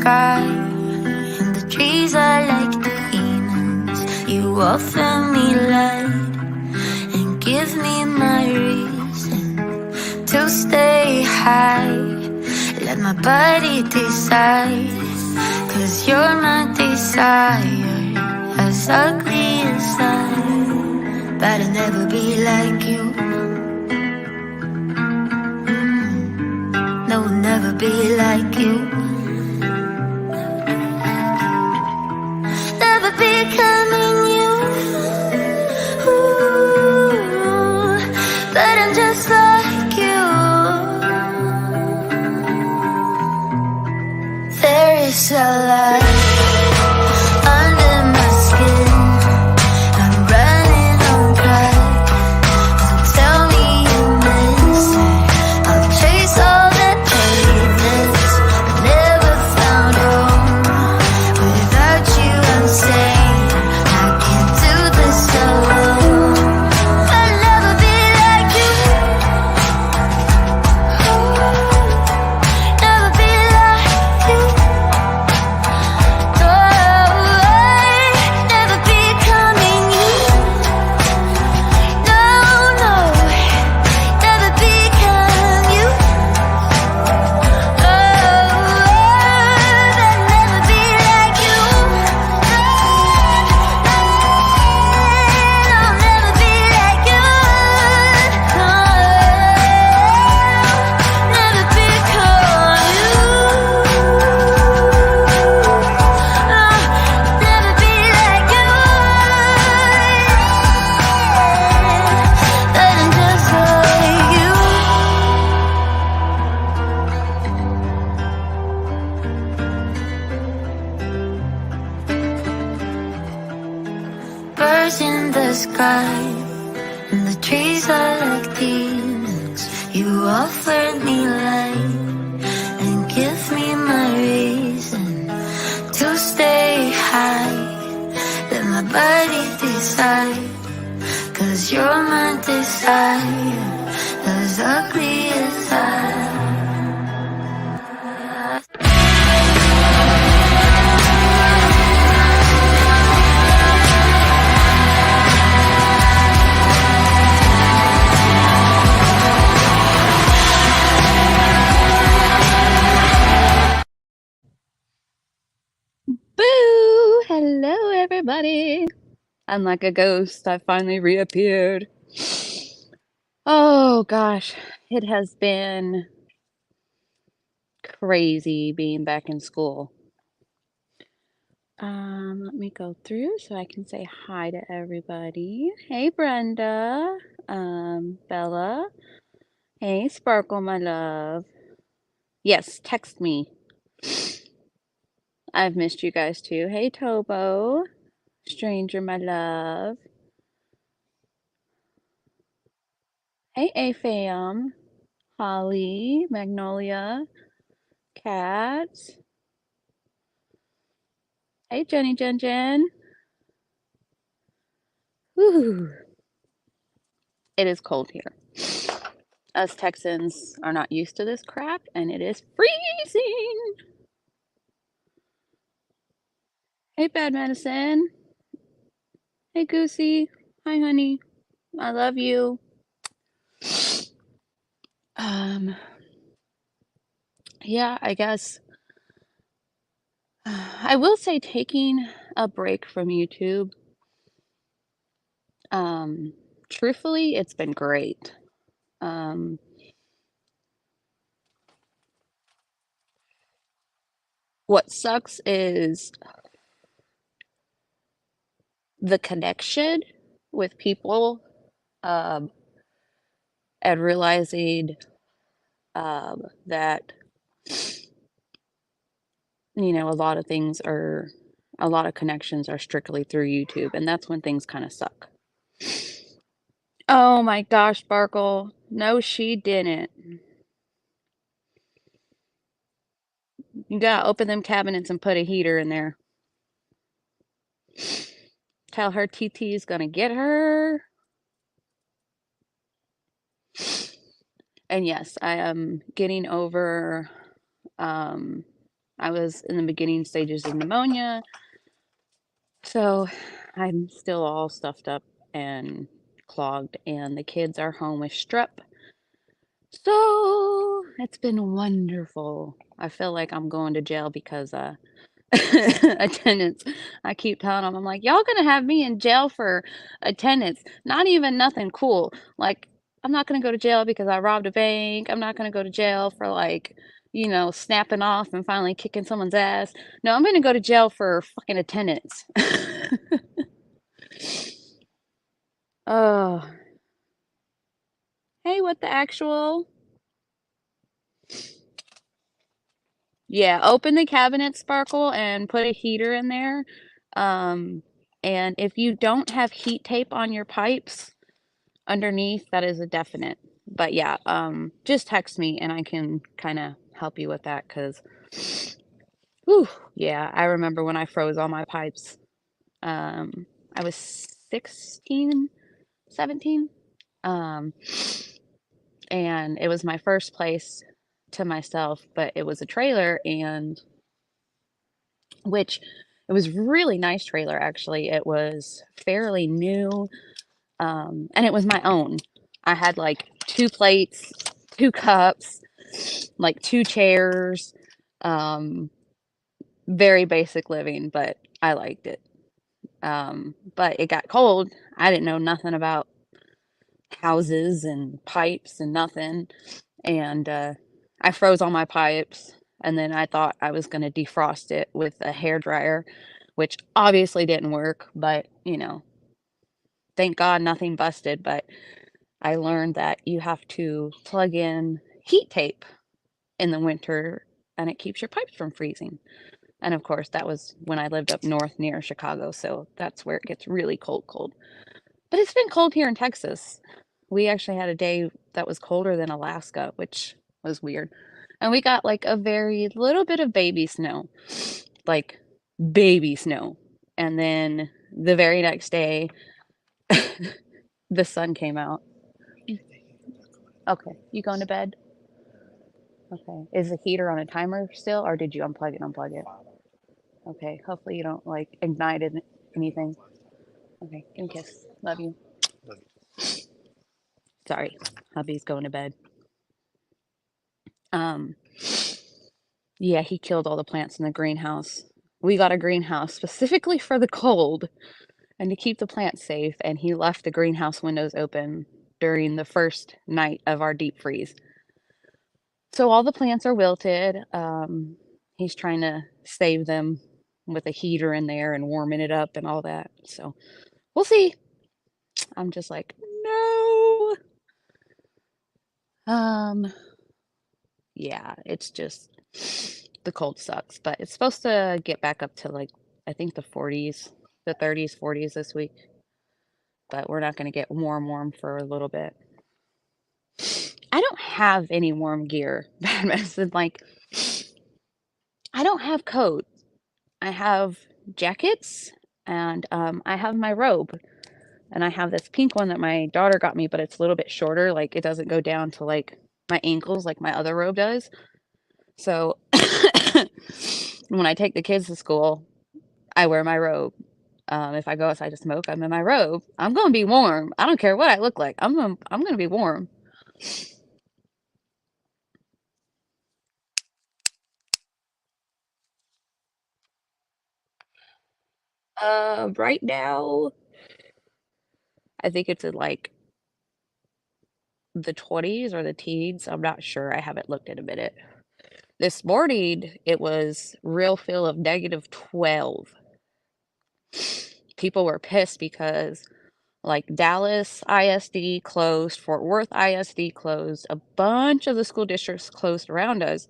sky, and the trees are like demons. You offer me light and give me my reason to stay high. Let my body decide, 'cause you're my desire, as ugly as I, but I'll never be like you. No, I'll never be like you. Never becoming you. Ooh, but I'm just like you. There is a light under my skin. I'm running on crack. Don't tell me you miss it. I'll chase all that pavements. I never found home. Without you, I'm sane. I can't do this alone. I'll never be like you. Never be like you. No, never becoming you. No, no, never become you. Oh, I'll never be like you. I'll never be like you. No, never become you. Never be like you. But I'm just like you. Birds in the sky, and the trees are like demons. You offered me light and give me my reason to stay high. Let my body decide, 'cause you're my desire, as ugly as I. Boo! Hello, everybody. I'm like a ghost. I finally reappeared. Oh gosh, it has been crazy being back in school. Let me go through so I can say hi to everybody. Hey, Brenda. Bella. Hey, Sparkle, my love. Yes, text me. I've missed you guys too. Hey, Tobo. Stranger, my love. Hey, A-Fam. Holly, Magnolia, Kat. Hey, Jenny Jen Jen. Whew. It is cold here. Us Texans are not used to this crap, and it is freezing. Hey, Bad Medicine. Hey, Goosey. Hi, honey. I love you. Yeah, I guess I will say taking a break from YouTube, truthfully, it's been great. What sucks is the connection with people, and realizing that a lot of connections are strictly through YouTube, and that's when things kind of suck. Oh my gosh, Sparkle. No, she didn't. You gotta open them cabinets and put a heater in there. Tell her TT is gonna get her. And yes, I am getting over I was in the beginning stages of pneumonia, so I'm still all stuffed up and clogged, and the kids are home with strep. So it's been wonderful. I feel like I'm going to jail because attendance. I keep telling them, I'm like, y'all gonna have me in jail for attendance. Not even nothing cool. Like, I'm not gonna go to jail because I robbed a bank. I'm not gonna go to jail for like, snapping off and finally kicking someone's ass. No, I'm gonna go to jail for fucking attendance. Oh, hey, what the actual? Yeah, open the cabinet, Sparkle, and put a heater in there. Um, and if you don't have heat tape on your pipes underneath, that is a definite. But yeah, just text me and I can kind of help you with that because, whew, yeah, I remember when I froze all my pipes. I was 16, 17. Um, and it was my first place to myself, but it was a trailer and which it was really nice trailer actually. It was fairly new, and it was my own. I had like 2 plates, 2 cups, like 2 chairs, um, very basic living, but I liked it. But it got cold. I didn't know nothing about houses and pipes and nothing, and, I froze all my pipes, and then I thought I was gonna defrost it with a hairdryer, which obviously didn't work, but, thank God nothing busted, but I learned that you have to plug in heat tape in the winter, and it keeps your pipes from freezing, and, of course, that was when I lived up north near Chicago, so that's where it gets really cold, cold. But it's been cold here in Texas. We actually had a day that was colder than Alaska, which was weird. And we got like a very little bit of baby snow, like baby snow. And then the very next day, the sun came out. Okay, you going to bed? Okay. Is the heater on a timer still, or did you unplug it? Okay, hopefully you don't like ignite anything. Okay, give me a kiss. Love you. Sorry, hubby's going to bed. Um, yeah, he killed all the plants in the greenhouse. We got a greenhouse specifically for the cold and to keep the plants safe, and he left the greenhouse windows open during the first night of our deep freeze. So all the plants are wilted. He's trying to save them with a heater in there and warming it up and all that. So we'll see. I'm just like, no. Yeah, it's just the cold sucks, but it's supposed to get back up to like I think the 40s, the 30s, 40s this week. But we're not going to get warm for a little bit. I don't have any warm gear. Bad medicine. Like, I don't have coats. I have jackets and I have my robe. And I have this pink one that my daughter got me, but it's a little bit shorter. Like, it doesn't go down to like my ankles like my other robe does. So when I take the kids to school, I wear my robe. If I go outside to smoke, I'm in my robe. I'm gonna be warm. I don't care what I look like. I'm gonna be warm. Right now, I think it's in like the 20s or the teens. I'm not sure. I haven't looked in a minute. This morning, it was real feel of -12. People were pissed because like Dallas ISD closed, Fort Worth ISD closed, a bunch of the school districts closed around us,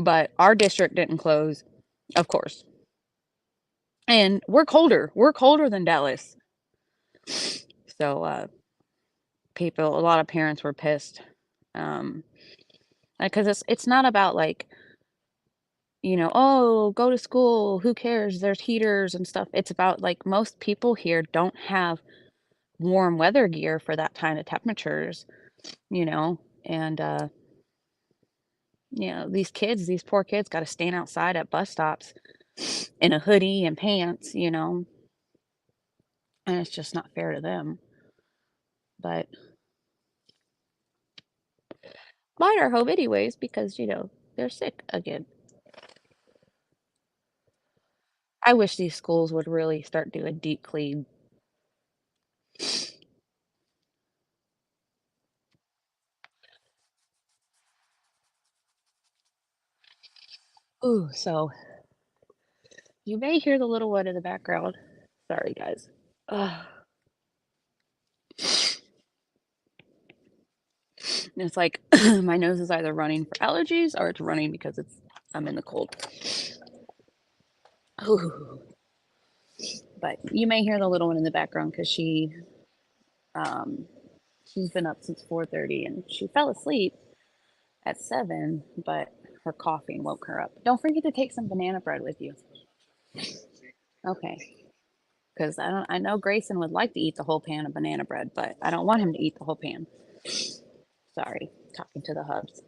but our district didn't close, of course. And we're colder. We're colder than Dallas. So a lot of parents were pissed. Because it's not about like, oh, go to school, who cares? There's heaters and stuff. It's about like most people here don't have warm weather gear for that kind of temperatures, and You know, these poor kids gotta stand outside at bus stops in a hoodie and pants, you know, and it's just not fair to them. But mine are home anyways because, you know, they're sick again. I wish these schools would really start doing deep clean. Ooh, so you may hear the little one in the background. Sorry, guys. Ugh. It's like my nose is either running for allergies or it's running because I'm in the cold. Ooh. But you may hear the little one in the background because um, she's been up since 4:30 and she fell asleep at 7, but her coughing woke her up. Don't forget to take some banana bread with you. Okay. Because I know Grayson would like to eat the whole pan of banana bread, but I don't want him to eat the whole pan. Sorry, talking to the hubs.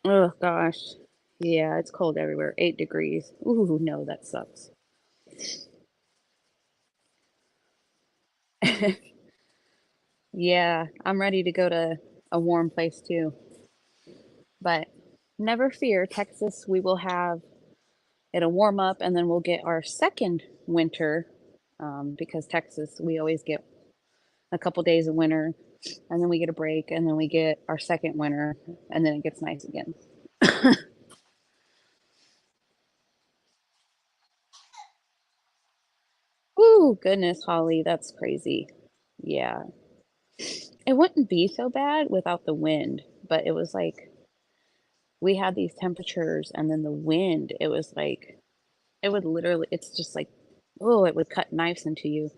Oh gosh. Yeah, it's cold everywhere. 8 degrees. Ooh, no, that sucks. Yeah, I'm ready to go to a warm place too. But never fear, Texas, we will have it'll warm up and then we'll get our second winter because Texas, we always get a couple days of winter and then we get a break and then we get our second winter and then it gets nice again. Ooh, goodness, Holly, that's crazy. Yeah. It wouldn't be so bad without the wind, but it was like we had these temperatures and then the wind, it was like it would literally it's just like oh, it would cut knives into you.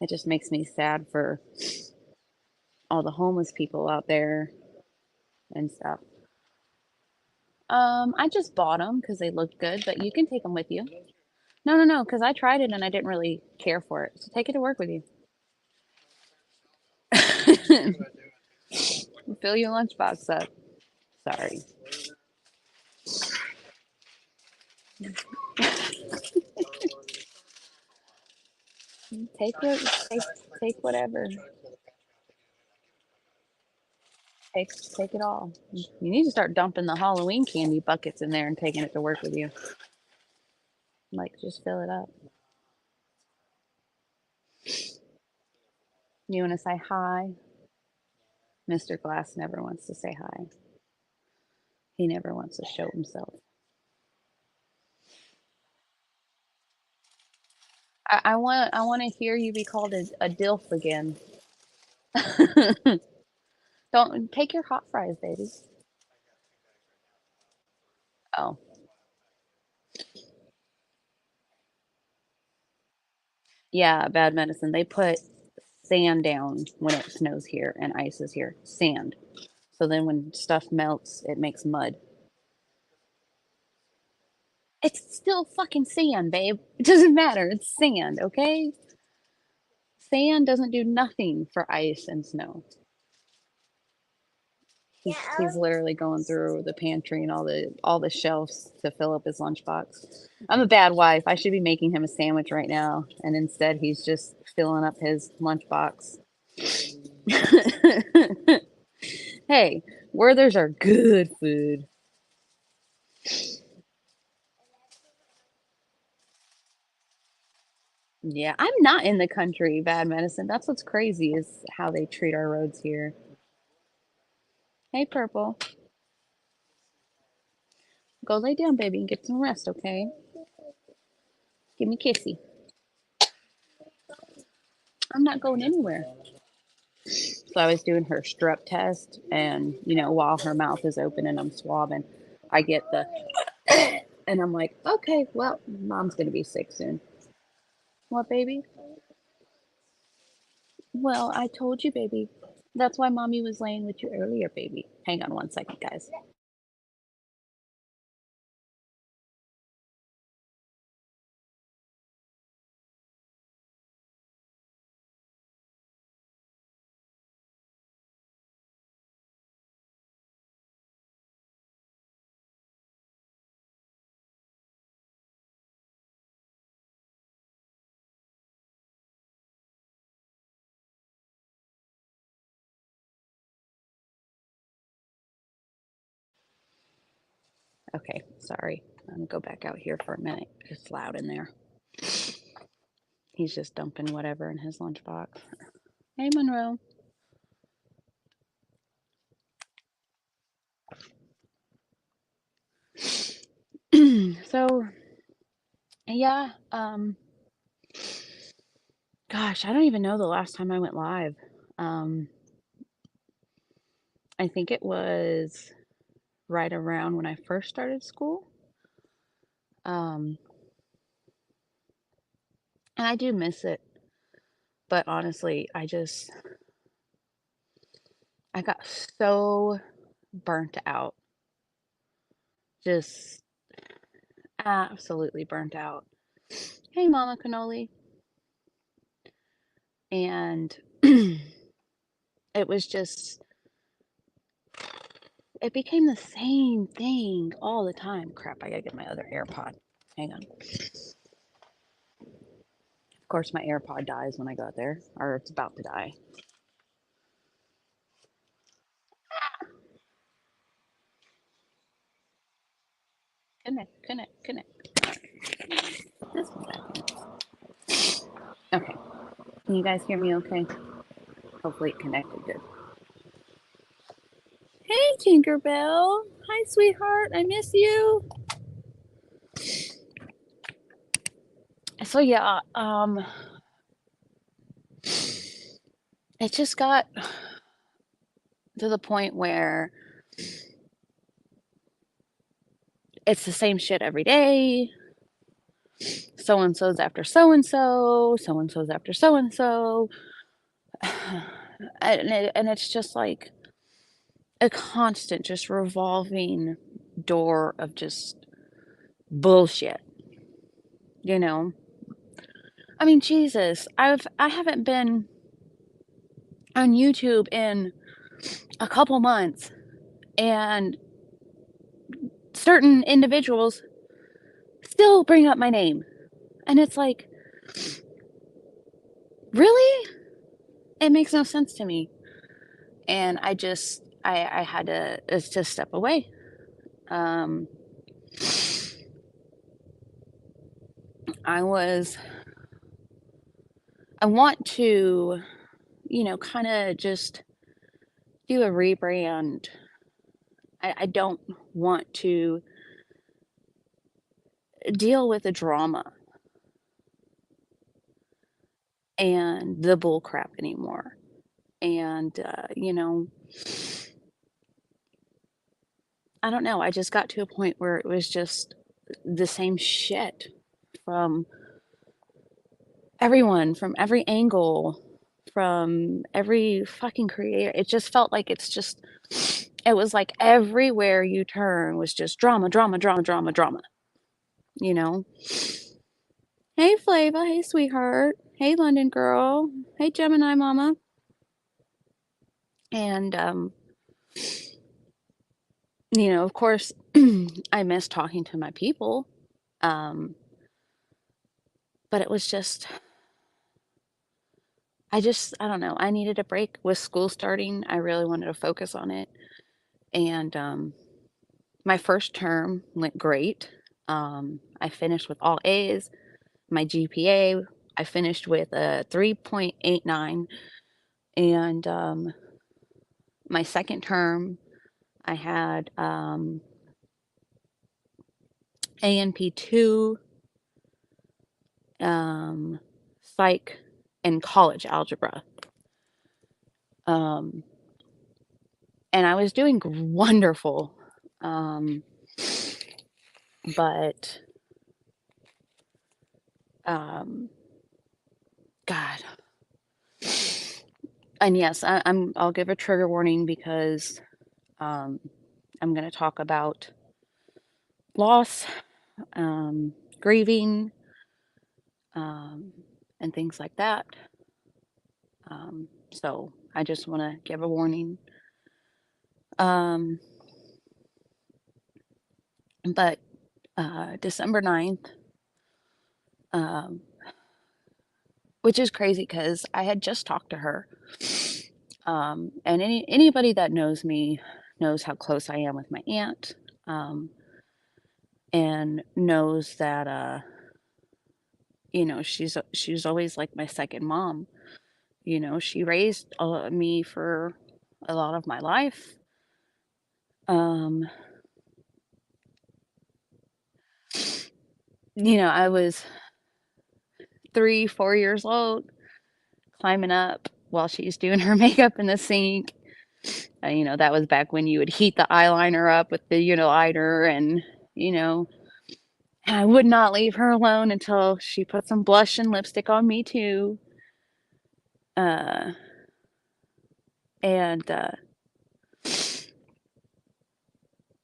It just makes me sad for all the homeless people out there and stuff. I just bought them because they looked good, but you can take them with you. No, no, no, because I tried it and I didn't really care for it. So take it to work with you. Fill your lunchbox up. Sorry. Take what take take whatever. Take it all. You need to start dumping the Halloween candy buckets in there and taking it to work with you. Like just fill it up. You want to say hi? Mr. Glass never wants to say hi. He never wants to show himself. I want to hear you be called a DILF again. Don't take your hot fries, baby. Oh, yeah, bad medicine. They put sand down when it snows here and ice is here. Sand. So then when stuff melts, it makes mud. It's still fucking sand, babe. It doesn't matter. It's sand, okay? Sand doesn't do nothing for ice and snow. He's literally going through the pantry and all the shelves to fill up his lunchbox. I'm a bad wife. I should be making him a sandwich right now, and instead he's just filling up his lunchbox. Hey, Werther's are good food. Yeah, I'm not in the country, bad medicine. That's what's crazy is how they treat our roads here. Hey, Purple, go lay down, baby, and get some rest, okay? Give me a kissy. I'm not going anywhere. So I was doing her strep test, and while her mouth is open and I'm swabbing, I get the, and I'm like, okay, well, mom's gonna be sick soon. What, baby? Well, I told you, baby. That's why mommy was laying with you earlier, baby. Hang on 1 second, guys. Okay, sorry. I'm gonna go back out here for a minute. It's loud in there. He's just dumping whatever in his lunchbox. Hey, Monroe. So, yeah, gosh, I don't even know the last time I went live. I think it was right around when I first started school. And I do miss it, but honestly, I got so burnt out. Just absolutely burnt out. Hey, Mama Cannoli. And it was just, it became the same thing all the time. Crap, I gotta get my other AirPod. Hang on. Of course, my AirPod dies when I got there, or it's about to die. Connect. This one back in. Okay. Can you guys hear me okay? Hopefully it connected good. Hey, Tinkerbell. Hi, sweetheart. I miss you. So yeah, it just got to the point where it's the same shit every day. So and so's after so and so, so and so's after so and so. And it's just like a constant, just revolving door of just bullshit, you know? I mean, Jesus, I haven't been on YouTube in a couple months, and certain individuals still bring up my name. And it's like, really? It makes no sense to me. And I had to just step away. I want to, kind of just do a rebrand. I don't want to deal with the drama and the bull crap anymore. And, I don't know. I just got to a point where it was just the same shit from everyone, from every angle, from every fucking creator. It just felt like it was like everywhere you turn was just drama, you know? Hey, Flava. Hey, sweetheart. Hey, London girl. Hey, Gemini mama. And, of course, I miss talking to my people. But it was just, I don't know. I needed a break with school starting. I really wanted to focus on it. And my first term went great. I finished with all A's. My GPA, I finished with a 3.89. And my second term, I had ANP2, psych, and college algebra. And I was doing wonderful. But God. And yes, I'll give a trigger warning because I'm going to talk about loss, grieving, and things like that. So I just want to give a warning. But December 9th, which is crazy because I had just talked to her. And anybody that knows me knows how close I am with my aunt. and knows that, you know, she's always like my second mom. You know, she raised me for a lot of my life. Um, you know, I was 3, 4 years old, climbing up while she's doing her makeup in the sink. You know, that was back when you would heat the eyeliner up with the, you know, lighter and, you know, and I would not leave her alone until she put some blush and lipstick on me too. Uh, and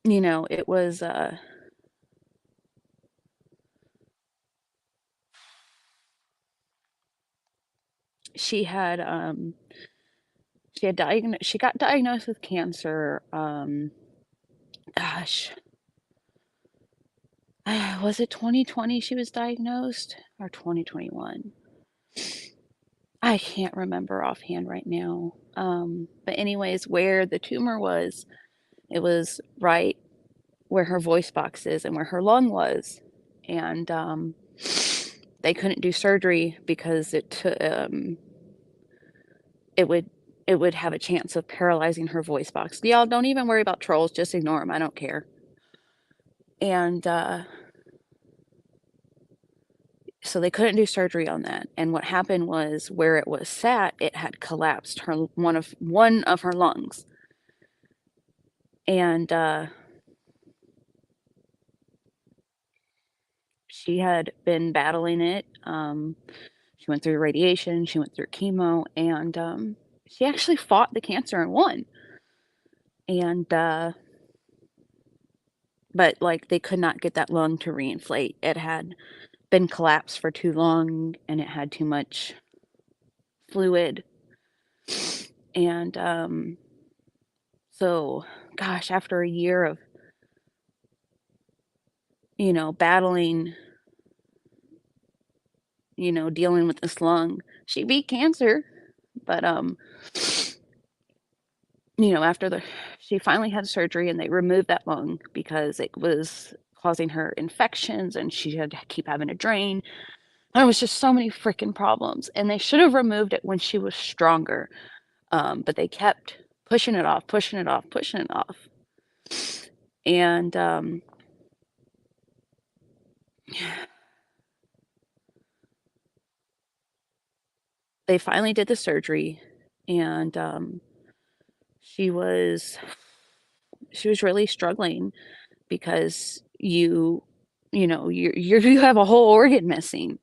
you know, it was she had she got diagnosed with cancer. Gosh, was it 2020 she was diagnosed or 2021? I can't remember offhand right now. But anyways, where the tumor was, it was right where her voice box is and where her lung was. And they couldn't do surgery because it would it would have a chance of paralyzing her voice box. Y'all don't even worry about trolls, just ignore them. I don't care. And so they couldn't do surgery on that. And what happened was where it was sat, it had collapsed one of her lungs. And she had been battling it. She went through radiation, she went through chemo, and she actually fought the cancer and won. And but like they could not get that lung to reinflate. It had been collapsed for too long and it had too much fluid. And so gosh, after a year of, you know, battling, you know, dealing with this lung, she beat cancer. But you know, she finally had surgery and they removed that lung because it was causing her infections and she had to keep having to drain. There was just so many freaking problems, and they should have removed it when she was stronger. But they kept pushing it off, pushing it off, pushing it off. And they finally did the surgery, and she was really struggling because you know you have a whole organ missing.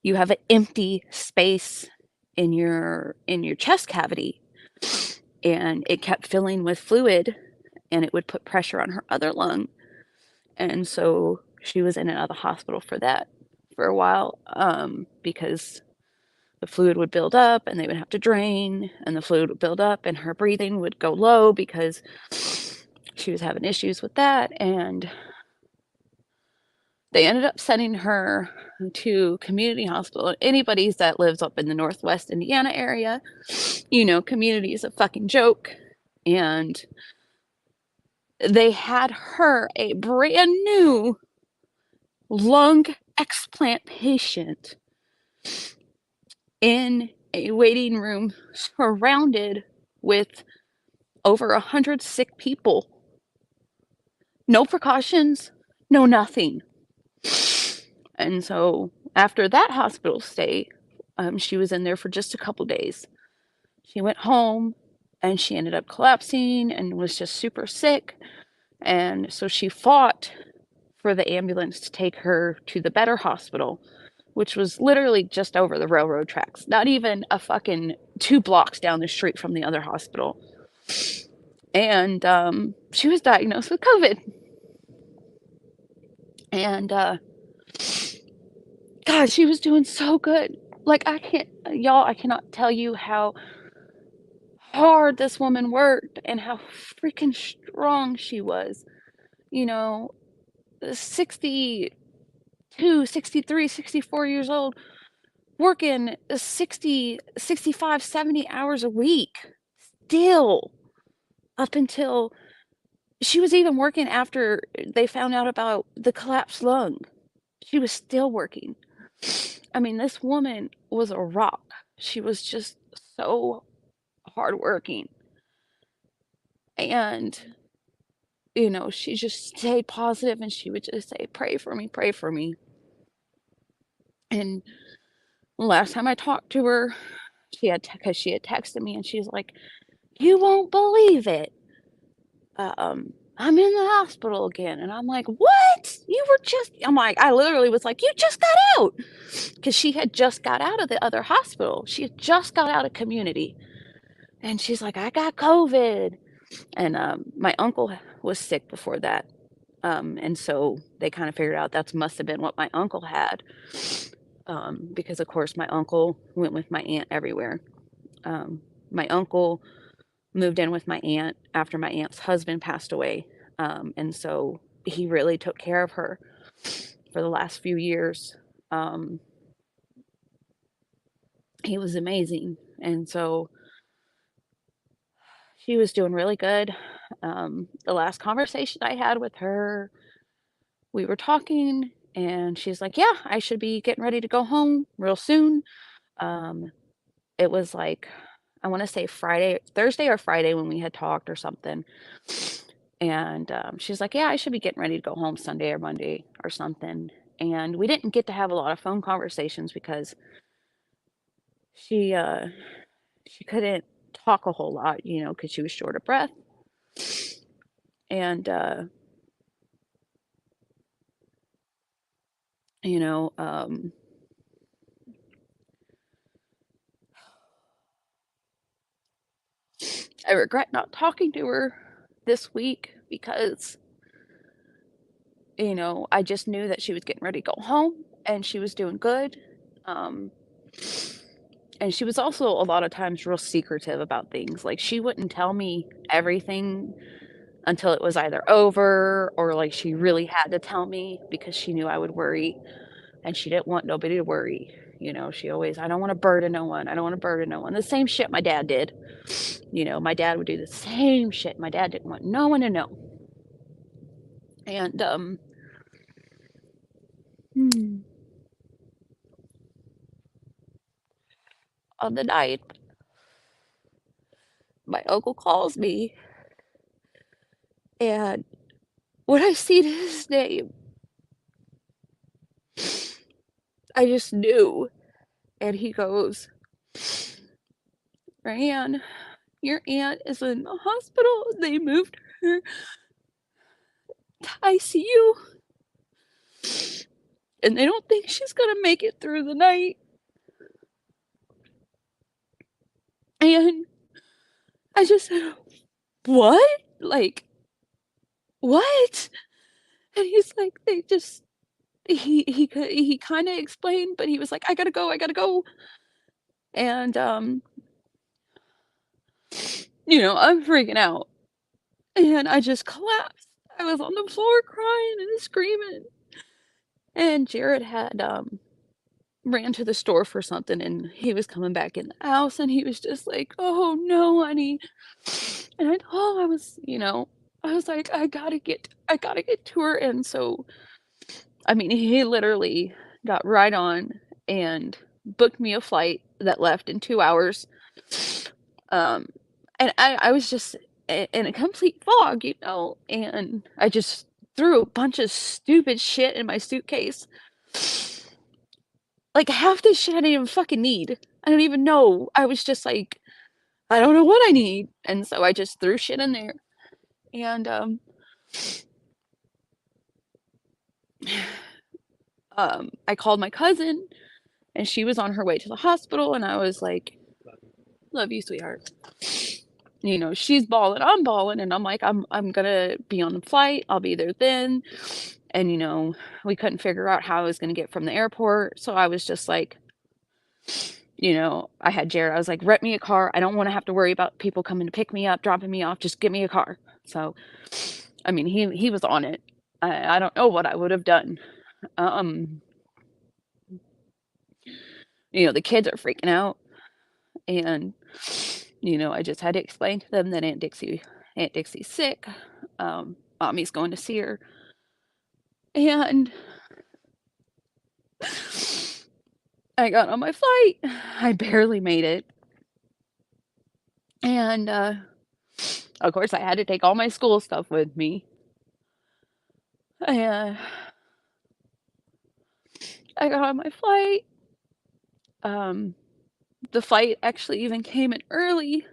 You have an empty space in your chest cavity, and it kept filling with fluid, and it would put pressure on her other lung. And so she was in and out of the hospital for that for a while, because the fluid would build up and they would have to drain, and the fluid would build up and her breathing would go low because she was having issues with that. And they ended up sending her to community hospital. Anybody that lives up in the Northwest Indiana area, you know, community is a fucking joke. And they had her, a brand new lung explant patient, in a waiting room surrounded with over 100 sick people. No precautions, no nothing. And so after that hospital stay, she was in there for just a couple days. She went home and she ended up collapsing and was just super sick. And so she fought for the ambulance to take her to the better hospital, which was literally just over the railroad tracks, not even a fucking 2 blocks down the street from the other hospital. And she was diagnosed with COVID. And God, she was doing so good. Like, I cannot tell you how hard this woman worked and how freaking strong she was. You know, 62, 63, 64 years old, working 60, 65, 70 hours a week still, up until She was even working after they found out about the collapsed lung. She was still working. I mean, this woman was a rock. She was just so hardworking. And, she just stayed positive and she would just say, pray for me, pray for me. And last time I talked to her, because she had texted me and she's like, you won't believe it. I'm in the hospital again. And I'm like, what? I'm like, I literally was like, you just got out. Because she had just got out of the other hospital. She had just got out of community. And she's like, I got COVID. And my uncle was sick before that. And so they kind of figured out that must have been what my uncle had. Because, of course, my uncle went with my aunt everywhere. My uncle moved in with my aunt after my aunt's husband passed away. And so he really took care of her for the last few years. He was amazing. And so she was doing really good. The last conversation I had with her, we were talking and she's like, yeah, I should be getting ready to go home real soon. It was like, I want to say Thursday or Friday when we had talked or something. And she's like, yeah, I should be getting ready to go home Sunday or Monday or something. And we didn't get to have a lot of phone conversations because she couldn't talk a whole lot, because she was short of breath. And I regret not talking to her this week because I just knew that she was getting ready to go home and she was doing good. And she was also a lot of times real secretive about things. Like she wouldn't tell me everything until it was either over or like she really had to tell me because she knew I would worry and she didn't want nobody to worry. She always, I don't want to burden no one. I don't want to burden no one. The same shit my dad did. My dad would do the same shit. My dad didn't want no one to know. And on the night, my uncle calls me, and when I see his name, I just knew. And he goes, Ryan, your aunt is in the hospital. They moved her to ICU. And they don't think she's gonna make it through the night. And I just said, what? Like, what? And he's like, he kind of explained, but he was like, I gotta go. And I'm freaking out. And I just collapsed. I was on the floor crying and screaming. And Jared had ran to the store for something and he was coming back in the house and he was just like, oh no, honey. And I was like, I gotta get to her. And so, I mean, he literally got right on and booked me a flight that left in 2 hours. And I was just in a complete fog, and I just threw a bunch of stupid shit in my suitcase. Like half this shit I didn't even fucking need. I don't even know. I was just like, I don't know what I need. And so I just threw shit in there. And I called my cousin and she was on her way to the hospital and I was like, love you, sweetheart. She's balling, I'm balling, and I'm like, I'm gonna be on the flight, I'll be there then. And we couldn't figure out how I was gonna get from the airport. So I was just like, I had Jared, I was like, rent me a car. I don't want to have to worry about people coming to pick me up, dropping me off. Just get me a car. So, I mean, he was on it. I don't know what I would have done. The kids are freaking out. And, I just had to explain to them that Aunt Dixie's sick. Mommy's going to see her. And I got on my flight. I barely made it. And, of course, I had to take all my school stuff with me. And I got on my flight. The flight actually even came in early.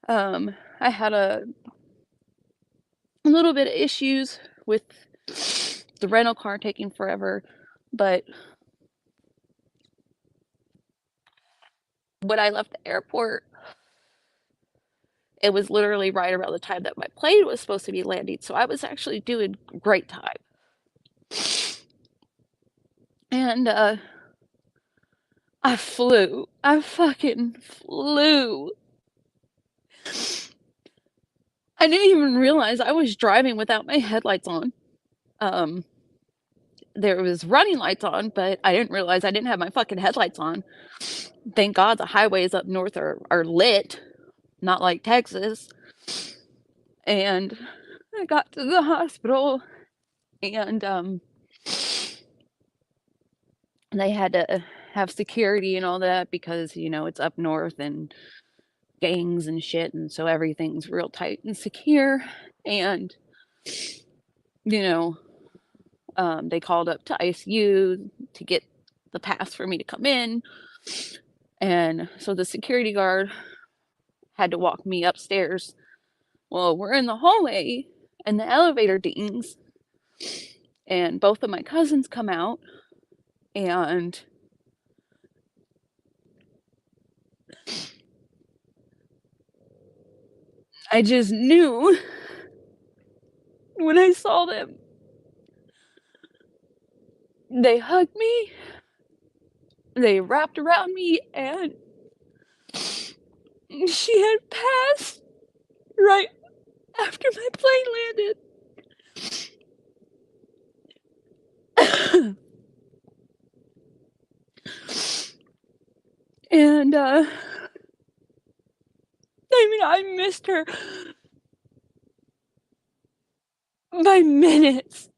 I had a little bit of issues with the rental car taking forever, but when I left the airport, it was literally right around the time that my plane was supposed to be landing, so I was actually doing great time. And I flew. I fucking flew. I didn't even realize I was driving without my headlights on. There was running lights on, but I didn't realize I didn't have my fucking headlights on. Thank God the highways up north are lit, not like Texas. And I got to the hospital, and they had to have security and all that because, you know, it's up north and gangs and shit, and so everything's real tight and secure. And, you know, they called up to ICU to get the pass for me to come in. And so the security guard had to walk me upstairs. Well, we're in the hallway and the elevator dings, and both of my cousins come out, and I just knew when I saw them. They hugged me, they wrapped around me, and she had passed right after my plane landed. And I mean, I missed her by minutes.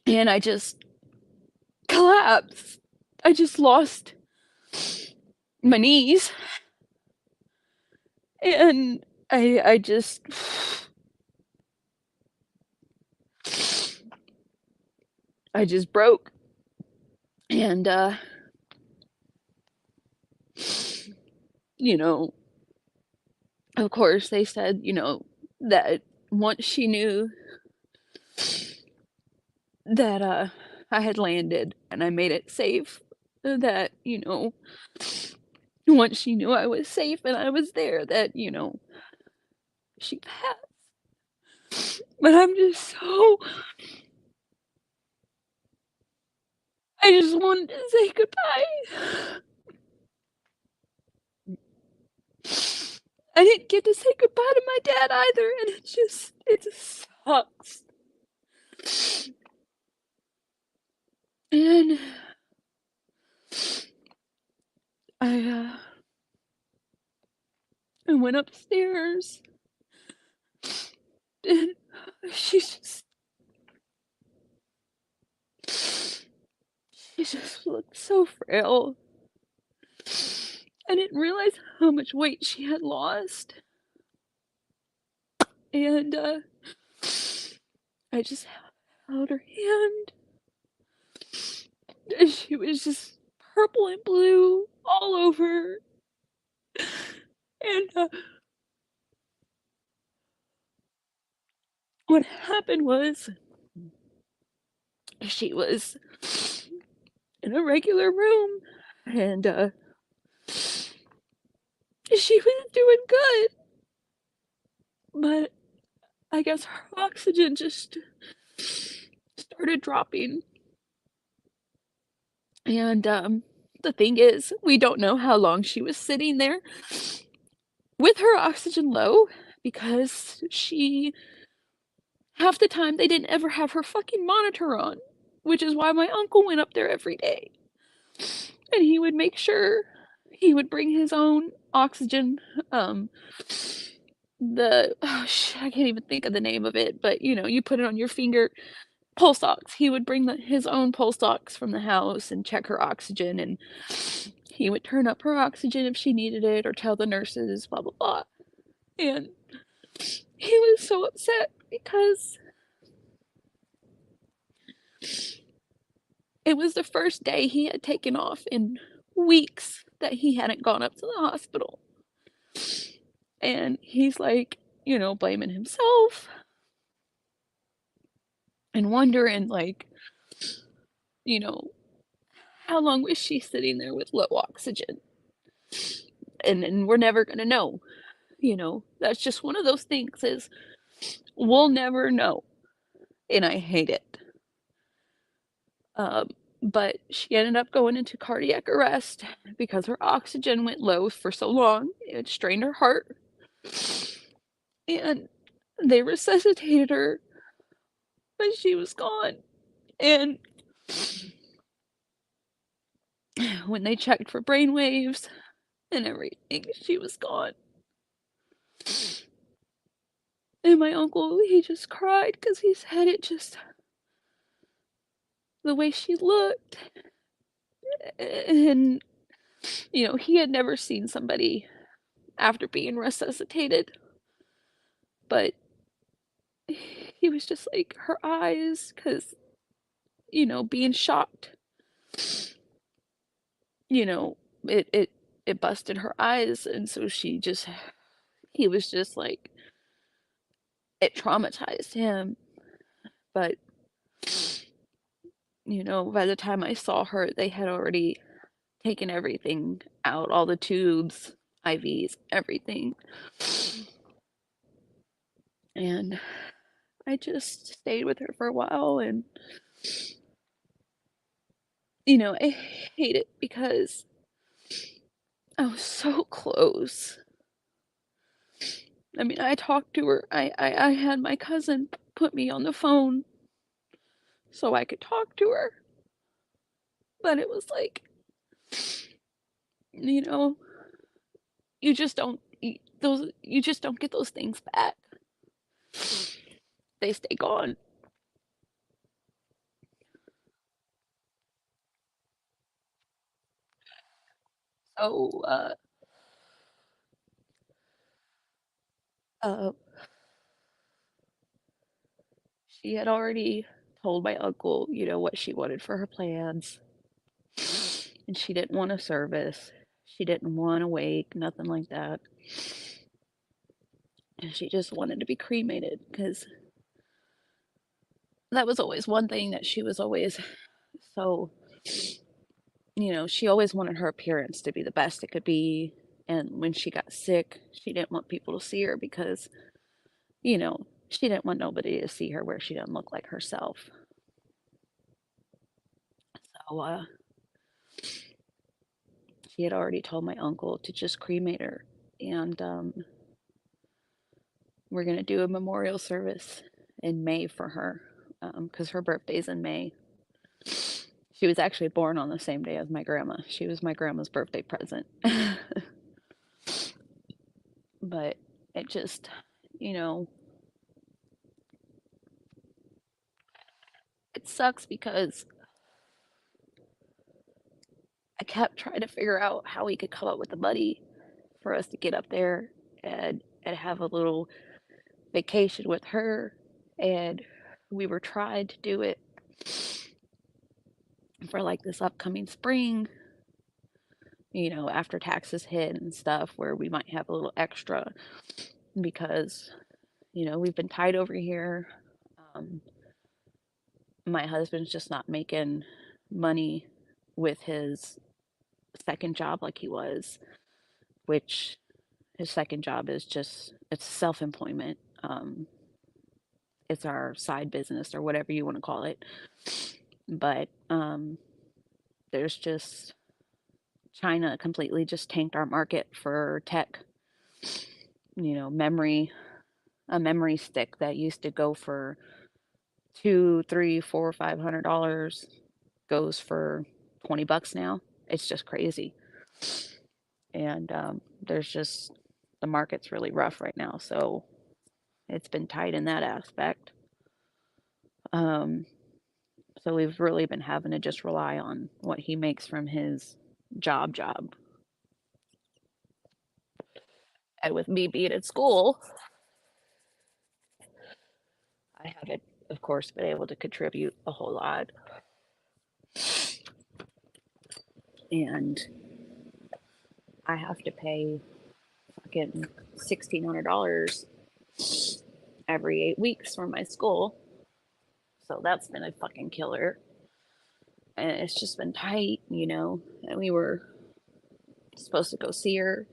And I just collapsed. I just lost my knees. And I just broke. And you know, of course they said, you know, that once she knew that I had landed and I made it safe, that, you know, once she knew I was safe and I was there, that, you know, she passed. But I'm just so, I just wanted to say goodbye. I didn't get to say goodbye to my dad either, and it just sucks. And I went upstairs, and she just looked so frail. I didn't realize how much weight she had lost. And I just held her hand. And she was just purple and blue all over. And what happened was she was in a regular room, and she was doing good. But I guess her oxygen just started dropping. And the thing is, we don't know how long she was sitting there with her oxygen low, because half the time they didn't ever have her fucking monitor on, which is why my uncle went up there every day. And he would make sure he would bring his own oxygen oh shit, I can't even think of the name of it, but you know, you put it on your finger. Pulse ox. He would bring his own pulse ox from the house and check her oxygen, and he would turn up her oxygen if she needed it, or tell the nurses, blah blah blah. And he was so upset because it was the first day he had taken off in weeks that he hadn't gone up to the hospital. And he's like, you know, blaming himself and wondering, like, you know, how long was she sitting there with low oxygen? And we're never gonna know, you know. That's just one of those things is we'll never know. And I hate it. Um, but she ended up going into cardiac arrest because her oxygen went low for so long. It strained her heart. And they resuscitated her, but she was gone. And when they checked for brain waves and everything, she was gone. And my uncle, he just cried because he said it just, the way she looked. And, you know, he had never seen somebody after being resuscitated, but he was just like, her eyes, because, you know, being shocked, you know, it busted her eyes. And so he was just like, it traumatized him. But, you know, by the time I saw her, they had already taken everything out, all the tubes, IVs, everything. And I just stayed with her for a while. And, you know, I hate it because I was so close. I mean, I talked to her. I had my cousin put me on the phone so I could talk to her. But it was like, you know, you just don't you just don't get those things back. They stay gone. So uh she had already told my uncle, you know, what she wanted for her plans. And she didn't want a service. She didn't want a wake, nothing like that. And she just wanted to be cremated because that was always one thing that she was always so, you know, she always wanted her appearance to be the best it could be. And when she got sick, she didn't want people to see her because, you know, she didn't want nobody to see her where she didn't look like herself. So she had already told my uncle to just cremate her. And we're going to do a memorial service in May for her because her birthday's in May. She was actually born on the same day as my grandma. She was my grandma's birthday present. But it just, you know, it sucks because I kept trying to figure out how we could come up with the money for us to get up there and have a little vacation with her. And we were trying to do it for like this upcoming spring, you know, after taxes hit and stuff, where we might have a little extra because, you know, we've been tied over here. Um, my husband's just not making money with his second job like he was, which his second job is just, it's self-employment. It's our side business or whatever you want to call it. But there's just, China completely just tanked our market for tech. You know, a memory stick that used to go for two, three, four, $500 goes for $20 now. It's just crazy. And there's just the market's really rough right now, so it's been tight in that aspect. Um, so we've really been having to just rely on what he makes from his job. And with me being at school, I haven't, of course, been able to contribute a whole lot. And I have to pay fucking $1,600 every 8 weeks for my school. So that's been a fucking killer. And it's just been tight, you know. And we were supposed to go see her,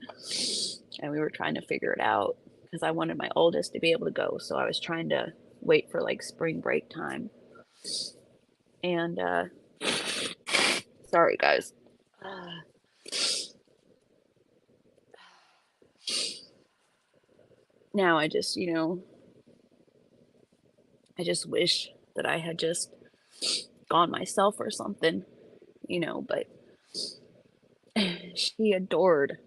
and we were trying to figure it out because I wanted my oldest to be able to go. So I was trying to wait for like spring break time. And sorry guys. Now I just, you know, I just wish that I had just gone myself or something, you know, but she adored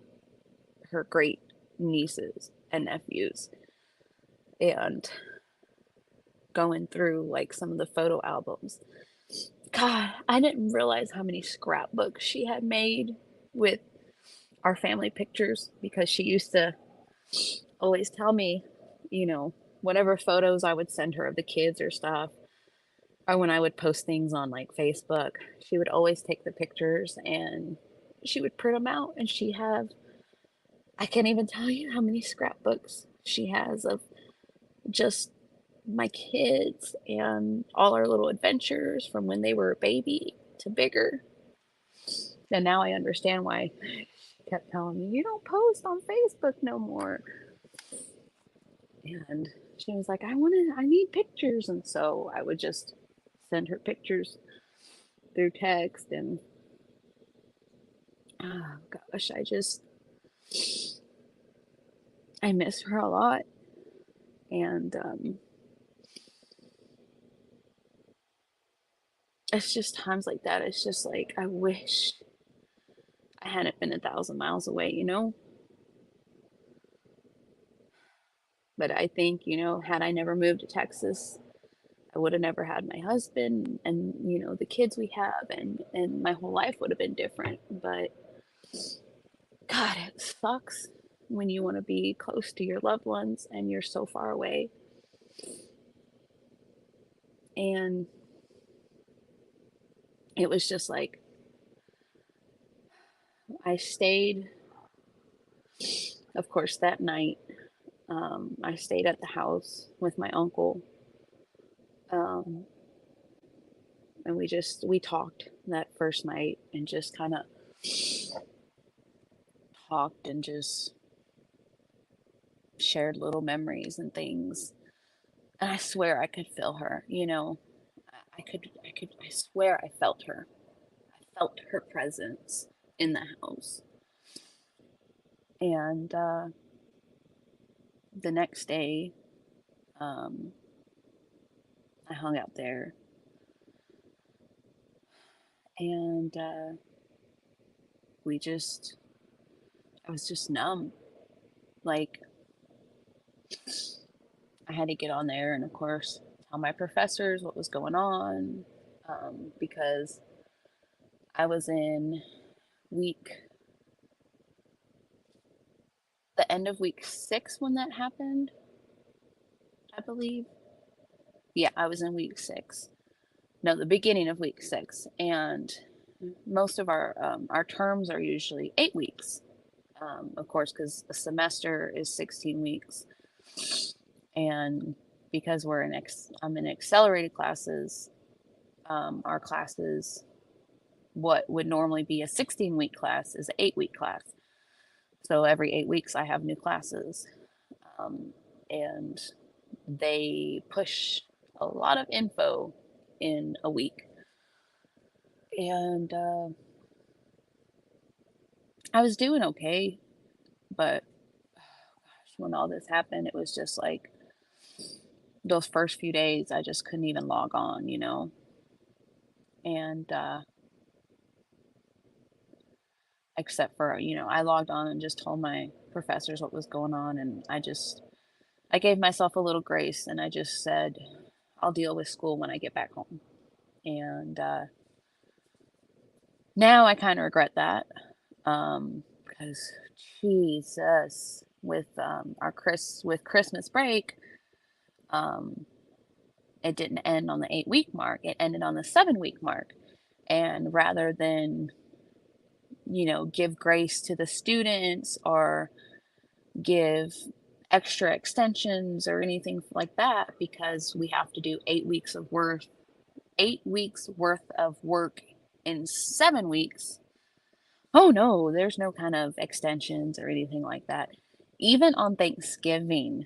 her great nieces and nephews. And going through like some of the photo albums, God, I didn't realize how many scrapbooks she had made with our family pictures, because she used to always tell me, you know, whatever photos I would send her of the kids or stuff, or when I would post things on like Facebook, she would always take the pictures and she would print them out. And she have, I can't even tell you how many scrapbooks she has of just my kids and all our little adventures from when they were a baby to bigger. And now I understand why she kept telling me, you don't post on Facebook no more. And she was like, I need pictures. And so I would just send her pictures through text. And oh gosh, I miss her a lot. And it's just times like that. It's just like, I wish I hadn't been 1,000 miles away, you know? But I think, you know, had I never moved to Texas, I would have never had my husband and, you know, the kids we have, and my whole life would have been different. But God, it sucks when you want to be close to your loved ones and you're so far away. And it was just like, I stayed, of course, that night. I stayed at the house with my uncle. Um, and we talked that first night and just kind of talked and just shared little memories and things. And I swear I could feel her, you know. I swear I felt her. I felt her presence in the house. And the next day, um, I hung out there, and I was just numb. Like, I had to get on there and, of course, tell my professors what was going on, because I was in week, the end of week 6 when that happened, I believe. Yeah, I was in week 6. No, the beginning of week 6. And most of our terms are usually 8 weeks, of course, because a semester is 16 weeks. And because I'm in accelerated classes, our classes, what would normally be a 16-week class is an 8-week class. So every 8 weeks I have new classes. And they push a lot of info in a week. And I was doing okay, but gosh, when all this happened, it was just like those first few days, I just couldn't even log on, you know? And except for, you know, I logged on and just told my professors what was going on, and I gave myself a little grace, and I just said, I'll deal with school when I get back home. And now I kind of regret that, because Jesus, with with Christmas break, um, it didn't end on the 8 week mark. It ended on the 7 week mark. And rather than, give grace to the students or give extra extensions or anything like that, because we have to do 8 weeks worth of work in 7 weeks. Oh no, there's no kind of extensions or anything like that. Even on Thanksgiving,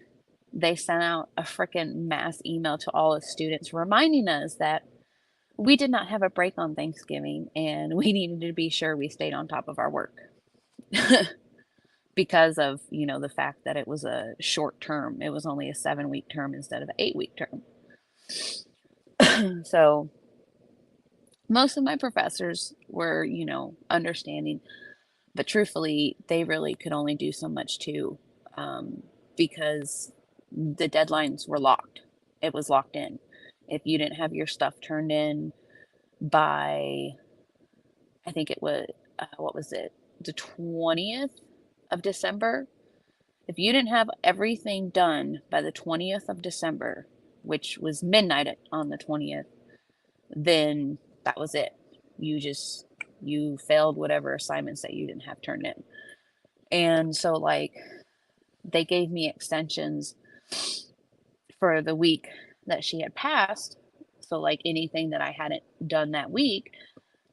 they sent out a freaking mass email to all the students reminding us that we did not have a break on Thanksgiving and we needed to be sure we stayed on top of our work. Because of, the fact that it was a short term. It was only a 7 week term instead of an 8 week term. So most of my professors were, understanding, but truthfully, they really could only do so much too, because the deadlines were locked. It was locked in. If you didn't have your stuff turned in by, I think it was, what was it, the 20th of December? If you didn't have everything done by the 20th of December, which was midnight on the 20th, then that was it. You failed whatever assignments that you didn't have turned in. And so, like, they gave me extensions for the week that she had passed. So, like, anything that I hadn't done that week,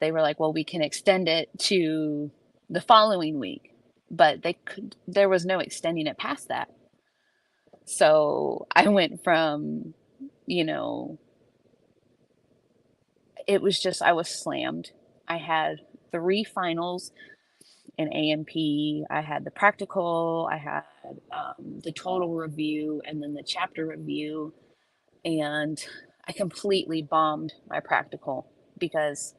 they were like, well, we can extend it to the following week. But there was no extending it past that. So I went from, it was just, I was slammed. I had 3 finals in A&P. I had the practical, I had the total review, and then the chapter review. And I completely bombed my practical because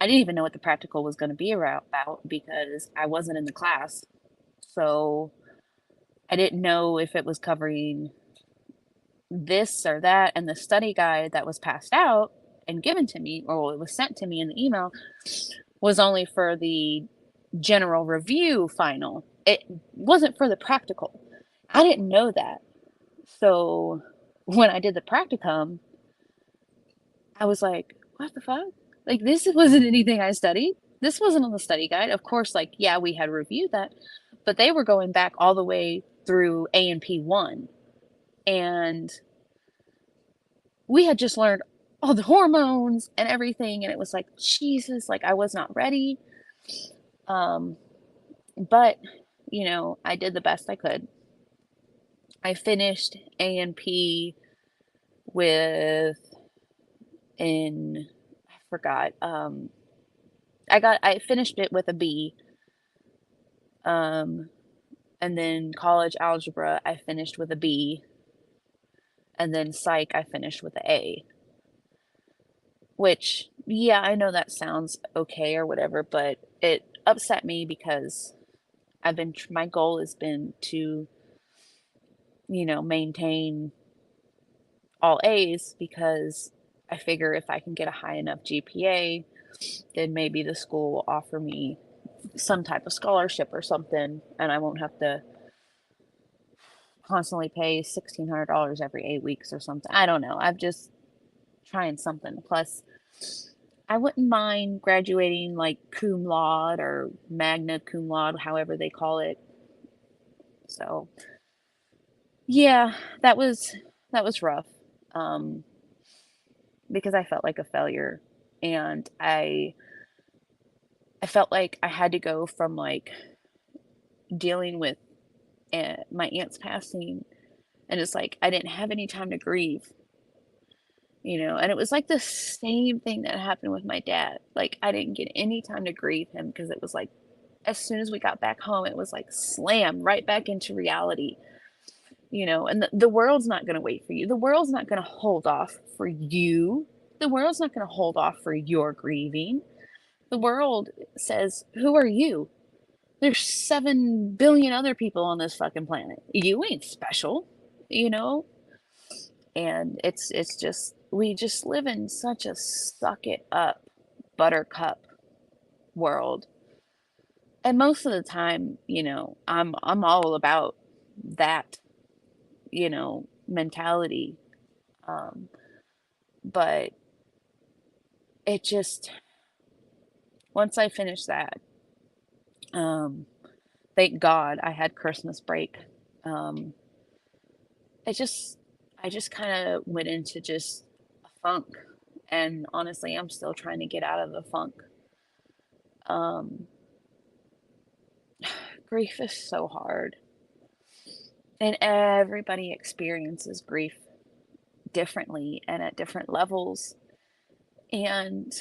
I didn't even know what the practical was going to be about because I wasn't in the class. So I didn't know if it was covering this or that. And the study guide that was passed out and given to me, or it was sent to me in the email, was only for the general review final. It wasn't for the practical. I didn't know that. So when I did the practicum, I was like, what the fuck? Like, this wasn't anything I studied. This wasn't on the study guide. Of course, like, yeah, we had reviewed that, but they were going back all the way through A&P 1. And we had just learned all the hormones and everything. And it was like, Jesus, like, I was not ready. But, I did the best I could. I finished A&P with, I forgot, I finished it with a B. And then college algebra, I finished with a B. And then psych, I finished with an A. Which, yeah, I know that sounds okay or whatever, but it upset me because my goal has been to, maintain all A's, because I figure if I can get a high enough GPA, then maybe the school will offer me some type of scholarship or something, and I won't have to constantly pay $1,600 every 8 weeks or something. I don't know. I'm just trying something. Plus, I wouldn't mind graduating like cum laude or magna cum laude, however they call it. So, yeah, that was rough. Because I felt like a failure, and I felt like I had to go from like dealing with my aunt's passing, and it's like I didn't have any time to grieve, and it was like the same thing that happened with my dad. Like, I didn't get any time to grieve him because it was like as soon as we got back home, it was like slam right back into reality. And the world's not going to wait for you. The world's not going to hold off for you. The world's not going to hold off for your grieving. The world says, who are you? There's 7 billion other people on this fucking planet. You ain't special, you know? And it's just we just live in such a suck it up buttercup world. And most of the time, I'm all about that, mentality. Um, but it just once I finished that, um, thank God I had Christmas break. Um, it just I just kind of went into just a funk, and honestly, I'm still trying to get out of the funk. Um, Grief is so hard, and everybody experiences grief differently and at different levels. And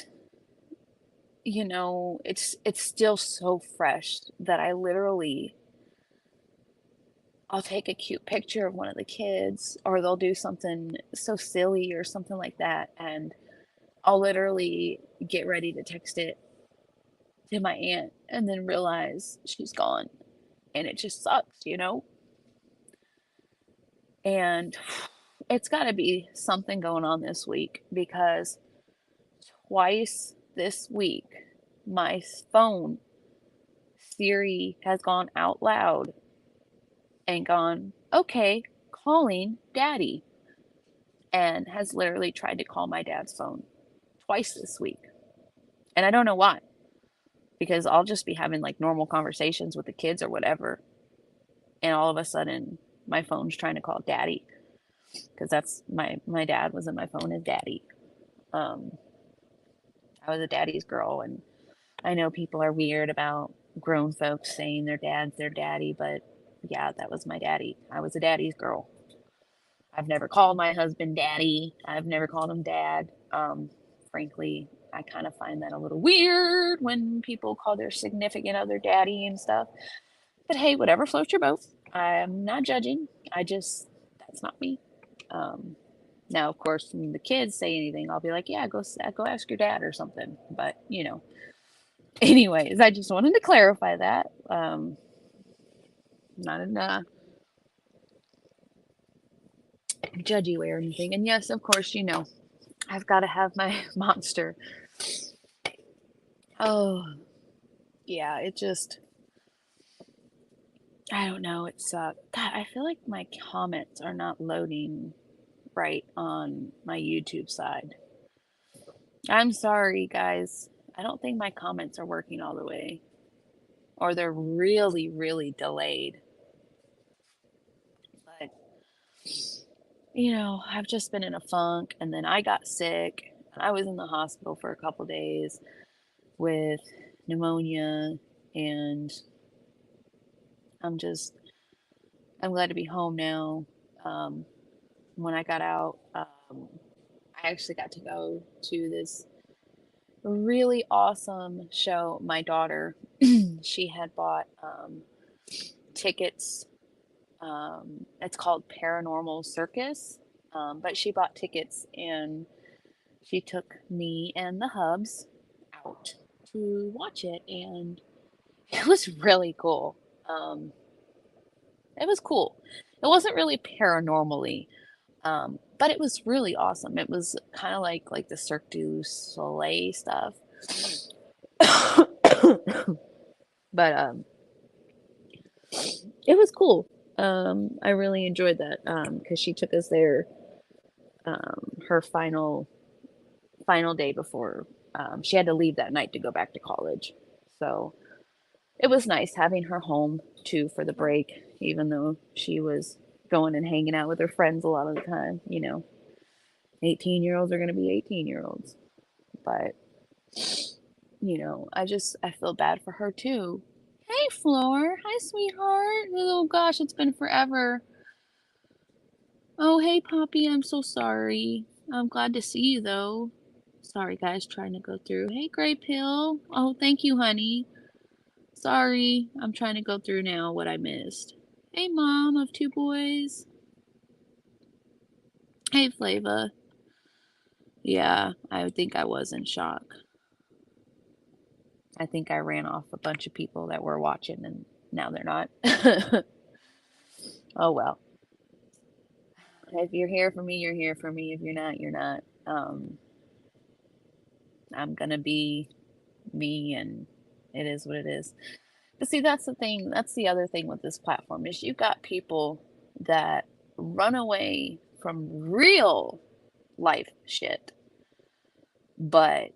it's still so fresh that I'll take a cute picture of one of the kids, or they'll do something so silly or something like that, and I'll literally get ready to text it to my aunt and then realize she's gone. And it just sucks. And it's got to be something going on this week, because twice this week my phone Siri has gone out loud and gone, okay, calling daddy, and has literally tried to call my dad's phone twice this week. And I don't know why, because I'll just be having like normal conversations with the kids or whatever. And all of a sudden, my phone's trying to call daddy, because that's my dad was in my phone as daddy. Um, I was a daddy's girl, and I know people are weird about grown folks saying their dad's their daddy, but yeah, that was my daddy. I was a daddy's girl. I've never called my husband daddy. I've never called him dad. Frankly, I kind of find that a little weird when people call their significant other daddy and stuff. But hey, whatever floats your boat. I'm not judging. That's not me. Um, Now, of course, when the kids say anything, I'll be like, yeah, go ask your dad or something. But, anyways, I just wanted to clarify that. Not in a judgy way or anything. And yes, of course, I've got to have my monster. Oh, yeah, I don't know. God, I feel like my comments are not loading right on my YouTube side. I'm sorry, guys. I don't think my comments are working all the way, or they're really, really delayed. But, I've just been in a funk, and then I got sick. I was in the hospital for a couple days with pneumonia, and I'm glad to be home now. Um, when I got out, I actually got to go to this really awesome show. My daughter, she had bought tickets. It's called Paranormal Circus, but she bought tickets, and she took me and the hubs out to watch it, and it was really cool. Um, it was cool. It wasn't really paranormally, but it was really awesome. It was kind of like the Cirque du Soleil stuff. But it was cool. I really enjoyed that, because she took us there, her final day before, she had to leave that night to go back to college. So it was nice having her home too for the break, even though she was going and hanging out with her friends a lot of the time. 18-year-olds are going to be 18-year-olds. But, I feel bad for her too. Hey, Floor. Hi, sweetheart. Oh, gosh, it's been forever. Oh, hey, Poppy. I'm so sorry. I'm glad to see you, though. Sorry, guys, trying to go through. Hey, Gray Pill. Oh, thank you, honey. Sorry, I'm trying to go through now what I missed. Hey, Mom of two boys. Hey, Flava. Yeah, I think I was in shock. I think I ran off a bunch of people that were watching and now they're not. Oh well. If you're here for me, you're here for me. If you're not, you're not. I'm gonna be me and it is what it is. But see, that's the thing, that's the other thing with this platform is you've got people that run away from real life shit, but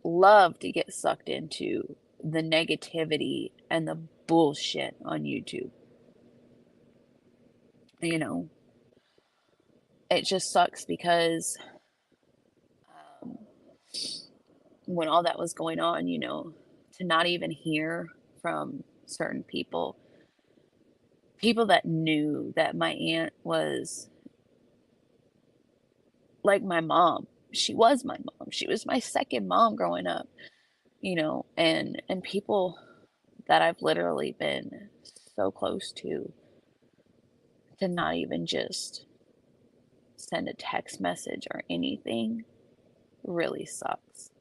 love to get sucked into the negativity and the bullshit on YouTube. You know, it just sucks because um, when all that was going on, to not even hear from certain people, people that knew that my aunt was like my mom. She was my mom. She was my second mom growing up, and people that I've literally been so close to not even just send a text message or anything really sucks.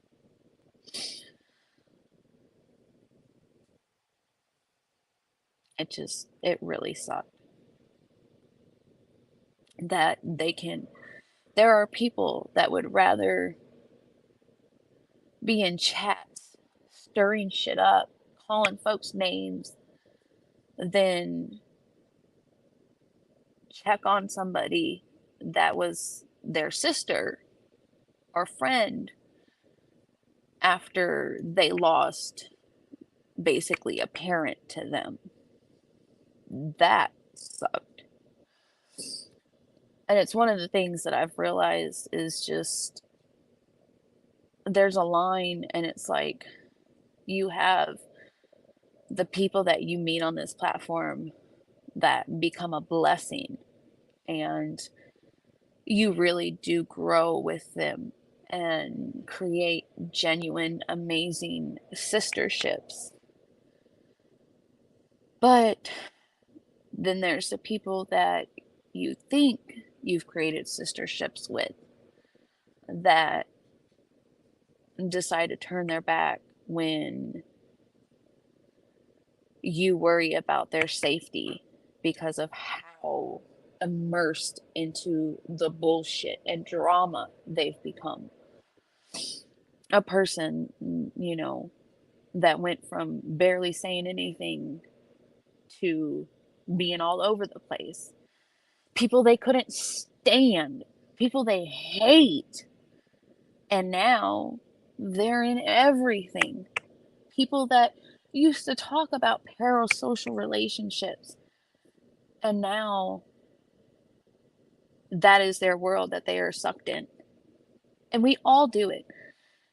It really sucked that there are people that would rather be in chats, stirring shit up, calling folks names, than check on somebody that was their sister or friend after they lost basically a parent to them. That sucked. And it's one of the things that I've realized is just there's a line, and it's like you have the people that you meet on this platform that become a blessing, and you really do grow with them and create genuine, amazing sisterships. But then there's the people that you think you've created sisterships with that decide to turn their back when you worry about their safety because of how immersed into the bullshit and drama they've become. A person, that went from barely saying anything to being all over the place. People they couldn't stand, people they hate, and now they're in everything. People that used to talk about parasocial relationships, and now that is their world that they are sucked in. And we all do it.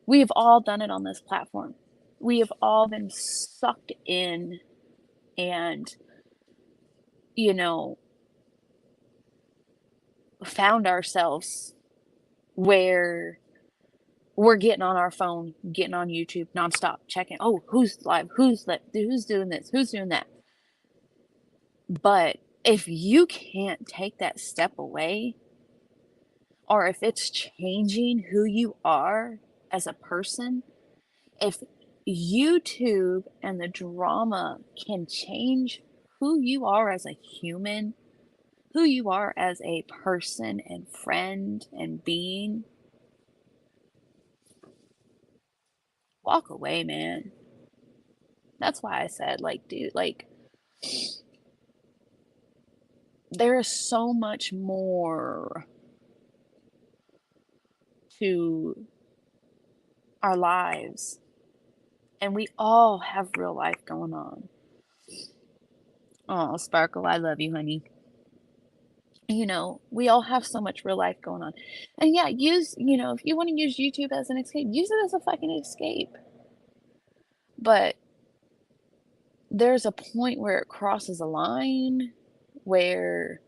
We have all done it on this platform. We have all been sucked in and, found ourselves where we're getting on our phone, getting on YouTube nonstop, checking, oh, who's live, who's doing this, who's doing that. But if you can't take that step away, or if it's changing who you are as a person, if YouTube and the drama can change who you are as a human, who you are as a person and friend and being, walk away, man. That's why I said, like, dude, like, there is so much more to our lives, and we all have real life going on. Oh, Sparkle, I love you, honey. We all have so much real life going on. And yeah, if you want to use YouTube as an escape, use it as a fucking escape. But there's a point where it crosses a line where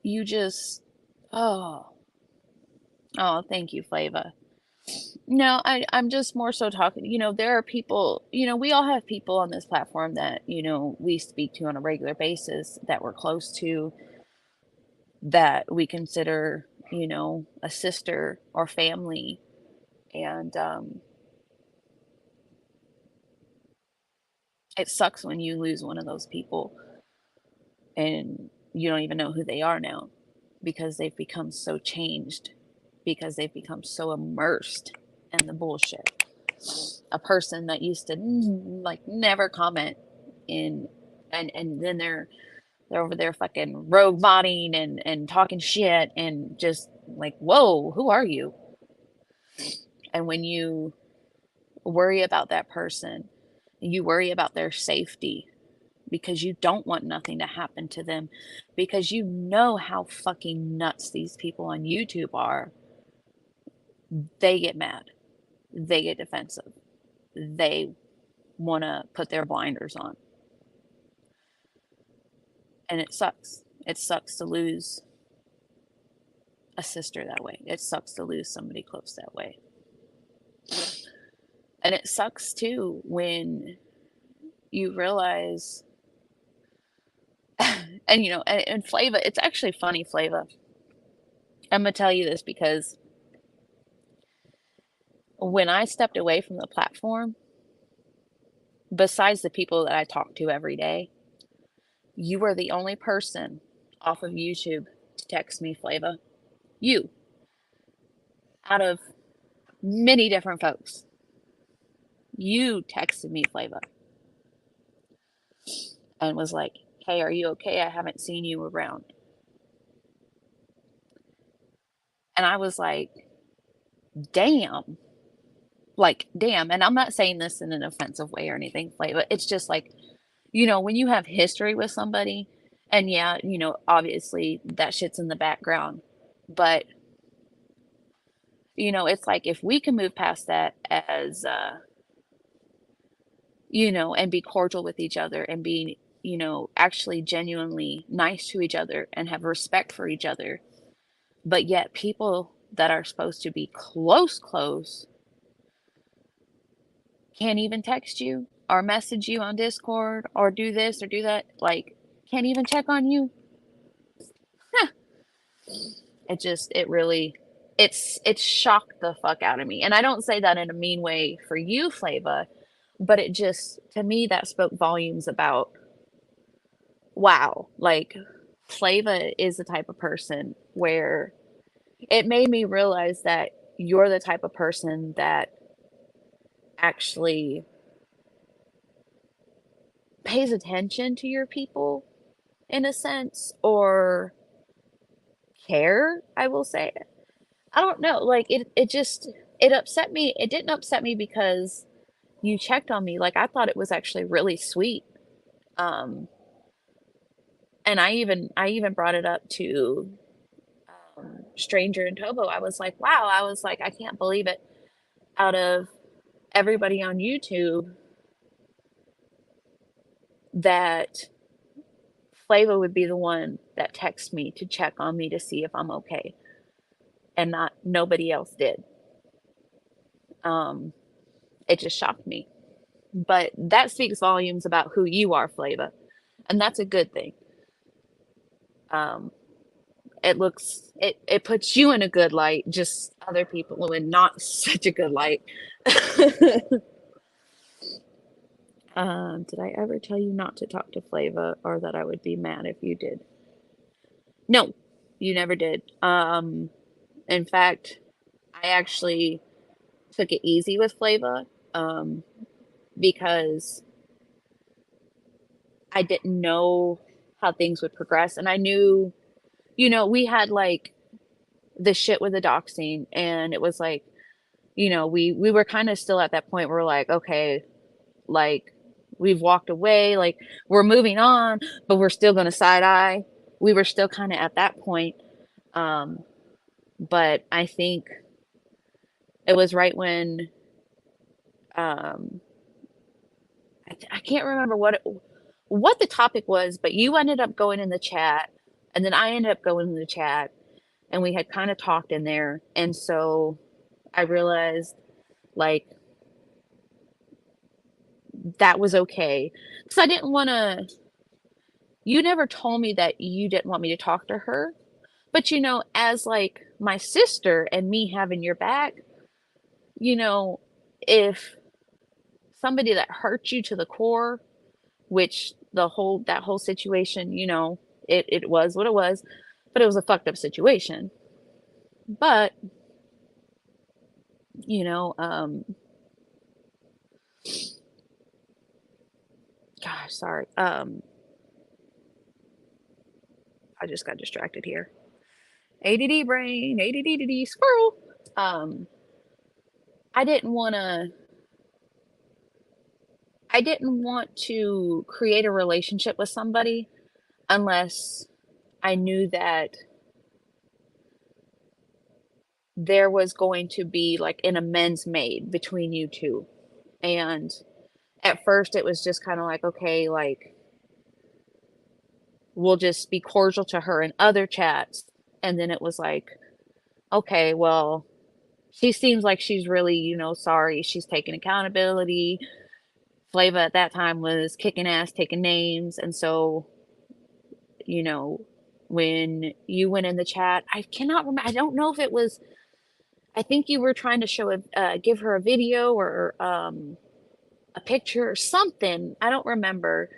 you just, oh, thank you, Flava. No, I'm just more so talking, there are people, we all have people on this platform that, we speak to on a regular basis that we're close to, that we consider, a sister or family. And It sucks when you lose one of those people and you don't even know who they are now because they've become so changed, because they've become so immersed in the bullshit. A person that used to like never comment in, and then they're over there fucking rogue bodying and talking shit and just like, whoa, who are you? And when you worry about that person, you worry about their safety because you don't want nothing to happen to them, because you know how fucking nuts these people on YouTube are. They get mad, they get defensive, they want to put their blinders on. And it sucks. It sucks to lose a sister that way. It sucks to lose somebody close that way. And it sucks too when you realize, and you know, and Flava, it's actually funny, Flava. I'm gonna tell you this because when I stepped away from the platform, besides the people that I talk to every day, you were the only person off of YouTube to text me, Flava. You, out of many different folks, you texted me, Flava, and was like, hey, are you okay? I haven't seen you around. And I was like, damn. Like, damn. And I'm not saying this in an offensive way or anything, Flava. It's just like, you know, when you have history with somebody, and yeah, you know, obviously that shit's in the background, but you know, it's like if we can move past that as, you know, and be cordial with each other and be, you know, actually genuinely nice to each other and have respect for each other, but yet people that are supposed to be close can't even text you or message you on Discord or do this or do that, like can't even check on you. Huh. It really, it's shocked the fuck out of me. And I don't say that in a mean way for you, Flava, but it just, to me, that spoke volumes about, wow, like Flava is the type of person where it made me realize that you're the type of person that actually pays attention to your people in a sense, or care, I will say. I don't know, like it just, it upset me. It didn't upset me because you checked on me. Like I thought it was actually really sweet. Um and I even brought it up to Stranger and Tobo. I was like, wow, I was like, I can't believe it. Out of everybody on YouTube, that Flava would be the one that texts me to check on me to see if I'm okay, and not nobody else did. Um, it just shocked me. But that speaks volumes about who you are, Flava, and that's a good thing. Um, it puts you in a good light, just other people in not such a good light. Did I ever tell you not to talk to Flava or that I would be mad if you did? No, you never did. In fact, I actually took it easy with Flava, because I didn't know how things would progress. And I knew, you know, we had like the shit with the doxing, and it was like, you know, we were kind of still at that point where we're like, okay, like we've walked away, like we're moving on, but we're still going to side eye. We were still kind of at that point. Um, but I think it was right when, um, I can't remember what the topic was, but you ended up going in the chat, and then I ended up going in the chat, and we had kind of talked in there, and so I realized like that was okay because I didn't want to. You never told me that you didn't want me to talk to her, but you know, as like my sister and me having your back, you know, if somebody that hurt you to the core, which that whole situation, you know, it was what it was, but it was a fucked up situation. But, you know, gosh, sorry. I just got distracted here. ADD brain, ADD squirrel. Um, I didn't want to I didn't want to create a relationship with somebody unless I knew that there was going to be like an amends made between you two. And at first it was just kind of like, okay, like we'll just be cordial to her in other chats. And then it was like, okay, well, she seems like she's really, you know, sorry. She's taking accountability. Flava at that time was kicking ass, taking names. And so, you know, when you went in the chat, I cannot remember. I don't know if it was, I think you were trying to give her a video or a picture or something. I don't remember.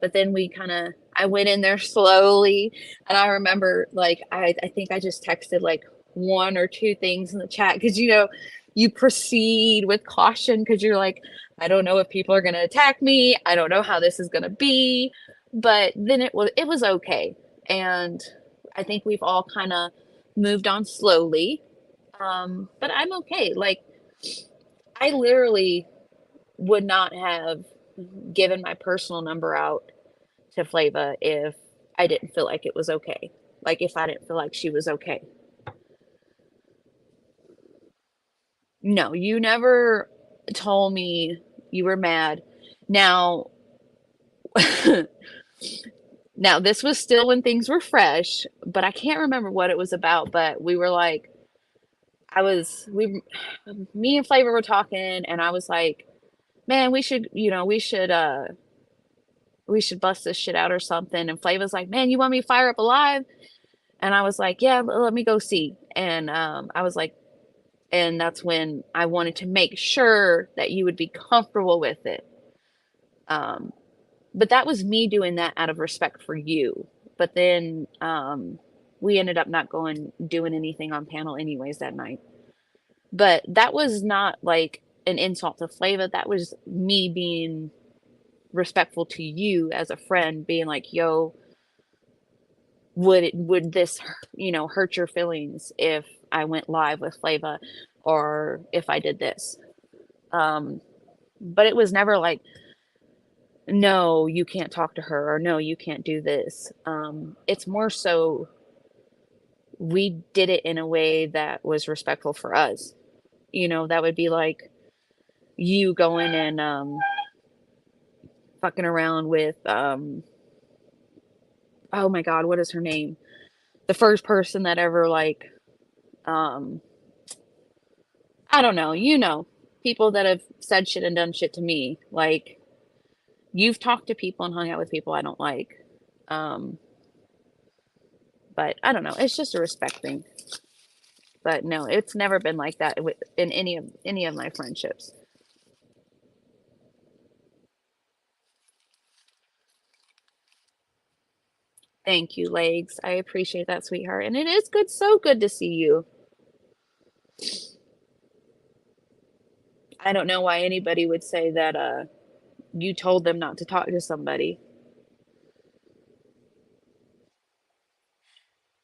But then I went in there slowly, and I remember like I think I just texted like one or two things in the chat because you know you proceed with caution because you're like, I don't know if people are gonna attack me. I don't know how this is gonna be. But then it was okay. And I think we've all kind of moved on slowly. But I'm okay. Like I literally would not have given my personal number out to Flava if I didn't feel like it was okay. Like if I didn't feel like she was okay. No, you never told me you were mad. Now, now this was still when things were fresh, but I can't remember what it was about, but we were like I was we me and Flavor were talking and I was like, "Man, we should bust this shit out or something." And Flava's like, "Man, you want me to fire up Alive?" And I was like, "Yeah, let me go see." And I was like, and that's when I wanted to make sure that you would be comfortable with it. Um, but that was me doing that out of respect for you. But then we ended up not doing anything on panel anyways that night. But that was not like an insult to Flava. That was me being respectful to you as a friend, being like, "Yo, would this hurt your feelings if I went live with Flava or if I did this?" Um, but it was never like, "No, you can't talk to her," or "No, you can't do this." It's more so we did it in a way that was respectful for us. That would be like you going and fucking around with oh my God, what is her name? The first person that ever like um I don't know, people that have said shit and done shit to me. Like you've talked to people and hung out with people I don't like. Um but I don't know, it's just a respect thing. But no, it's never been like that in any of my friendships. Thank you, Legs. I appreciate that, sweetheart. And it is good, so good to see you. I don't know why anybody would say that you told them not to talk to somebody.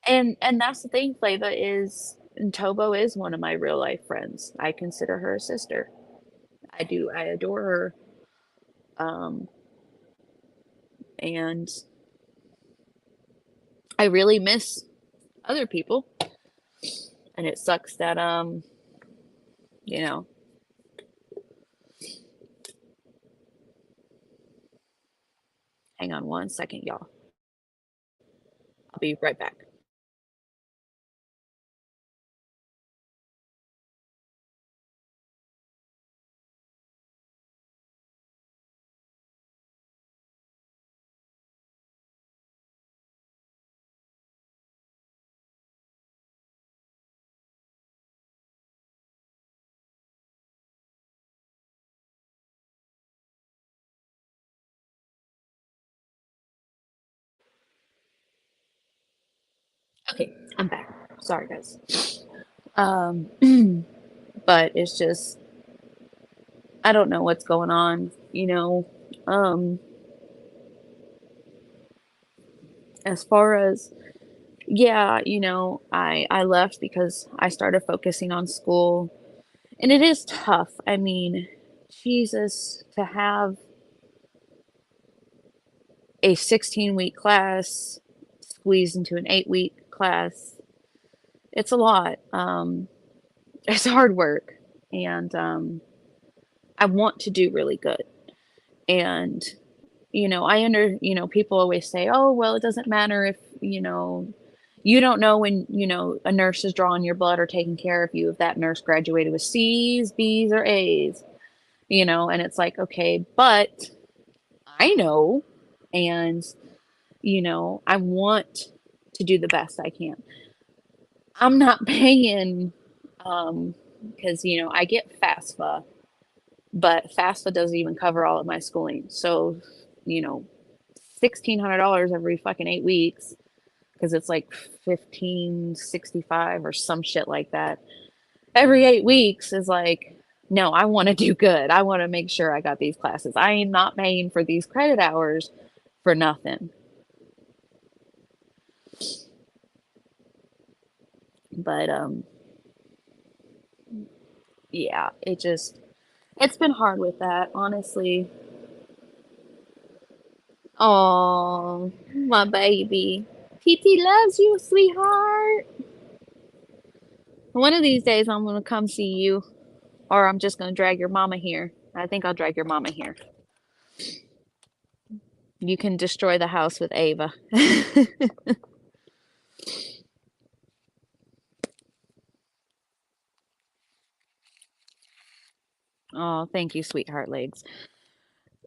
And that's the thing, Flava is Tobo is one of my real life friends. I consider her a sister. I do. I adore her. Um, and I really miss other people. And it sucks that you know, hang on one second, y'all. I'll be right back. Okay, I'm back. Sorry, guys. Um, but it's just, I don't know what's going on, you know. Um, as far as, yeah, I left because I started focusing on school, and it is tough. I mean, Jesus, to have a 16-week class squeezed into an 8-week class, it's a lot. It's hard work, and I want to do really good. And people always say, oh, well, it doesn't matter if, you don't know when, a nurse is drawing your blood or taking care of you if that nurse graduated with C's, B's, or A's, and it's like, okay, but I know, and, I want to do the best I can. I'm not paying, because, I get FAFSA, but FAFSA doesn't even cover all of my schooling. So, you know, $1,600 every fucking 8 weeks because it's like 1565 or some shit like that. Every 8 weeks is like, no, I want to do good. I want to make sure I got these classes. I am not paying for these credit hours for nothing. But yeah, it's been hard with that, honestly. Oh, my baby. TT loves you, sweetheart. One of these days I'm gonna come see you, or I'm just gonna drag your mama here. I think I'll drag your mama here. You can destroy the house with Ava. Oh, thank you, sweetheart legs.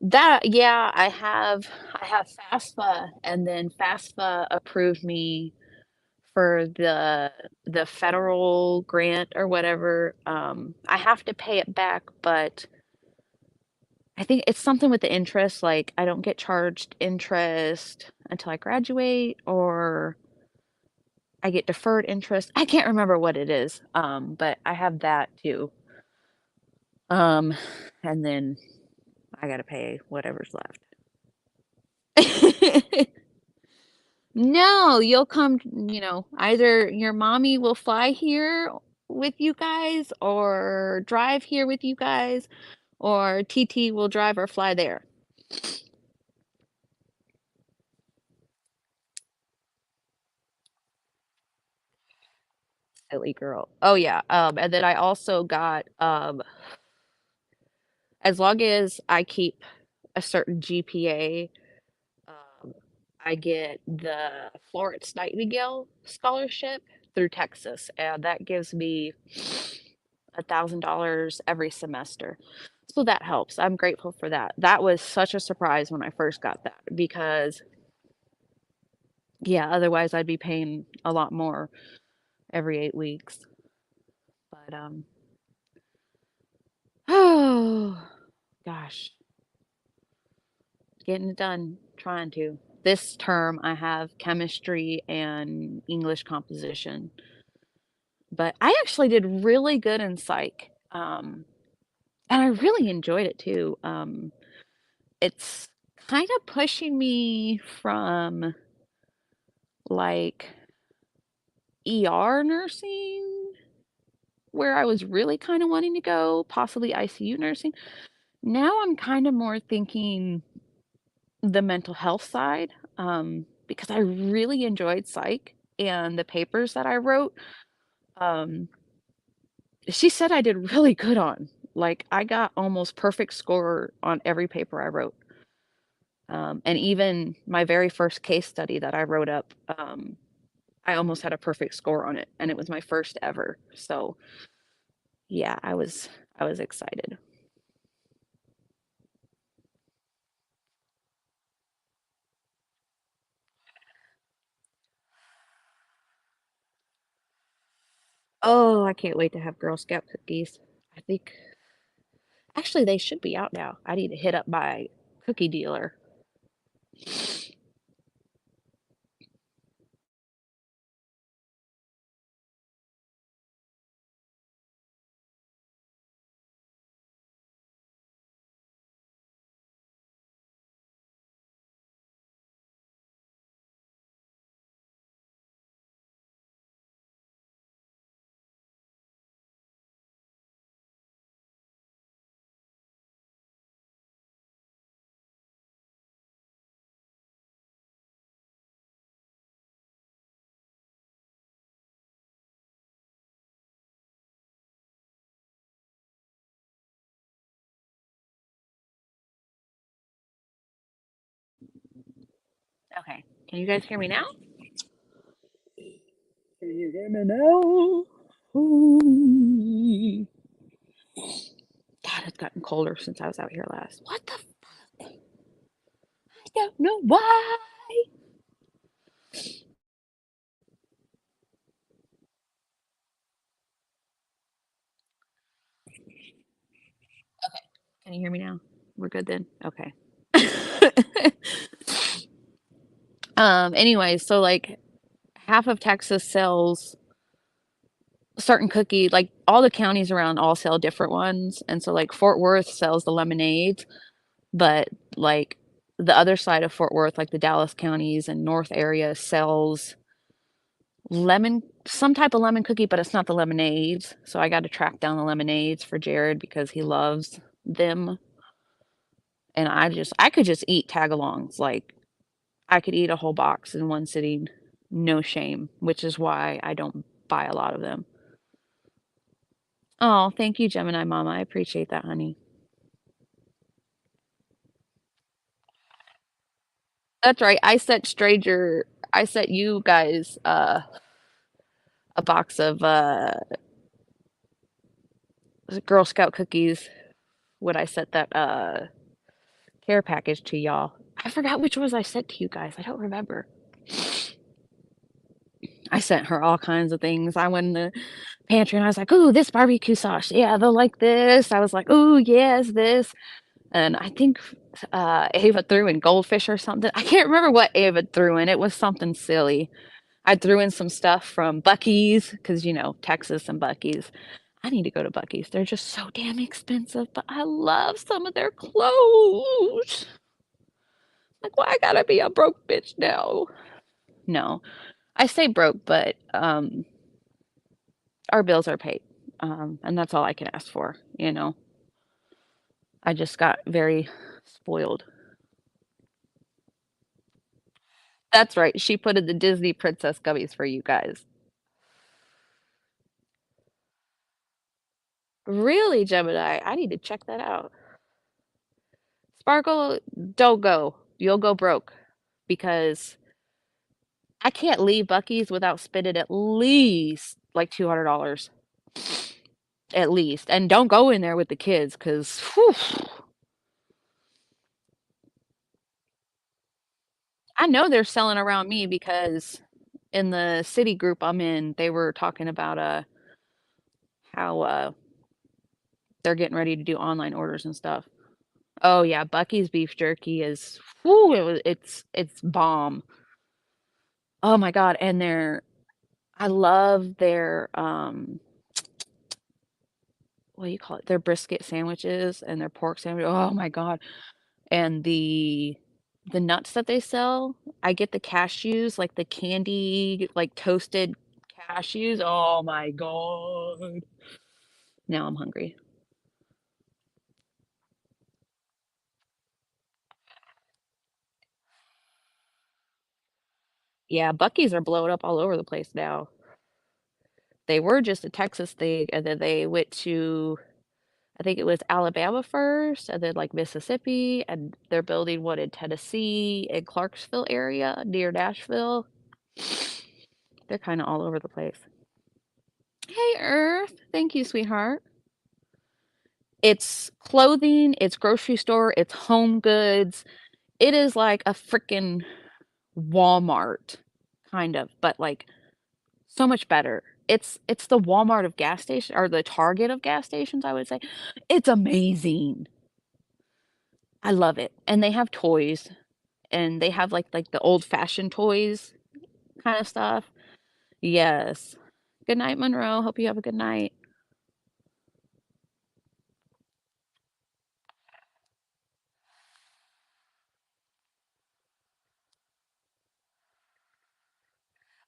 Yeah, I have FAFSA, and then FAFSA approved me for the federal grant or whatever. I have to pay it back, but I think it's something with the interest, like I don't get charged interest until I graduate, or I get deferred interest. I can't remember what it is. But I have that too. Um, and then I gotta pay whatever's left. No, you'll come, either your mommy will fly here with you guys or drive here with you guys, or TT will drive or fly there. Silly girl. Oh yeah. And then I also got as long as I keep a certain GPA, um, I get the Florence Nightingale scholarship through Texas, and that gives me $1,000 every semester. So that helps. I'm grateful for that. That was such a surprise when I first got that because, yeah, otherwise I'd be paying a lot more every 8 weeks. But oh gosh, getting it done, trying to. This term I have chemistry and English composition, but I actually did really good in psych. And I really enjoyed it too. It's kind of pushing me from like ER nursing, where I was really kind of wanting to go, possibly ICU nursing. Now I'm kind of more thinking the mental health side, because I really enjoyed psych and the papers that I wrote. Um, she said I did really good on. Like I got almost perfect score on every paper I wrote. And even my very first case study that I wrote up, I almost had a perfect score on it, and it was my first ever. So yeah, I was excited. Oh, I can't wait to have Girl Scout cookies. I think actually they should be out now. I need to hit up my cookie dealer. Okay. Can you guys hear me now? Can you hear me now? Ooh. God, it's gotten colder since I was out here last. What the fuck? I don't know why. Okay. Can you hear me now? We're good then? Okay. Anyway, so like half of Texas sells certain cookie, like all the counties around all sell different ones. And so like Fort Worth sells the lemonades, but like the other side of Fort Worth, like the Dallas counties and North area sells lemon, some type of lemon cookie, but it's not the lemonades. So I got to track down the lemonades for Jared because he loves them. And I could just eat tagalongs. Like I could eat a whole box in one sitting, no shame, which is why I don't buy a lot of them. Oh, thank you, Gemini Mama. I appreciate that, honey. That's right. I sent you guys a box of Girl Scout cookies when I sent that care package to y'all. I forgot which ones I sent to you guys. I don't remember. I sent her all kinds of things. I went in the pantry and I was like, "Ooh, this barbecue sauce. Yeah, they'll like this." I was like, "Ooh, yes, this." And I think Ava threw in goldfish or something. I can't remember what Ava threw in. It was something silly. I threw in some stuff from Buc-ee's because, you know, Texas and Buc-ee's. I need to go to Buc-ee's. They're just so damn expensive, but I love some of their clothes. Like, why I gotta be a broke bitch now? No, I say broke, but our bills are paid, and that's all I can ask for. You know, I just got very spoiled. That's right. She put in the Disney Princess gummies for you guys. Really, Gemini? I need to check that out. Sparkle, don't go. You'll go broke because I can't leave Buc-ee's without spending at least like $200 at least. And don't go in there with the kids because I know they're selling around me because in the city group I'm in, they were talking about how they're getting ready to do online orders and stuff. Oh yeah, Buc-ee's beef jerky is it's bomb. Oh my God, and I love their what do you call it? Their brisket sandwiches and their pork sandwich. Oh my God. And the nuts that they sell, I get the cashews, like the candy, like toasted cashews. Oh my God. Now I'm hungry. Yeah, Buc-ee's are blowing up all over the place now. They were just a Texas thing, and then they went to, I think it was Alabama first, and then like Mississippi, and they're building one in Tennessee and Clarksville area near Nashville. They're kind of all over the place. Hey, Earth. Thank you, sweetheart. It's clothing, it's grocery store, it's home goods. It is like a freaking Walmart, kind of, but like so much better. It's the Walmart of gas station or the Target of gas stations, I would say. It's amazing. I love it. And they have toys and they have like the old-fashioned toys kind of stuff. Yes. Good night, Monroe. Hope you have a good night.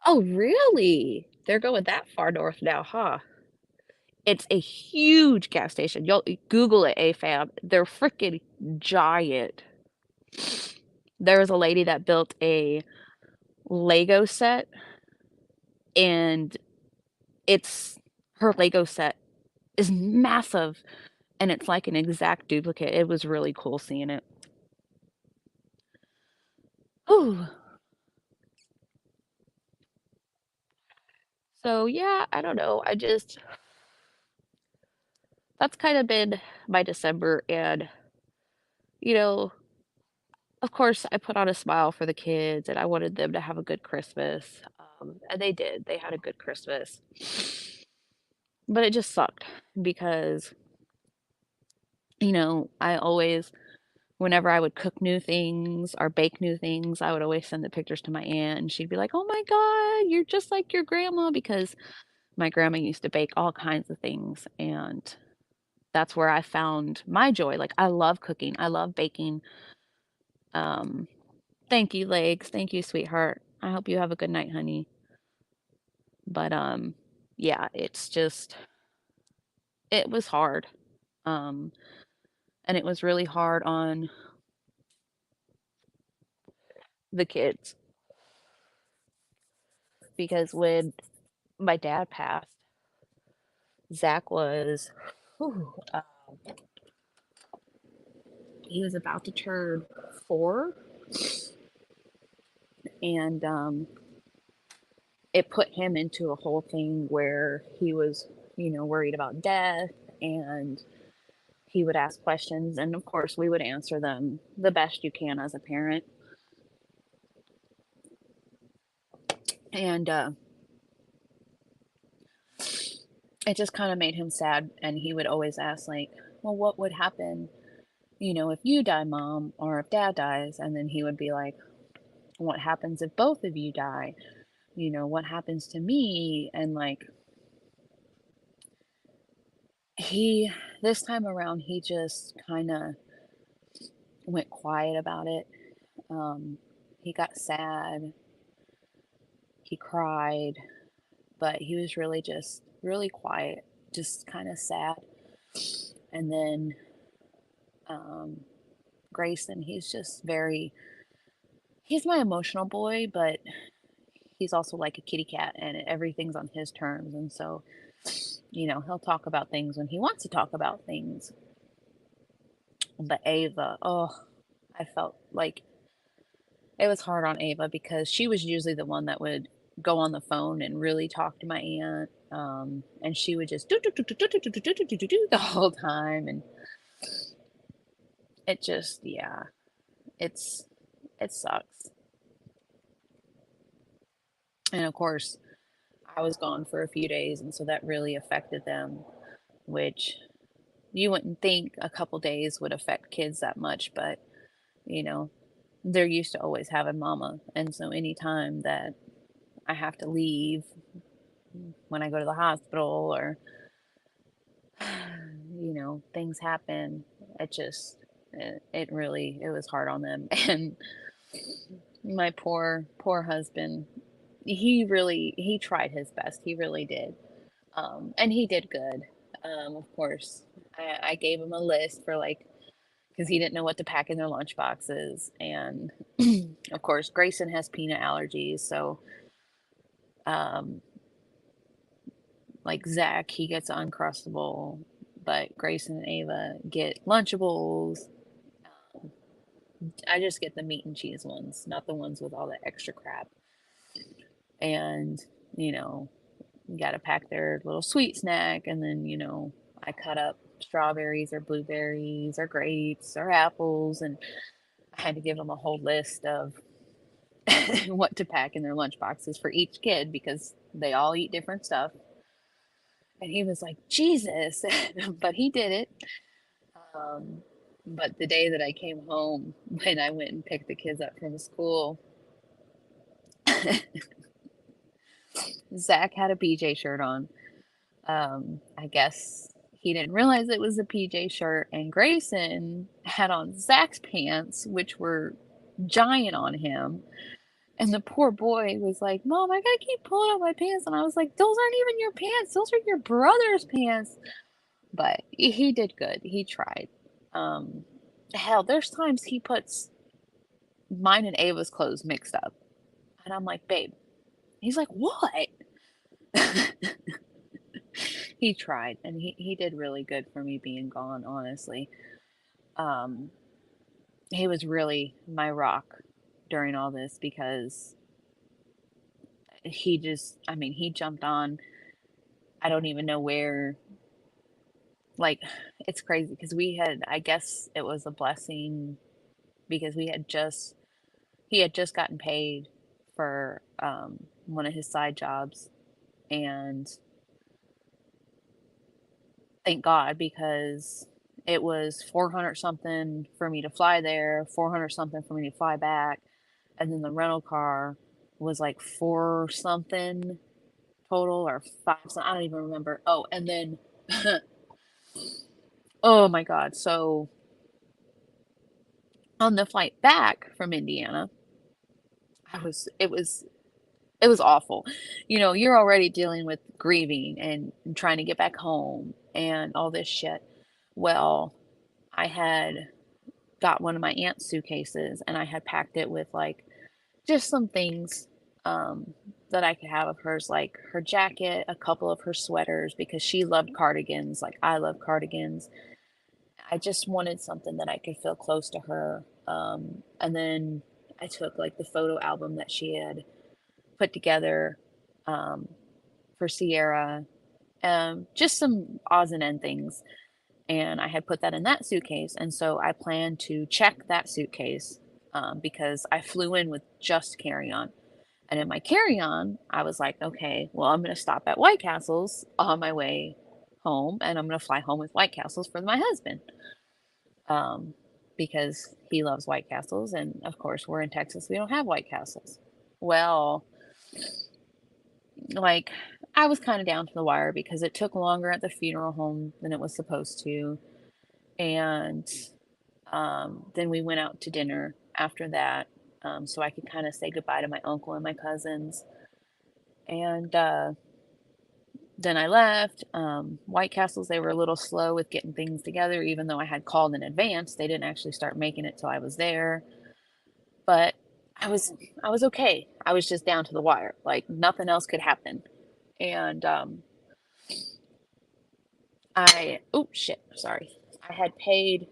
Oh, really? They're going that far north now, huh? It's a huge gas station. You'll Google it, AFAB. They're freaking giant. There was a lady that built a Lego set, and it's her Lego set is massive, and it's like an exact duplicate. It was really cool seeing it. Ooh. So yeah, I don't know. That's kind of been my December. And, you know, of course, I put on a smile for the kids and I wanted them to have a good Christmas. And they did. They had a good Christmas. But it just sucked because, I always, whenever I would cook new things or bake new things, I would always send the pictures to my aunt and she'd be like, "Oh my God, you're just like your grandma," because my grandma used to bake all kinds of things. And that's where I found my joy. Like, I love cooking, I love baking. Um, Thank you, Legs. Thank you, sweetheart. I hope you have a good night, honey. But yeah, it was hard. Um, and it was really hard on the kids because when my dad passed, Zach was, whew, he was about to turn 4, and it put him into a whole thing where he was, worried about death, and he would ask questions, and of course, we would answer them the best you can as a parent. And it just kind of made him sad. And he would always ask, like, well, what would happen, if you die, mom, or if dad dies? And then he would be like, what happens if both of you die? What happens to me? And like, he, this time around, he just kind of went quiet about it. He got sad, he cried, but he was really just really quiet, just kind of sad. And then Grayson, he's my emotional boy, but he's also like a kitty cat and everything's on his terms. And so, he'll talk about things when he wants to talk about things. But Ava, oh, I felt like it was hard on Ava because she was usually the one that would go on the phone and really talk to my aunt. And she would just do the whole time. And it just, yeah, it's, it sucks. And of course, I was gone for a few days, and so that really affected them, which you wouldn't think a couple days would affect kids that much, but you know, they're used to always having mama. And so anytime that I have to leave when I go to the hospital or things happen, it really it was hard on them. And my poor husband, he tried his best. He really did. And he did good. Of course, I gave him a list for like, because he didn't know what to pack in their lunch boxes. And of course, Grayson has peanut allergies. So, um, like Zach, he gets Uncrustable, but Grayson and Ava get Lunchables. I just get the meat and cheese ones, not the ones with all the extra crap. And, you know, you got to pack their little sweet snack. And then, I cut up strawberries or blueberries or grapes or apples. And I had to give them a whole list of what to pack in their lunch boxes for each kid because they all eat different stuff. And he was like, Jesus, but he did it. Um, but the day that I came home, when I went and picked the kids up from school, Zach had a PJ shirt on. I guess he didn't realize it was a PJ shirt, and Grayson had on Zach's pants, which were giant on him. And the poor boy was like, Mom, I gotta keep pulling out my pants. And I was like, those aren't even your pants, those are your brother's pants. But he did good. He tried. Um, Hell, there's times he puts mine and Ava's clothes mixed up. And I'm like, babe. He's like, what? He tried, and he did really good for me being gone, honestly. Um, he was really my rock during all this because he just, I mean, he jumped on. I don't even know where. Like, it's crazy because we had, I guess it was a blessing because he had just gotten paid for one of his side jobs. And thank God, because it was 400 something for me to fly there, 400 something for me to fly back. And then the rental car was like four something total or five something. I don't even remember. Oh, and then, oh my God. So on the flight back from Indiana, it was awful. You know, you're already dealing with grieving and trying to get back home and all this shit. Well, I had got one of my aunt's suitcases and I had packed it with like just some things um, that I could have of hers, like her jacket, a couple of her sweaters, because she loved cardigans, like I love cardigans. I just wanted something that I could feel close to her. And then I took like the photo album that she had put together um, for Sierra, just some odds and end things. And I had put that in that suitcase. And so I planned to check that suitcase because I flew in with just carry on. And in my carry on, I was like, okay, well, I'm going to stop at White Castle's on my way home and I'm going to fly home with White Castles for my husband um, because he loves White Castles. And of course, we're in Texas, we don't have White Castles. Well, like, I was kind of down to the wire because it took longer at the funeral home than it was supposed to. And then we went out to dinner after that so I could kind of say goodbye to my uncle and my cousins. And then I left. White Castles, they were a little slow with getting things together, even though I had called in advance. They didn't actually start making it till I was there. But I was I was okay. I was just down to the wire. Like nothing else could happen. And oh shit, sorry. I had paid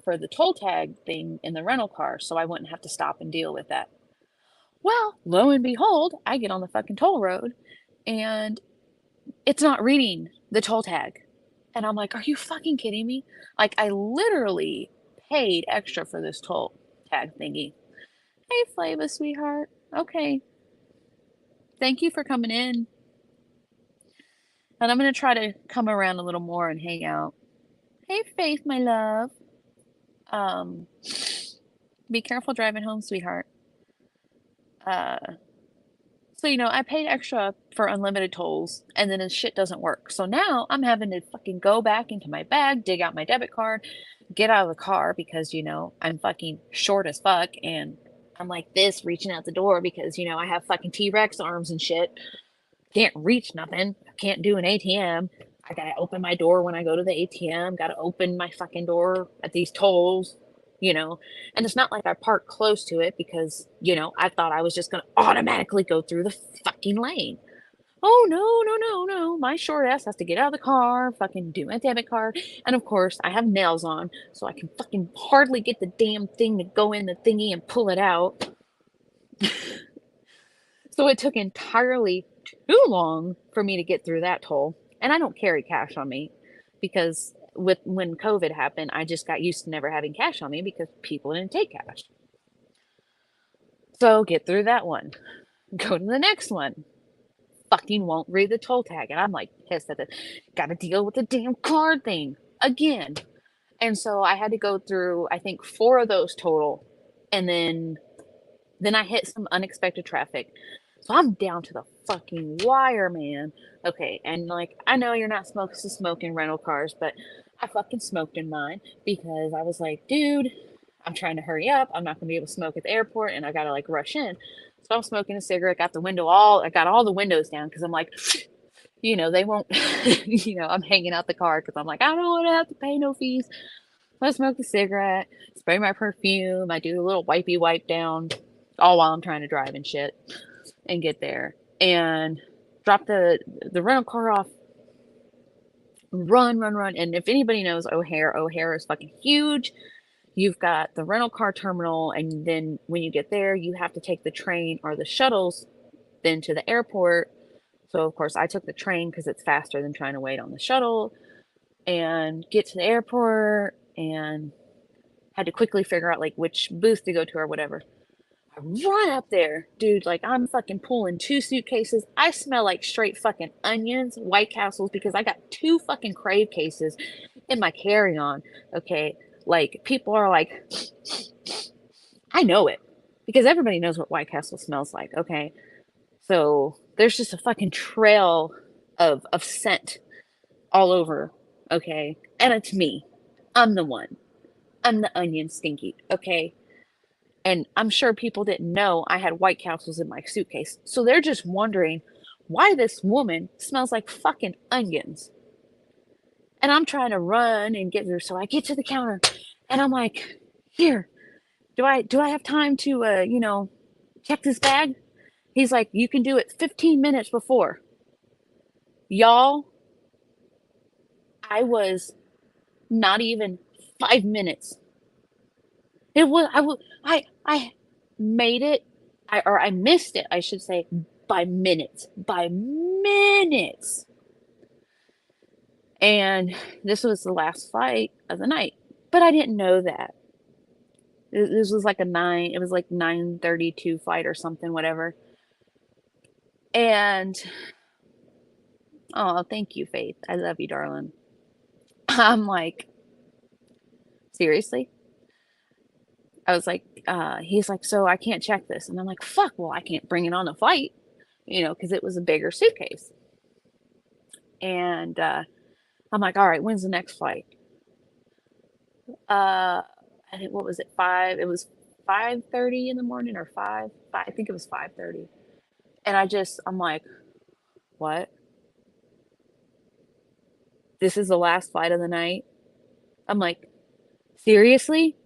for the toll tag thing in the rental car so I wouldn't have to stop and deal with that. Well, lo and behold, I get on the fucking toll road and it's not reading the toll tag. And I'm like, are you fucking kidding me? Like, I literally paid extra for this toll tag thingy. Hey, Flava, sweetheart. Okay. Thank you for coming in. And I'm going to try to come around a little more and hang out. Hey, Faith, my love. Um, be careful driving home, sweetheart. Uh, so, you know, I paid extra for unlimited tolls and then the shit doesn't work. So now I'm having to fucking go back into my bag, dig out my debit card, get out of the car because, you know, I'm fucking short as fuck and I'm like this reaching out the door because, you know, I have fucking T-Rex arms and shit. Can't reach nothing. Can't do an ATM. I gotta open my door when I go to the ATM. Gotta open my fucking door at these tolls, you know. And it's not like I parked close to it because, you know, I thought I was just gonna automatically go through the fucking lane. Oh no, no, no, no. My short ass has to get out of the car, fucking do my debit card. And of course, I have nails on, so I can fucking hardly get the damn thing to go in the thingy and pull it out. So it took entirely too long for me to get through that toll. And I don't carry cash on me because with when COVID happened, I just got used to never having cash on me because people didn't take cash. So get through that one. Go to the next one. Fucking won't read the toll tag. And I'm like pissed at it. Gotta deal with the damn card thing again. And so I had to go through, I think, four of those total. And then I hit some unexpected traffic. So I'm down to the fucking wire, man. Okay, and like I know you're not supposed to smoke in rental cars, but I fucking smoked in mine because I was like, dude, I'm trying to hurry up. I'm not gonna be able to smoke at the airport, and I gotta like rush in. So I'm smoking a cigarette. I got all the windows down because I'm like, you know, they won't. You know, I'm hanging out the car because I'm like, I don't want to have to pay no fees. So I smoke the cigarette, spray my perfume. I do a little wipey wipe down, all while I'm trying to drive and shit and get there and drop the rental car off, run. And if anybody knows O'Hare is fucking huge. You've got the rental car terminal, and then when you get there, you have to take the train or the shuttles then to the airport. So of course I took the train because it's faster than trying to wait on the shuttle, and get to the airport and had to quickly figure out like which booth to go to or whatever. I run up there, dude, like I'm fucking pulling 2 suitcases. I smell like straight fucking onions, White Castles, because I got 2 fucking Crave cases in my carry-on. Okay, like people are like, I know it because everybody knows what White Castle smells like. Okay, so there's just a fucking trail of scent all over. Okay, and it's me. I'm the one. I'm the onion stinky. Okay, and I'm sure people didn't know I had White Castles in my suitcase. So they're just wondering why this woman smells like fucking onions. And I'm trying to run and get there. So I get to the counter and I'm like, here, do I have time to check this bag? He's like, you can do it 15 minutes before. Y'all, I was not even 5 minutes. It was I made it, I missed it, I should say, by minutes, by minutes. And this was the last flight of the night, but I didn't know that. This was like it was like 9:32 flight or something, whatever. And oh, thank you, Faith. I love you, darling. I'm like, seriously? I was like, he's like, so I can't check this. And I'm like, fuck, well, I can't bring it on the flight, because it was a bigger suitcase. And I'm like, all right, when's the next flight? I think, what was it, 5? It was 5:30 in the morning or 5? I think it was 5:30. And I'm like, what? This is the last flight of the night? I'm like, seriously?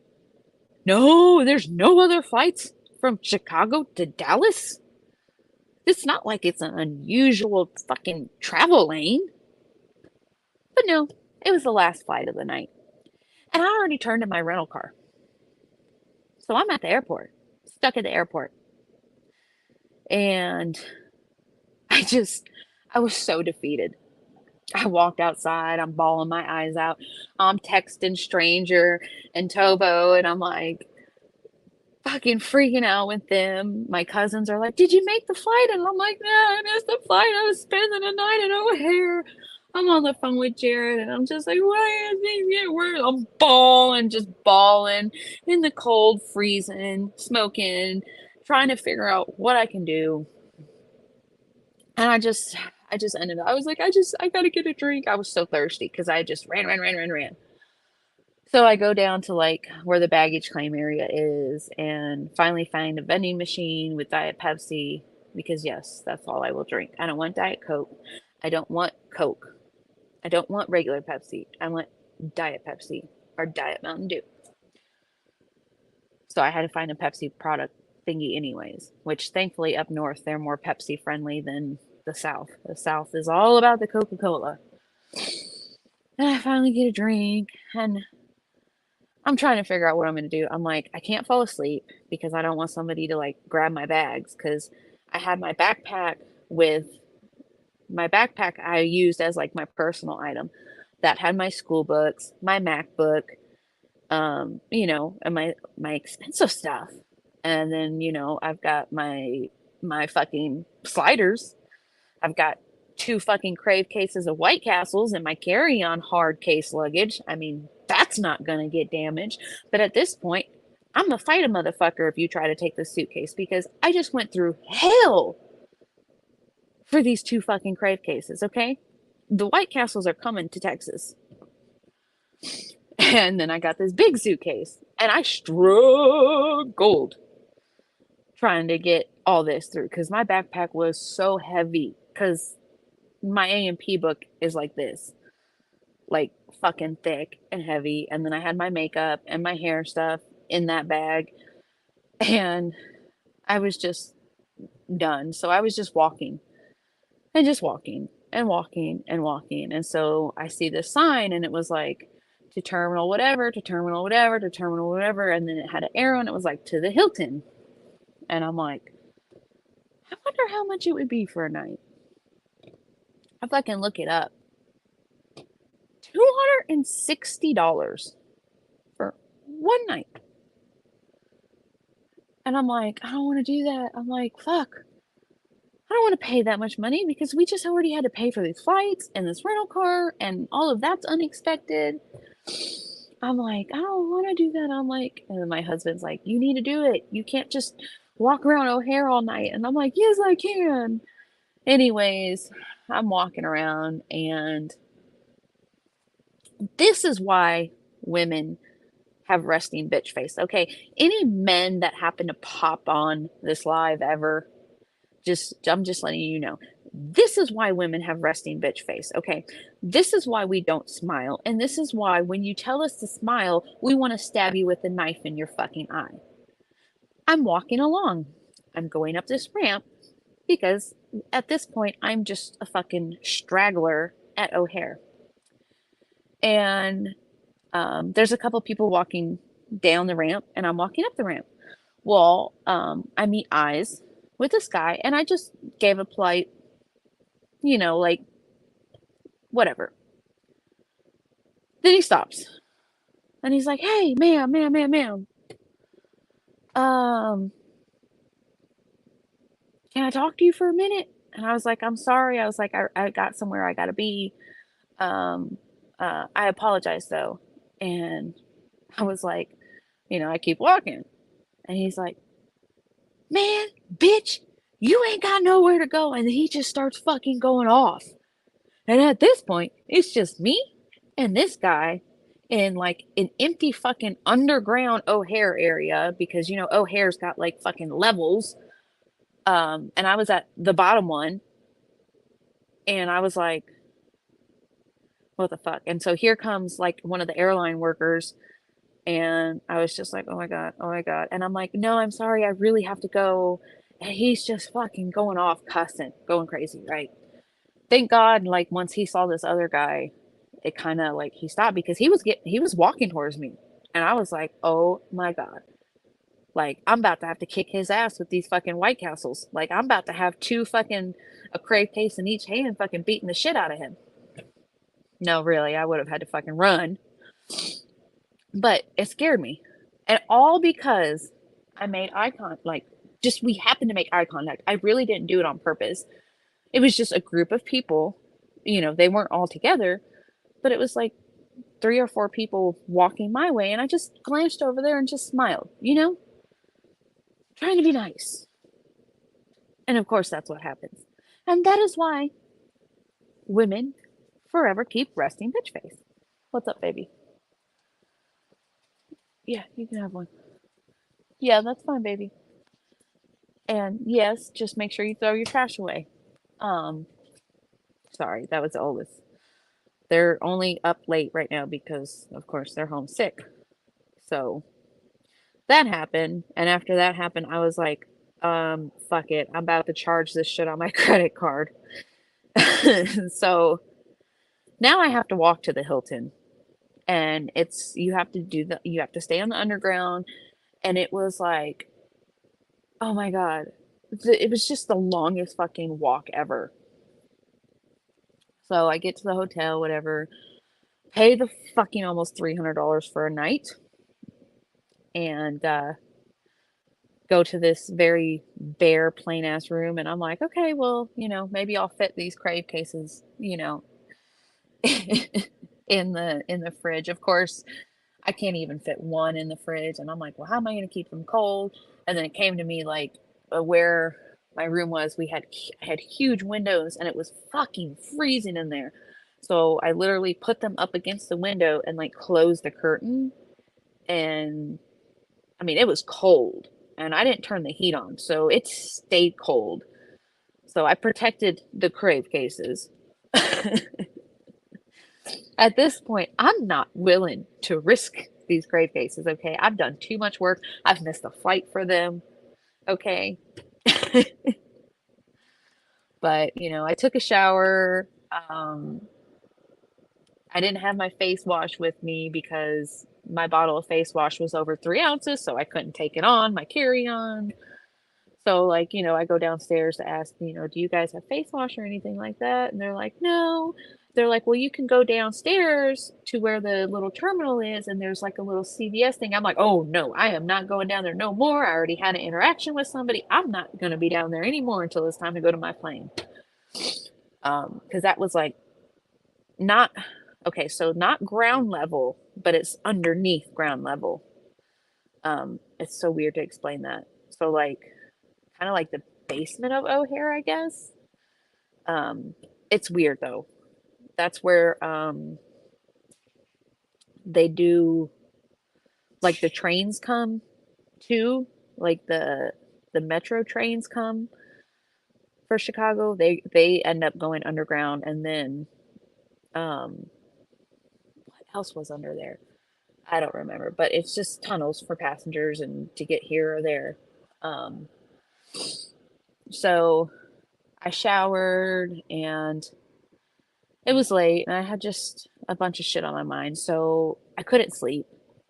No, there's no other flights from Chicago to Dallas? It's not like it's an unusual fucking travel lane. But no, it was the last flight of the night. And I already turned in my rental car. So I'm at the airport, stuck at the airport. And I I was so defeated. I walked outside, I'm bawling my eyes out. I'm texting Stranger and Tobo, and I'm like fucking freaking out with them. My cousins are like, did you make the flight? And I'm like, yeah, I missed the flight. I was spending the night in O'Hare. I'm on the phone with Jared, and I'm just like, why is things get worse? I'm bawling, just bawling in the cold, freezing, smoking, trying to figure out what I can do. And I just ended up, I was like, I gotta get a drink. I was so thirsty because I just ran. So I go down to like where the baggage claim area is and finally find a vending machine with Diet Pepsi because, yes, that's all I will drink. I don't want Diet Coke. I don't want Coke. I don't want regular Pepsi. I want Diet Pepsi or Diet Mountain Dew. So I had to find a Pepsi product thingy, anyways, which thankfully up north they're more Pepsi friendly than the South. The South is all about the Coca Cola. And I finally get a drink and I'm trying to figure out what I'm going to do. I'm like, I can't fall asleep because I don't want somebody to like grab my bags because I had my backpack with my backpack I used as like my personal item that had my school books, my MacBook, and my expensive stuff. And then, I've got my fucking sliders. I've got 2 fucking Crave cases of White Castles in my carry-on hard case luggage. I mean, that's not gonna get damaged. But at this point, I'm gonna fight a motherfucker if you try to take this suitcase because I just went through hell for these 2 fucking Crave cases, okay? The White Castles are coming to Texas. And then I got this big suitcase, and I struggled trying to get all this through because my backpack was so heavy because my A&P book is like this, like fucking thick and heavy. And then I had my makeup and my hair stuff in that bag, and I was just done. So I was just walking and just walking and walking and walking. And so I see this sign, and it was like to terminal whatever, to terminal whatever, to terminal whatever. And then it had an arrow, and it was like to the Hilton. And I'm like, I wonder how much it would be for a night. If I can look it up. $260 for one night. And I'm like, I don't want to do that. I'm like, fuck. I don't want to pay that much money because we just already had to pay for these flights and this rental car and all of that's unexpected. I'm like, I don't want to do that. I'm like, and then my husband's like, you need to do it. You can't just walk around O'Hare all night. And I'm like, yes, I can. Anyways, I'm walking around, and this is why women have resting bitch face. Okay, any men that happen to pop on this live ever, I'm just letting you know. This is why women have resting bitch face. Okay, this is why we don't smile, and this is why when you tell us to smile, we want to stab you with a knife in your fucking eye. I'm walking along. I'm going up this ramp because at this point I'm just a fucking straggler at O'Hare. And there's a couple people walking down the ramp, and I'm walking up the ramp. Well, I meet eyes with this guy, and I just gave a polite, like, whatever. Then he stops, and he's like, "Hey, ma'am, um, can I talk to you for a minute?" And I was like, "I'm sorry." I was like, I got somewhere I gotta be. Um, I apologize though. And I was like, I keep walking. And he's like, man, bitch, you ain't got nowhere to go. And he just starts fucking going off. And at this point, it's just me and this guy in like an empty fucking underground O'Hare area because, O'Hare's got like fucking levels. And I was at the bottom one. And I was like, what the fuck? And so here comes like one of the airline workers. And I was just like, oh my God, oh my God. And I'm like, no, I'm sorry. I really have to go. And he's just fucking going off, cussing, going crazy, right? Thank God, like once he saw this other guy, it kind of like he stopped because he was walking towards me. And I was like, oh my God. Like, I'm about to have to kick his ass with these fucking White Castles. Like, I'm about to have a crave case in each hand fucking beating the shit out of him. No, really, I would have had to fucking run. But it scared me. And all because I made eye contact, like, just we happened to make eye contact. I really didn't do it on purpose. It was just a group of people, they weren't all together, but it was like 3 or 4 people walking my way. And I just glanced over there and just smiled, trying to be nice. And of course, that's what happens. And that is why women forever keep resting bitch face. What's up, baby? Yeah, you can have one. Yeah, that's fine, baby. And yes, just make sure you throw your trash away. Um, Sorry, that was the oldest. They're only up late right now because, of course, they're homesick. So that happened. And after that happened, I was like, fuck it. I'm about to charge this shit on my credit card. So now I have to walk to the Hilton. And you have to stay on the underground. And it was like, oh my God. It was just the longest fucking walk ever. So I get to the hotel, whatever, pay the fucking almost $300 for a night, and go to this very bare, plain ass room. And I'm like, okay, well, maybe I'll fit these crave cases, in the fridge. Of course, I can't even fit one in the fridge. And I'm like, well, how am I going to keep them cold? And then it came to me like where my room was, I had huge windows and it was fucking freezing in there. So I literally put them up against the window and like closed the curtain. And I mean, it was cold and I didn't turn the heat on. So it stayed cold. So I protected the crave cases. At this point, I'm not willing to risk these crave cases, okay? I've done too much work. I've missed a flight for them, okay? But, I took a shower. I didn't have my face wash with me because my bottle of face wash was over 3 ounces, so I couldn't take it on my carry on. So like, I go downstairs to ask, do you guys have face wash or anything like that? And they're like, no. They're like, well, you can go downstairs to where the little terminal is, and there's like a little CVS thing. I'm like, oh no, I am not going down there no more. I already had an interaction with somebody. I'm not going to be down there anymore until it's time to go to my plane. Because that was like not okay, so not ground level, but it's underneath ground level. It's so weird to explain that. So like kind of like the basement of O'Hare, I guess. Um, it's weird though. That's where they do like the trains come to, like the metro trains come for Chicago. They end up going underground, and then what else was under there? I don't remember, but it's just tunnels for passengers and to get here or there. Um, so I showered and it was late and I had just a bunch of shit on my mind. So I couldn't sleep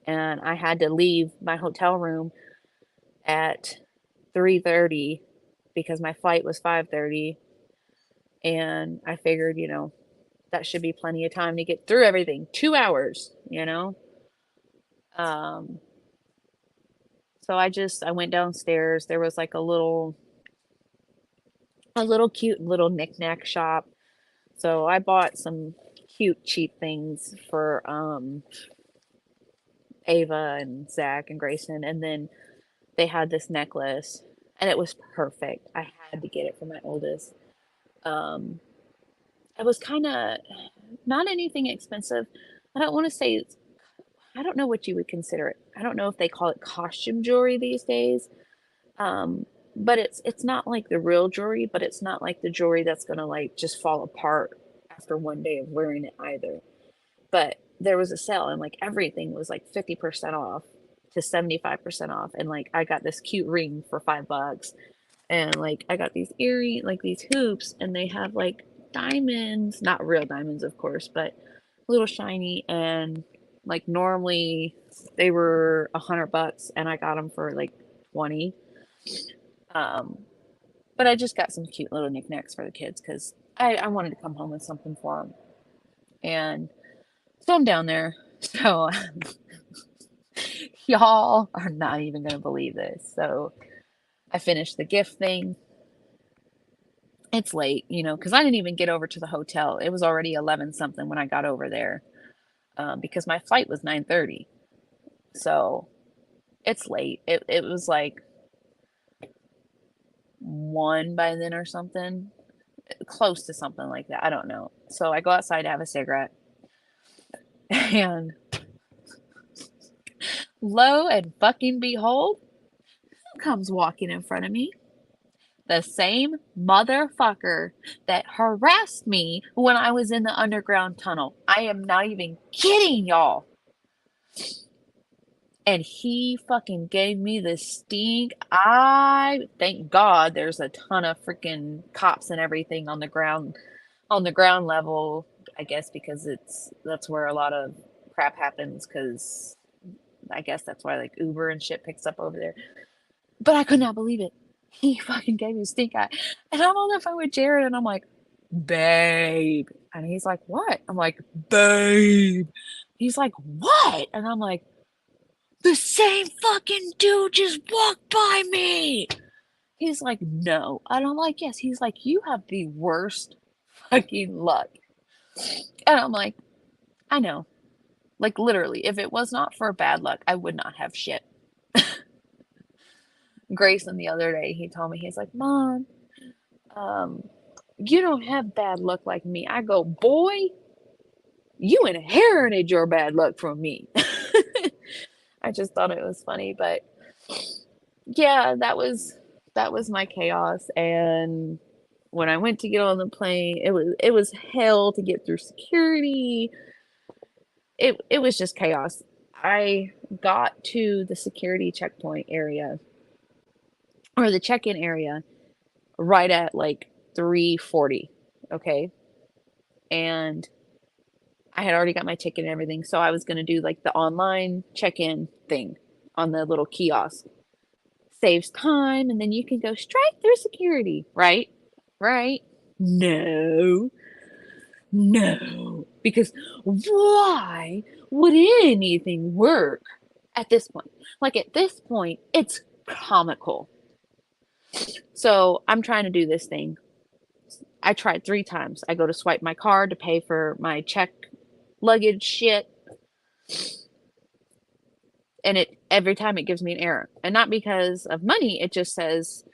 and I had to leave my hotel room at 3:30 because my flight was 5:30, and I figured, that should be plenty of time to get through everything. 2 hours. Um so I went downstairs. There was like a little cute little knickknack shop. So I bought some cute cheap things for Ava and Zach and Grayson, and then they had this necklace, and it was perfect. I had to get it for my oldest. Um, it was kind of not anything expensive. I don't want to say I don't know what you would consider it. I don't know if they call it costume jewelry these days. Um, but it's not like the real jewelry, but it's not like the jewelry that's gonna like just fall apart after one day of wearing it either. But there was a sale and like everything was like 50% off to 75% off. And like I got this cute ring for $5. And like I got these earring, like these hoops, and they have like diamonds, not real diamonds, of course, but a little shiny. And like normally they were $100 and I got them for like 20. Um, but I just got some cute little knickknacks for the kids because I wanted to come home with something for them. And so I'm down there. So y'all are not even going to believe this. So I finished the gift thing. It's late, because I didn't even get over to the hotel. It was already 11 something when I got over there, because my flight was 9:30. So it's late. It was like 1 by then or something, close to something like that. I don't know. So I go outside to have a cigarette, and lo and fucking behold, who comes walking in front of me? The same motherfucker that harassed me when I was in the underground tunnel. I am not even kidding, y'all. And he fucking gave me the stink. I thank God there's a ton of freaking cops and everything on the ground level, I guess, because that's where a lot of crap happens, because I guess that's why like Uber and shit picks up over there. But I could not believe it. He fucking gave me a stink eye. And I'm on the phone with Jared and I'm like, babe. And he's like, what? I'm like, babe. He's like, what? And I'm like, the same fucking dude just walked by me. He's like, no. And I'm like, yes. He's like, you have the worst fucking luck. And I'm like, I know. Like, literally, if it was not for bad luck, I would not have shit. Grayson the other day, he told me, he's like, Mom, you don't have bad luck like me. I go, boy, you inherited your bad luck from me. I just thought it was funny, but yeah, that was my chaos. And when I went to get on the plane, it was hell to get through security. It was just chaos. I got to the security checkpoint area, or the check-in area, right at like 3:40. Okay. And I had already got my ticket and everything, so I was going to do like the online check-in thing on the little kiosk. saves time, and then you can go straight through security, right? Right? No. No. Because why would anything work at this point? Like, at this point, it's comical. So I'm trying to do this thing. I tried 3 times. I go to swipe my card to pay for my check luggage shit, and every time it gives me an error. And not because of money, it just says,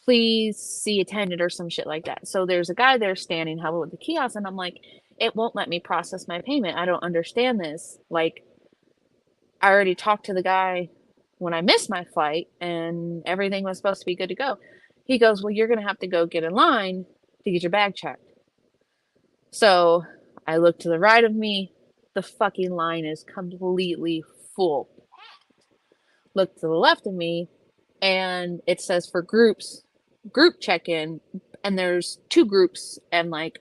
please see attendant or some shit like that. So there's a guy there standing helping with the kiosk, and I'm like, it won't let me process my payment. I don't understand this. Like, I already talked to the guy when I missed my flight, and everything was supposed to be good to go. He goes, well, you're going to have to go get in line to get your bag checked. So I look to the right of me. The fucking line is completely full. Look to the left of me, and it says for group check-in, and there's 2 groups and like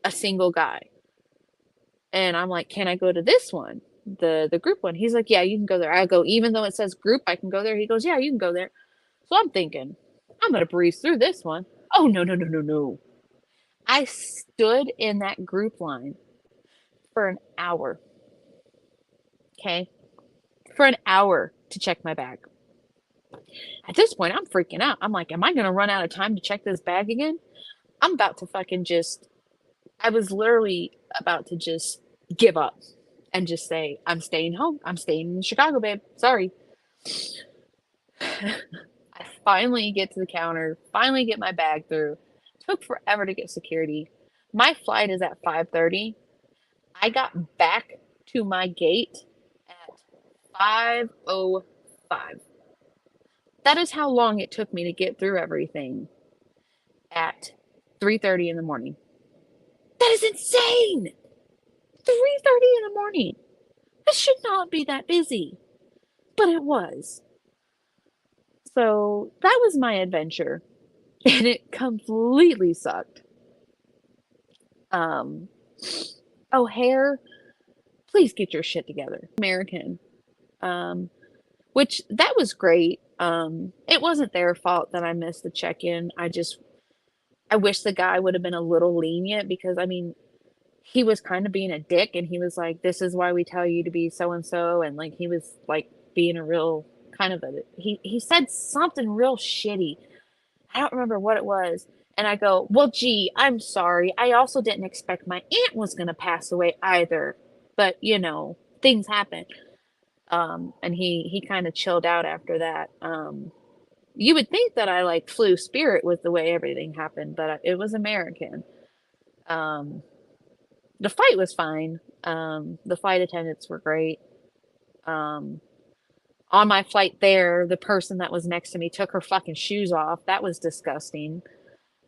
a single guy. And I'm like, can I go to this one, the group one? He's like, yeah, you can go there. I go, even though it says group, I can go there. He goes, yeah, you can go there. So I'm thinking, I'm gonna breeze through this one. Oh, no. I stood in that group line for an hour. Okay, for an hour to check my bag. At this point, I'm freaking out. I'm like, am I gonna run out of time to check this bag again? I'm about to fucking I was literally about to just give up and just say, I'm staying home. I'm staying in Chicago, babe. Sorry. I finally get to the counter, finally get my bag through. Took forever to get security. My flight is at 5:30. I got back to my gate at 5:05. That is how long it took me to get through everything at 3:30 in the morning. That is insane! 3:30 in the morning. This should not be that busy. But it was. So that was my adventure. And it completely sucked. O'Hare, please get your shit together. American. Which that was great. It wasn't their fault that I missed the check-in. I wish the guy would have been a little lenient, because I mean, he was kind of being a dick, and he was like, this is why we tell you to be so and so, and like he was like being a real kind of he said something real shitty. I don't remember what it was. And I go, well, gee, I'm sorry. I also didn't expect my aunt was going to pass away either. But, you know, things happen. And he kind of chilled out after that. You would think that I like flew Spirit with the way everything happened, but it was American. The flight was fine. The flight attendants were great. On my flight there, the person that was next to me took her fucking shoes off. That was disgusting.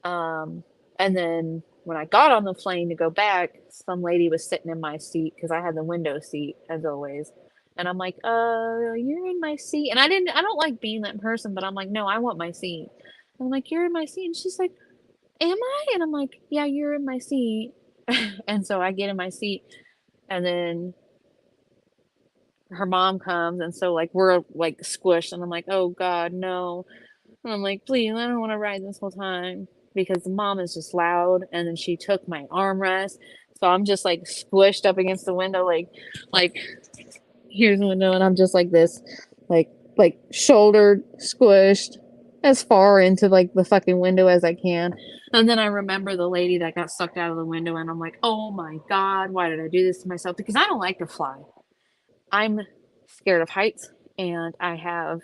And then when I got on the plane to go back, some lady was sitting in my seat, because I had the window seat as always. And I'm like, you're in my seat. And I don't like being that person, but I'm like, no, I want my seat. And I'm like, you're in my seat. And she's like, am I? And I'm like, yeah, you're in my seat. And so I get in my seat, and then her mom comes, and so like we're like squished, and I'm like, oh God, no. And I'm like, please, I don't want to ride this whole time, because the mom is just loud, and then she took my armrest, so I'm just like squished up against the window, like here's the window, and I'm just like this, like shouldered, squished as far into like the fucking window as I can. And then I remember the lady that got sucked out of the window, and I'm like, oh my God, why did I do this to myself? Because I don't like to fly. I'm scared of heights, and I have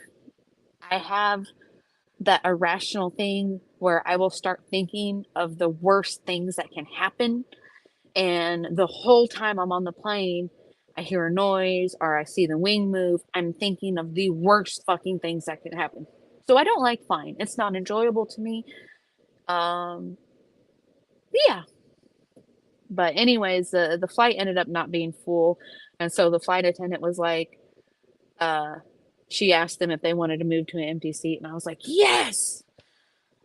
that irrational thing where I will start thinking of the worst things that can happen. And the whole time I'm on the plane, I hear a noise or I see the wing move, I'm thinking of the worst fucking things that could happen. So I don't like flying. It's not enjoyable to me. Yeah. But anyways, the flight ended up not being full. And so the flight attendant was like, she asked them if they wanted to move to an empty seat. And I was like, yes.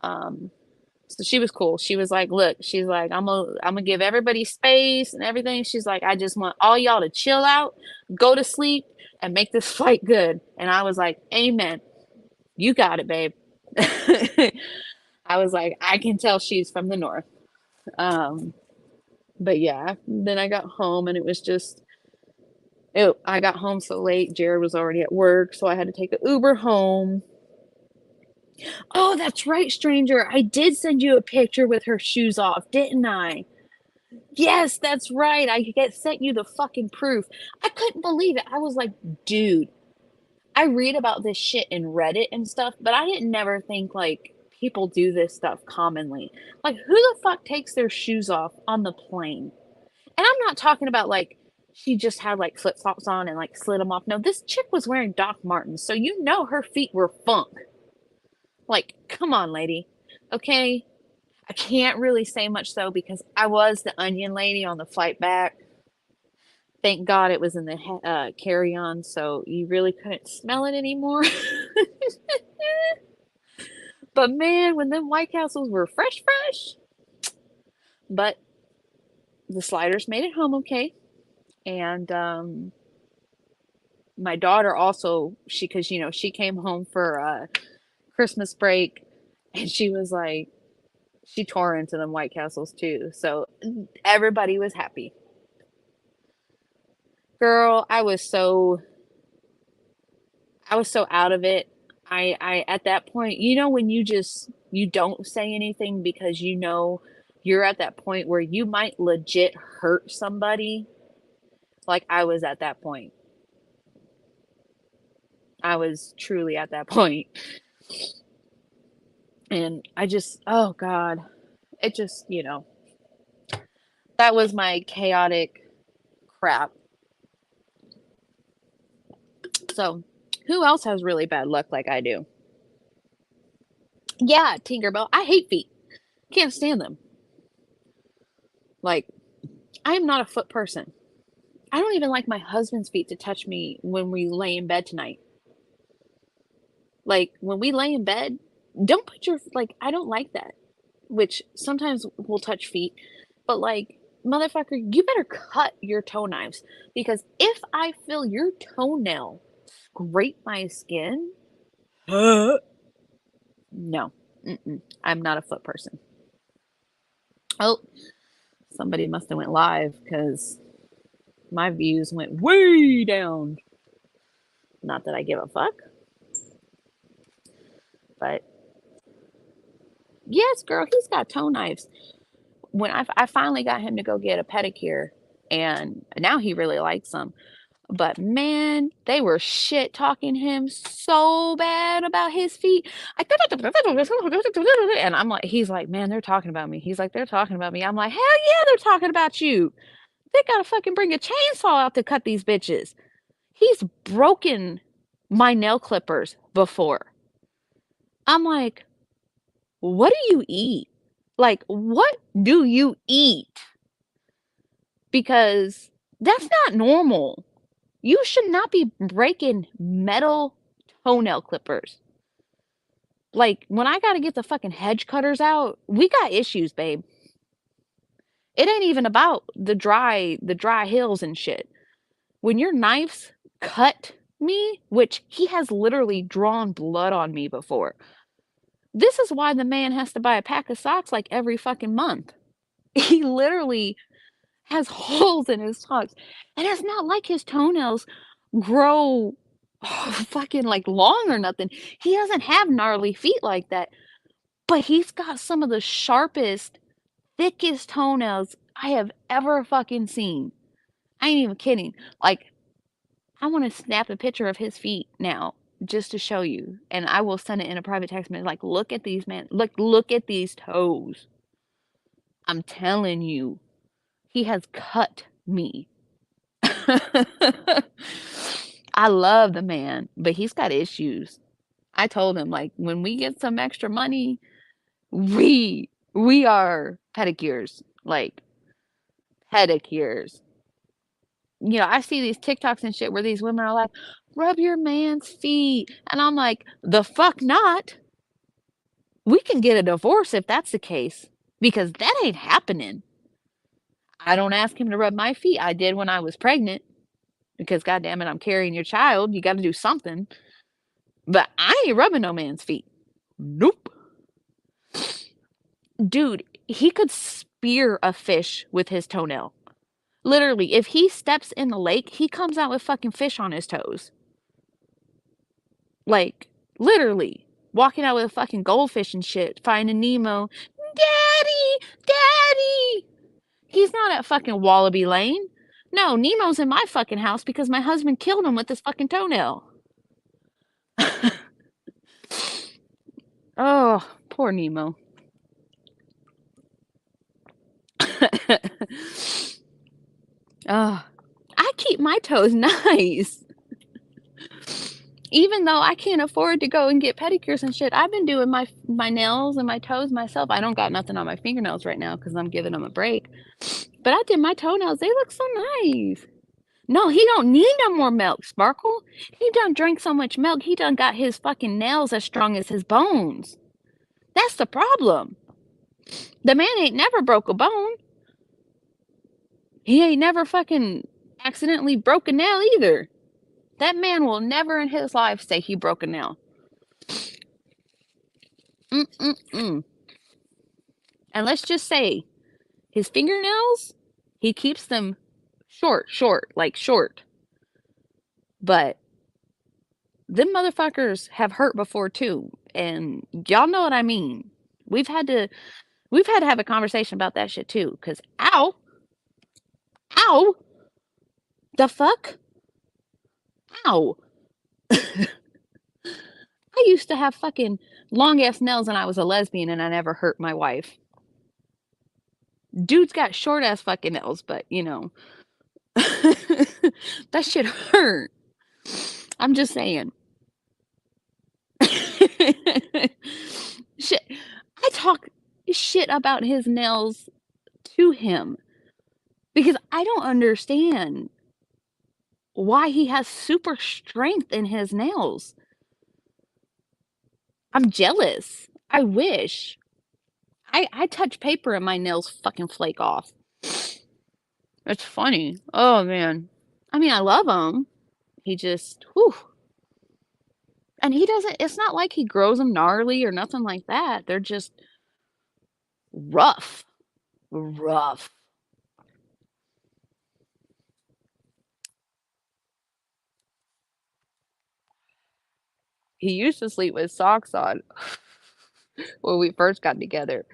So she was cool. She was like, look, she's like, I'm gonna give everybody space and everything. She's like, I just want all y'all to chill out, go to sleep, and make this flight good. And I was like, amen. You got it, babe. I was like, I can tell she's from the north. Um, but yeah, then I got home and it was just, I got home so late. Jared was already at work, so I had to take an Uber home. Oh, that's right, stranger. I did send you a picture with her shoes off, didn't I? Yes, that's right. I sent you the fucking proof. I couldn't believe it. I was like, dude, I read about this shit in Reddit and stuff, but I didn't never think like people do this stuff commonly. Like, who the fuck takes their shoes off on the plane? And I'm not talking about like she just had like flip flops on and like slid them off. No, this chick was wearing Doc Martens, so you know her feet were funk. Like, come on, lady. Okay, I can't really say much though because I was the onion lady on the flight back. Thank God it was in the carry-on, so you really couldn't smell it anymore. But man, when them White Castles were fresh, fresh. But the sliders made it home okay, and my daughter also because she came home for Christmas break, and she was like she tore into them White Castles too. So everybody was happy. Girl, I was so out of it. I at that point, when you don't say anything because you're at that point where you might legit hurt somebody. Like I was at that point. I was truly at that point. And oh God, it just, that was my chaotic crap. So, who else has really bad luck like I do? Yeah, Tinkerbell. I hate feet. Can't stand them. Like, I am not a foot person. I don't even like my husband's feet to touch me when we lay in bed tonight. Like, when we lay in bed, don't put I don't like that. Which sometimes we'll touch feet, but like, motherfucker, you better cut your toe knives because if I feel your toenail scrape my skin, no, I'm not a foot person. Oh, somebody must have went live because my views went way down. Not that I give a fuck, but yes, girl, he's got toe knives. When I finally got him to go get a pedicure, and now he really likes them. But man, they were shit talking him so bad about his feet. And he's like, man, they're talking about me. He's like, they're talking about me. I'm like, hell yeah, they're talking about you. They gotta fucking bring a chainsaw out to cut these bitches. He's broken my nail clippers before. I'm like, what do you eat? Like, what do you eat? Because that's not normal. You should not be breaking metal toenail clippers. Like, when I gotta get the fucking hedge cutters out, we got issues, babe. It ain't even about the dry hills and shit. When your knives cut me, which he has literally drawn blood on me before. This is why the man has to buy a pack of socks like every fucking month. He literally has holes in his socks. And it's not like his toenails grow fucking like long or nothing. He doesn't have gnarly feet like that. But he's got some of the sharpest, thickest toenails I have ever fucking seen. I ain't even kidding. Like, I want to snap a picture of his feet now just to show you. And I will send it in a private text message. Like, look at these, man. Look at these toes. I'm telling you, he has cut me. I love the man, but he's got issues. I told him, like, when we get some extra money, we are pedicures. Like, pedicures. I see these TikToks and shit where these women are like, rub your man's feet. And I'm like, the fuck not. We can get a divorce if that's the case. Because that ain't happening. I don't ask him to rub my feet. I did when I was pregnant. Because goddamn it, I'm carrying your child. You got to do something. But I ain't rubbing no man's feet. Nope. Dude, he could spear a fish with his toenail. Literally, if he steps in the lake, he comes out with fucking fish on his toes. Like, literally. Walking out with a fucking goldfish and shit. Finding Nemo. Daddy! Daddy! He's not at fucking Wallaby Lane. No, Nemo's in my fucking house because my husband killed him with his fucking toenail. Oh, poor Nemo. Oh, I keep my toes nice. Even though I can't afford to go and get pedicures and shit, I've been doing my nails and my toes myself. I don't got nothing on my fingernails right now because I'm giving them a break. But I did my toenails. They look so nice. No, he don't need no more milk, Sparkle. He done drank so much milk, he done got his fucking nails as strong as his bones. That's the problem. The man ain't never broke a bone. He ain't never fucking accidentally broke a nail either. That man will never in his life say he broke a nail. And let's just say his fingernails, he keeps them short, like short. But them motherfuckers have hurt before too. And y'all know what I mean. We've had to have a conversation about that shit too. Cause ow, the fuck, ow. I used to have fucking long ass nails and I was a lesbian and I never hurt my wife. Dude's got short ass fucking nails, but you know, that shit hurt. I'm just saying. Shit. I talk shit about his nails to him because I don't understand why he has super strength in his nails. I'm jealous. I wish. I touch paper and my nails fucking flake off. It's funny. Oh man. I mean, I love him. He just, whew. And he doesn't, it's not like he grows them gnarly or nothing like that. They're just rough. Rough. He used to sleep with socks on when we first got together.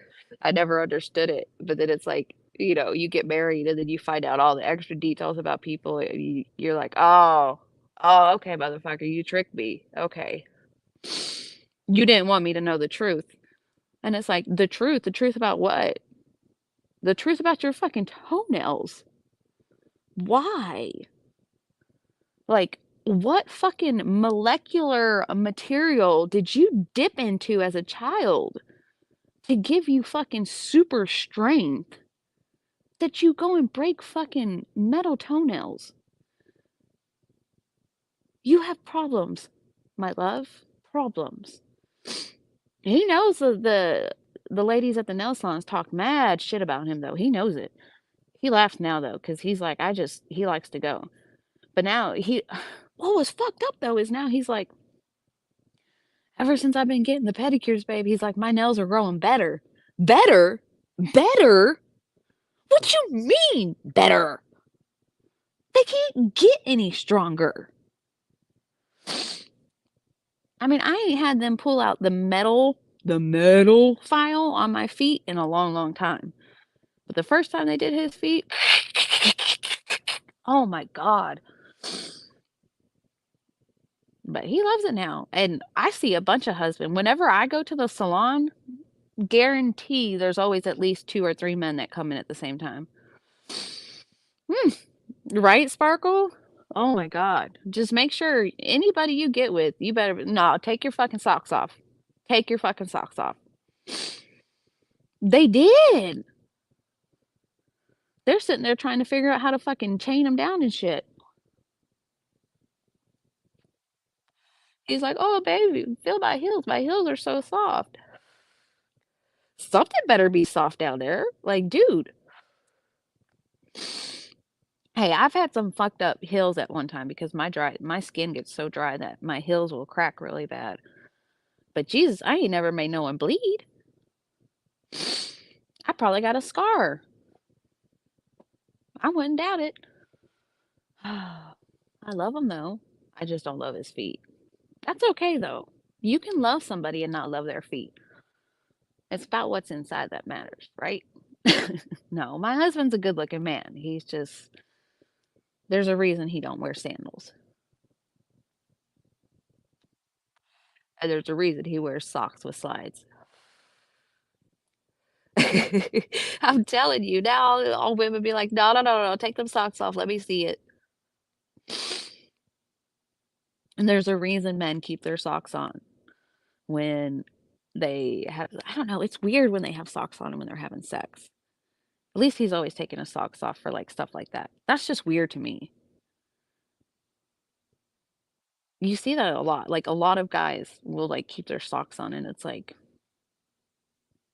I never understood it. But then it's like, you know, you get married and then you find out all the extra details about people. And you're like, oh, okay, motherfucker, you tricked me. Okay. You didn't want me to know the truth. And it's like, the truth about what? The truth about your fucking toenails. Why? Like, what fucking molecular material did you dip into as a child to give you fucking super strength that you go and break fucking metal toenails? You have problems, my love. Problems. He knows the ladies at the nail salons talk mad shit about him though. He knows it. He laughs now though, because he's like, he likes to go. But now what was fucked up though is now he's like, ever since I've been getting the pedicures, babe, he's like, my nails are growing better. Better? Better? What you mean, better? They can't get any stronger. I mean, I ain't had them pull out the metal file on my feet in a long, long time. But the first time they did his feet, oh my God. But he loves it now. And I see a bunch of husbands. Whenever I go to the salon, guarantee there's always at least 2 or 3 men that come in at the same time. Right, Sparkle? Oh my God. Just make sure anybody you get with, you better, no, take your fucking socks off. Take your fucking socks off. They did. They're sitting there trying to figure out how to fucking chain them down and shit. He's like, oh, baby, feel my heels. My heels are so soft. Something better be soft down there. Like, dude. Hey, I've had some fucked up heels at one time because my skin gets so dry that my heels will crack really bad. But Jesus, I ain't never made no one bleed. I probably got a scar. I wouldn't doubt it. I love him though. I just don't love his feet. That's okay though. You can love somebody and not love their feet. It's about what's inside that matters, right? No, my husband's a good-looking man. He's just there's a reason he don't wear sandals. And there's a reason he wears socks with slides. I'm telling you, now all women be like, "No, no, no, no, take them socks off. Let me see it." And there's a reason men keep their socks on when they have I don't know, it's weird when they have socks on when they're having sex. At least he's always taking his socks off for, like, stuff like that. That's just weird to me. You see that a lot, like, a lot of guys will, like, keep their socks on, and it's like,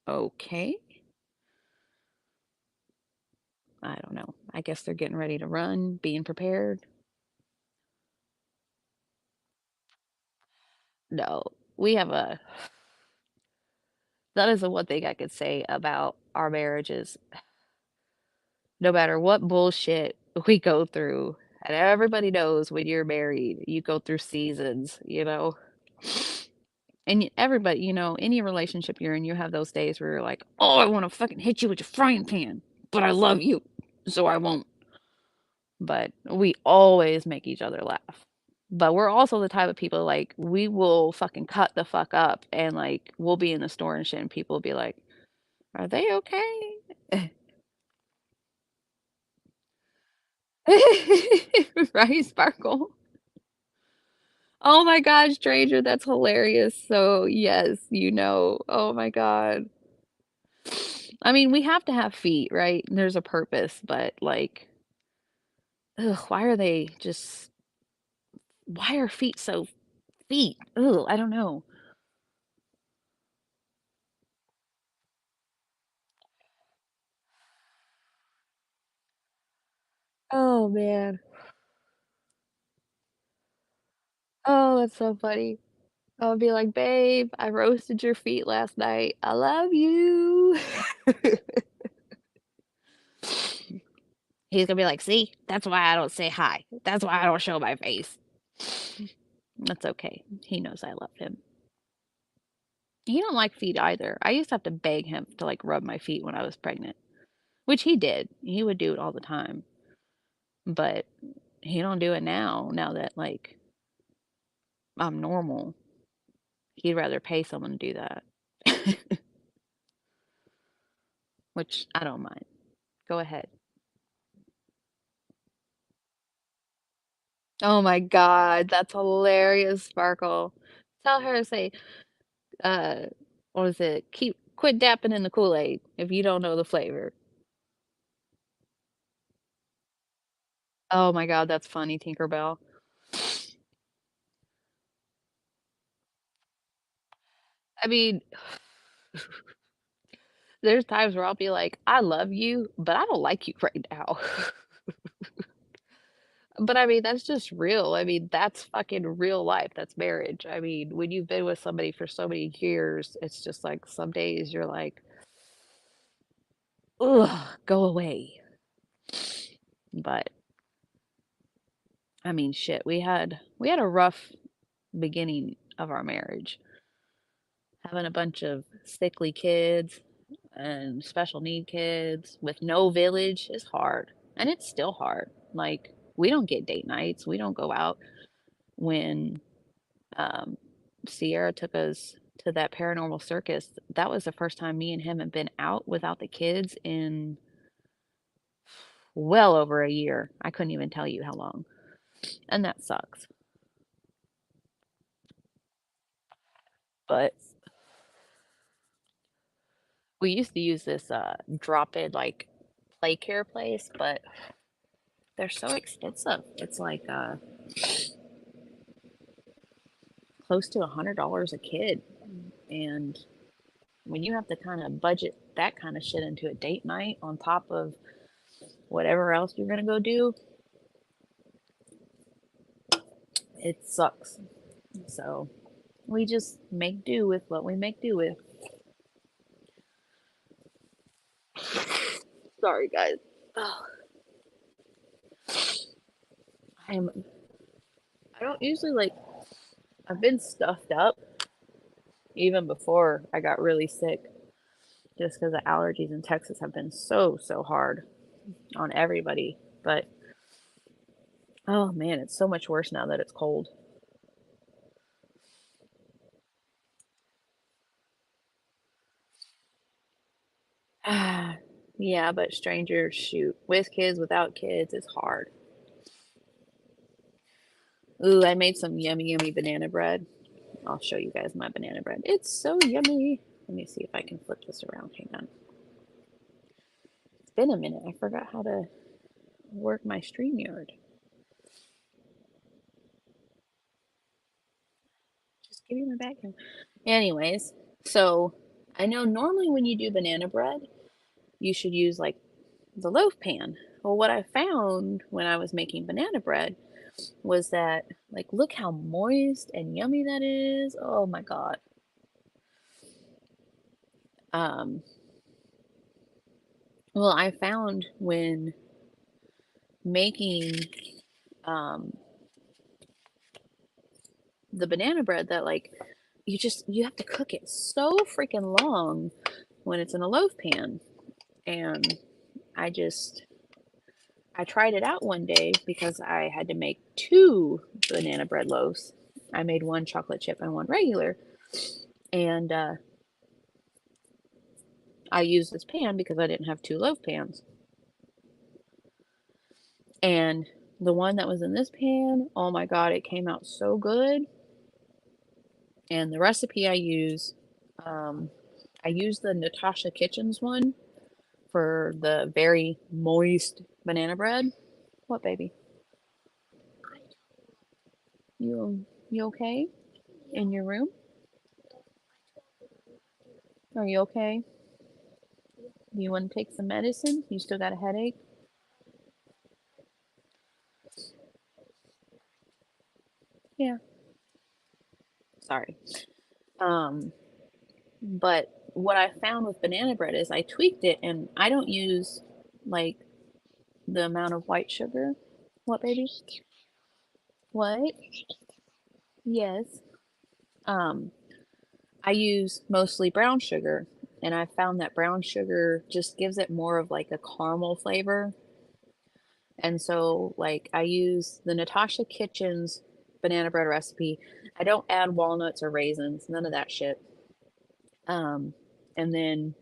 "Okay." I don't know. I guess they're getting ready to run, being prepared. No, we have a that is the one thing I could say about our marriages. No matter what bullshit we go through, and everybody knows when you're married, you go through seasons, you know? And everybody, any relationship you're in, you have those days where you're like, oh, I want to fucking hit you with your frying pan, but I love you, so I won't. But we always make each other laugh. But we're also the type of people like we will fucking cut the fuck up and like we'll be in the store and shit and people will be like, are they okay? Right, Sparkle? Oh my god, stranger, that's hilarious. So, yes, Oh my god. I mean, we have to have feet, right? There's a purpose, but like, ugh, why are feet so feet? Ugh, I don't know. Oh man. Oh, that's so funny. I'll be like, babe, I roasted your feet last night. I love you. He's gonna be like, see, that's why I don't say hi. That's why I don't show my face. That's okay. He knows I love him. He don't like feet either. I used to have to beg him to like rub my feet when I was pregnant, which he did. He would do it all the time, but he don't do it now that like I'm normal. He'd rather pay someone to do that, which I don't mind. Go ahead. Oh my god, that's hilarious, Sparkle. Tell her to say, uh, what was it? Quit dapping in the Kool-Aid if you don't know the flavor. Oh my god, that's funny, Tinkerbell. I mean, there's times where I'll be like, I love you, but I don't like you right now. But I mean, that's just real. I mean, that's fucking real life. That's marriage. I mean, when you've been with somebody for so many years, it's just like some days you're like, ugh, go away. But I mean, shit, we had a rough beginning of our marriage. Having a bunch of sickly kids and special need kids with no village is hard. And it's still hard. Like, we don't get date nights. We don't go out. When um, Sierra took us to that paranormal circus, that was the first time me and him had been out without the kids in well over a year. I couldn't even tell you how long. And that sucks. But we used to use this drop-in like play care place, but they're so expensive. It's like close to $100 a kid. And when you have to kind of budget that kind of shit into a date night on top of whatever else you're gonna go do, it sucks. So we just make do with what we make do with. Sorry, guys. Oh, I am. I don't usually like. I've been stuffed up even before I got really sick, just because the allergies in Texas have been so hard on everybody. But oh man, it's so much worse now that it's cold. Yeah, but strangers, shoot, with kids, without kids, it's hard. Ooh, I made some yummy banana bread. I'll show you guys my banana bread. It's so yummy. Let me see if I can flip this around. Hang on. It's been a minute. I forgot how to work my StreamYard. Just give me my back here. Anyways, so I know normally when you do banana bread, you should use like the loaf pan. Well, what I found when I was making banana bread was that, like, look how moist and yummy that is. Oh my God. Um, well, I found when making um, the banana bread that, like, you have to cook it so freaking long when it's in a loaf pan. And I just I tried it out one day because I had to make two banana bread loaves. I made one chocolate chip and one regular. And I used this pan because I didn't have two loaf pans. And the one that was in this pan, oh my God, it came out so good. And the recipe I use the Natasha Kitchens one for the very moist banana bread. What, baby? You okay in your room? Are you okay? Do you want to take some medicine? You still got a headache? Yeah. Sorry. Um, but what I found with banana bread is I tweaked it and I don't use like the amount of white sugar. What, baby? What? Yes. Um, I use mostly brown sugar, and I found that brown sugar just gives it more of like a caramel flavor. And so, like, I use the Natasha Kitchens banana bread recipe. I don't add walnuts or raisins, none of that shit. Um, and then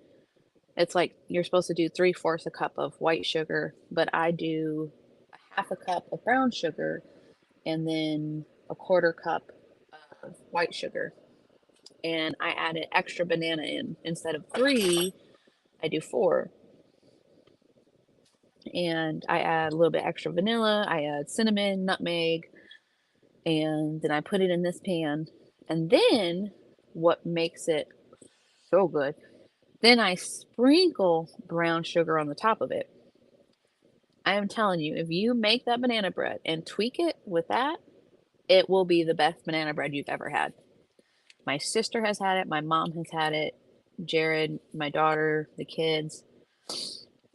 it's like you're supposed to do 3/4 a cup of white sugar, but I do a half a cup of brown sugar and then a quarter cup of white sugar. And I added extra banana in. Instead of three, I do four. And I add a little bit extra vanilla, I add cinnamon, nutmeg, and then I put it in this pan. And then what makes it so good, then I sprinkle brown sugar on the top of it. I am telling you, if you make that banana bread and tweak it with that, it will be the best banana bread you've ever had. My sister has had it, my mom has had it, Jared, my daughter, the kids,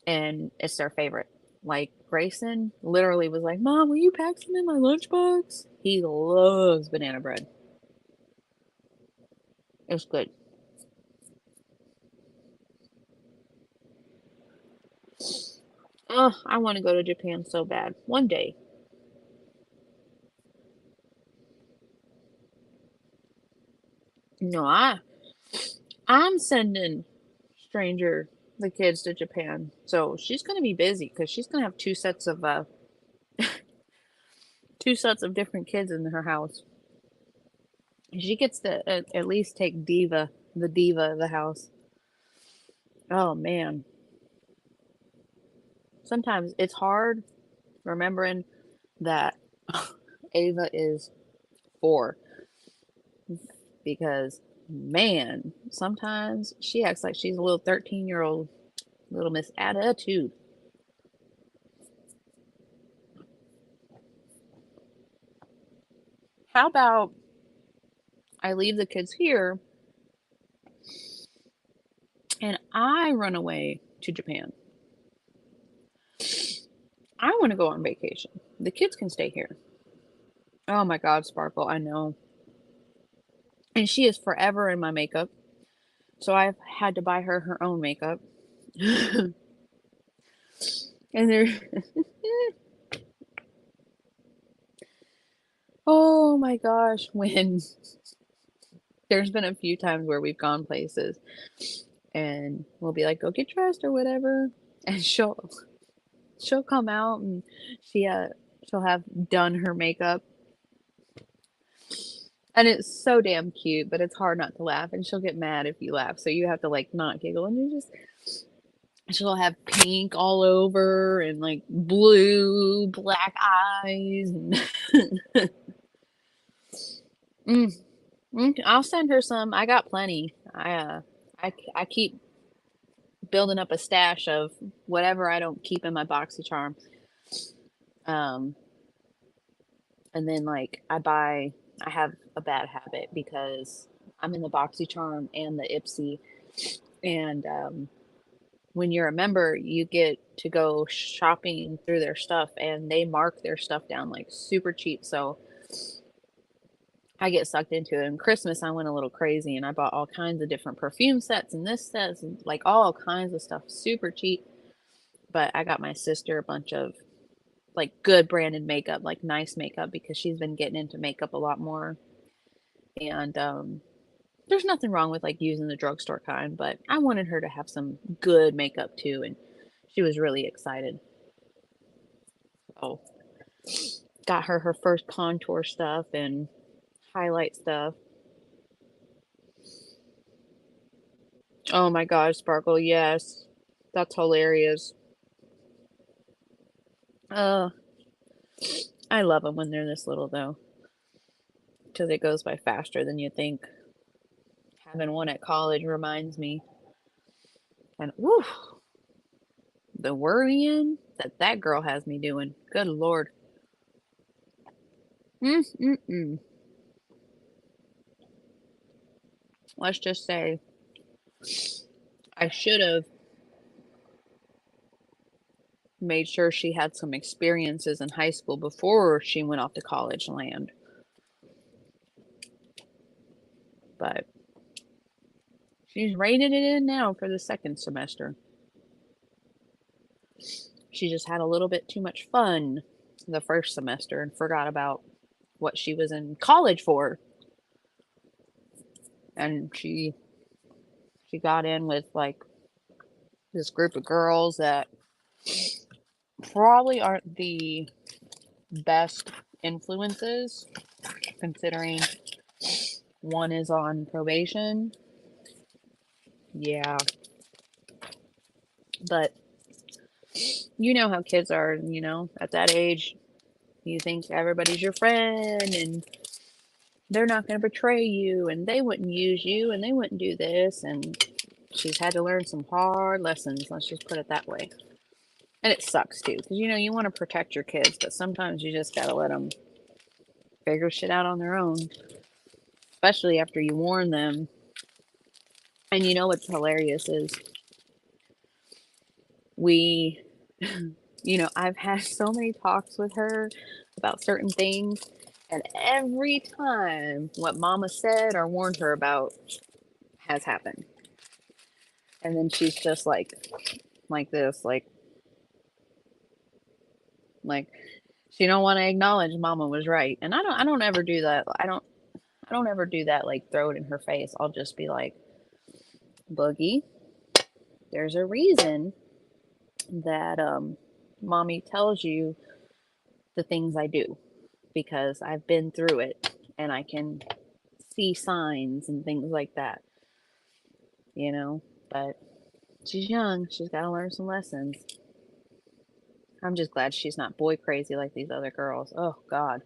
and it's their favorite. Like Grayson literally was like, "Mom, will you pack some in my lunchbox?" He loves banana bread. It's good. Oh, I want to go to Japan so bad. One day. No, I'm sending Stranger the kids to Japan. So she's gonna be busy because she's gonna have two sets of different kids in her house. She gets to at least take Diva, the diva of the house. Oh man, sometimes it's hard remembering that Ava is 4 because man, sometimes she acts like she's a little 13-year-old little Miss Attitude. how about I leave the kids here and I run away to Japan? I want to go on vacation. The kids can stay here. Oh my God, Sparkle, I know. And she is forever in my makeup. So I've had to buy her her own makeup. And there, oh my gosh, when there's been a few times where we've gone places and we'll be like, go get dressed or whatever. And she'll come out and she'll have done her makeup. And it's so damn cute, but it's hard not to laugh. And she'll get mad if you laugh. So you have to like not giggle. And she'll have pink all over and like blue, black eyes. And I'll send her some. I got plenty. I keep building up a stash of whatever I don't keep in my BoxyCharm. And then like I have a bad habit because I'm in the BoxyCharm and the Ipsy, and when you're a member, you get to go shopping through their stuff, and they mark their stuff down like super cheap. So I get sucked into it. And Christmas, I went a little crazy, and I bought all kinds of different perfume sets and this sets, and like all kinds of stuff, super cheap. But I got my sister a bunch of like good branded makeup, like nice makeup, because she's been getting into makeup a lot more. And there's nothing wrong with like using the drugstore kind, but I wanted her to have some good makeup too, and she was really excited. Oh, got her her first contour stuff and highlight stuff. Oh my gosh, Sparkle, yes. That's hilarious. Uh, I love them when they're this little though, because it goes by faster than you think. Having one at college reminds me, and woo, the worrying that girl has me doing. Good Lord. Mm-mm-mm. Let's just say I should have made sure she had some experiences in high school before she went off to college land. But she's reining it in now for the second semester. She just had a little bit too much fun the first semester and forgot about what she was in college for. And she got in with like this group of girls that probably aren't the best influences, considering one is on probation. Yeah. But you know how kids are, at that age, you think everybody's your friend and they're not going to betray you and they wouldn't use you and they wouldn't do this. And she's had to learn some hard lessons, let's just put it that way. And it sucks too, because you want to protect your kids, but sometimes you just got to let them figure shit out on their own, especially after you warn them. And what's hilarious is we, I've had so many talks with her about certain things, and every time what mama said or warned her about has happened. And then she's just like this, like she don't want to acknowledge mama was right. And I don't ever do that. I don't ever do that, like throw it in her face. I'll just be like, Boogie, there's a reason that mommy tells you the things I do, because I've been through it and I can see signs and things like that, but she's young, she's got to learn some lessons. I'm just glad she's not boy crazy like these other girls. Oh God,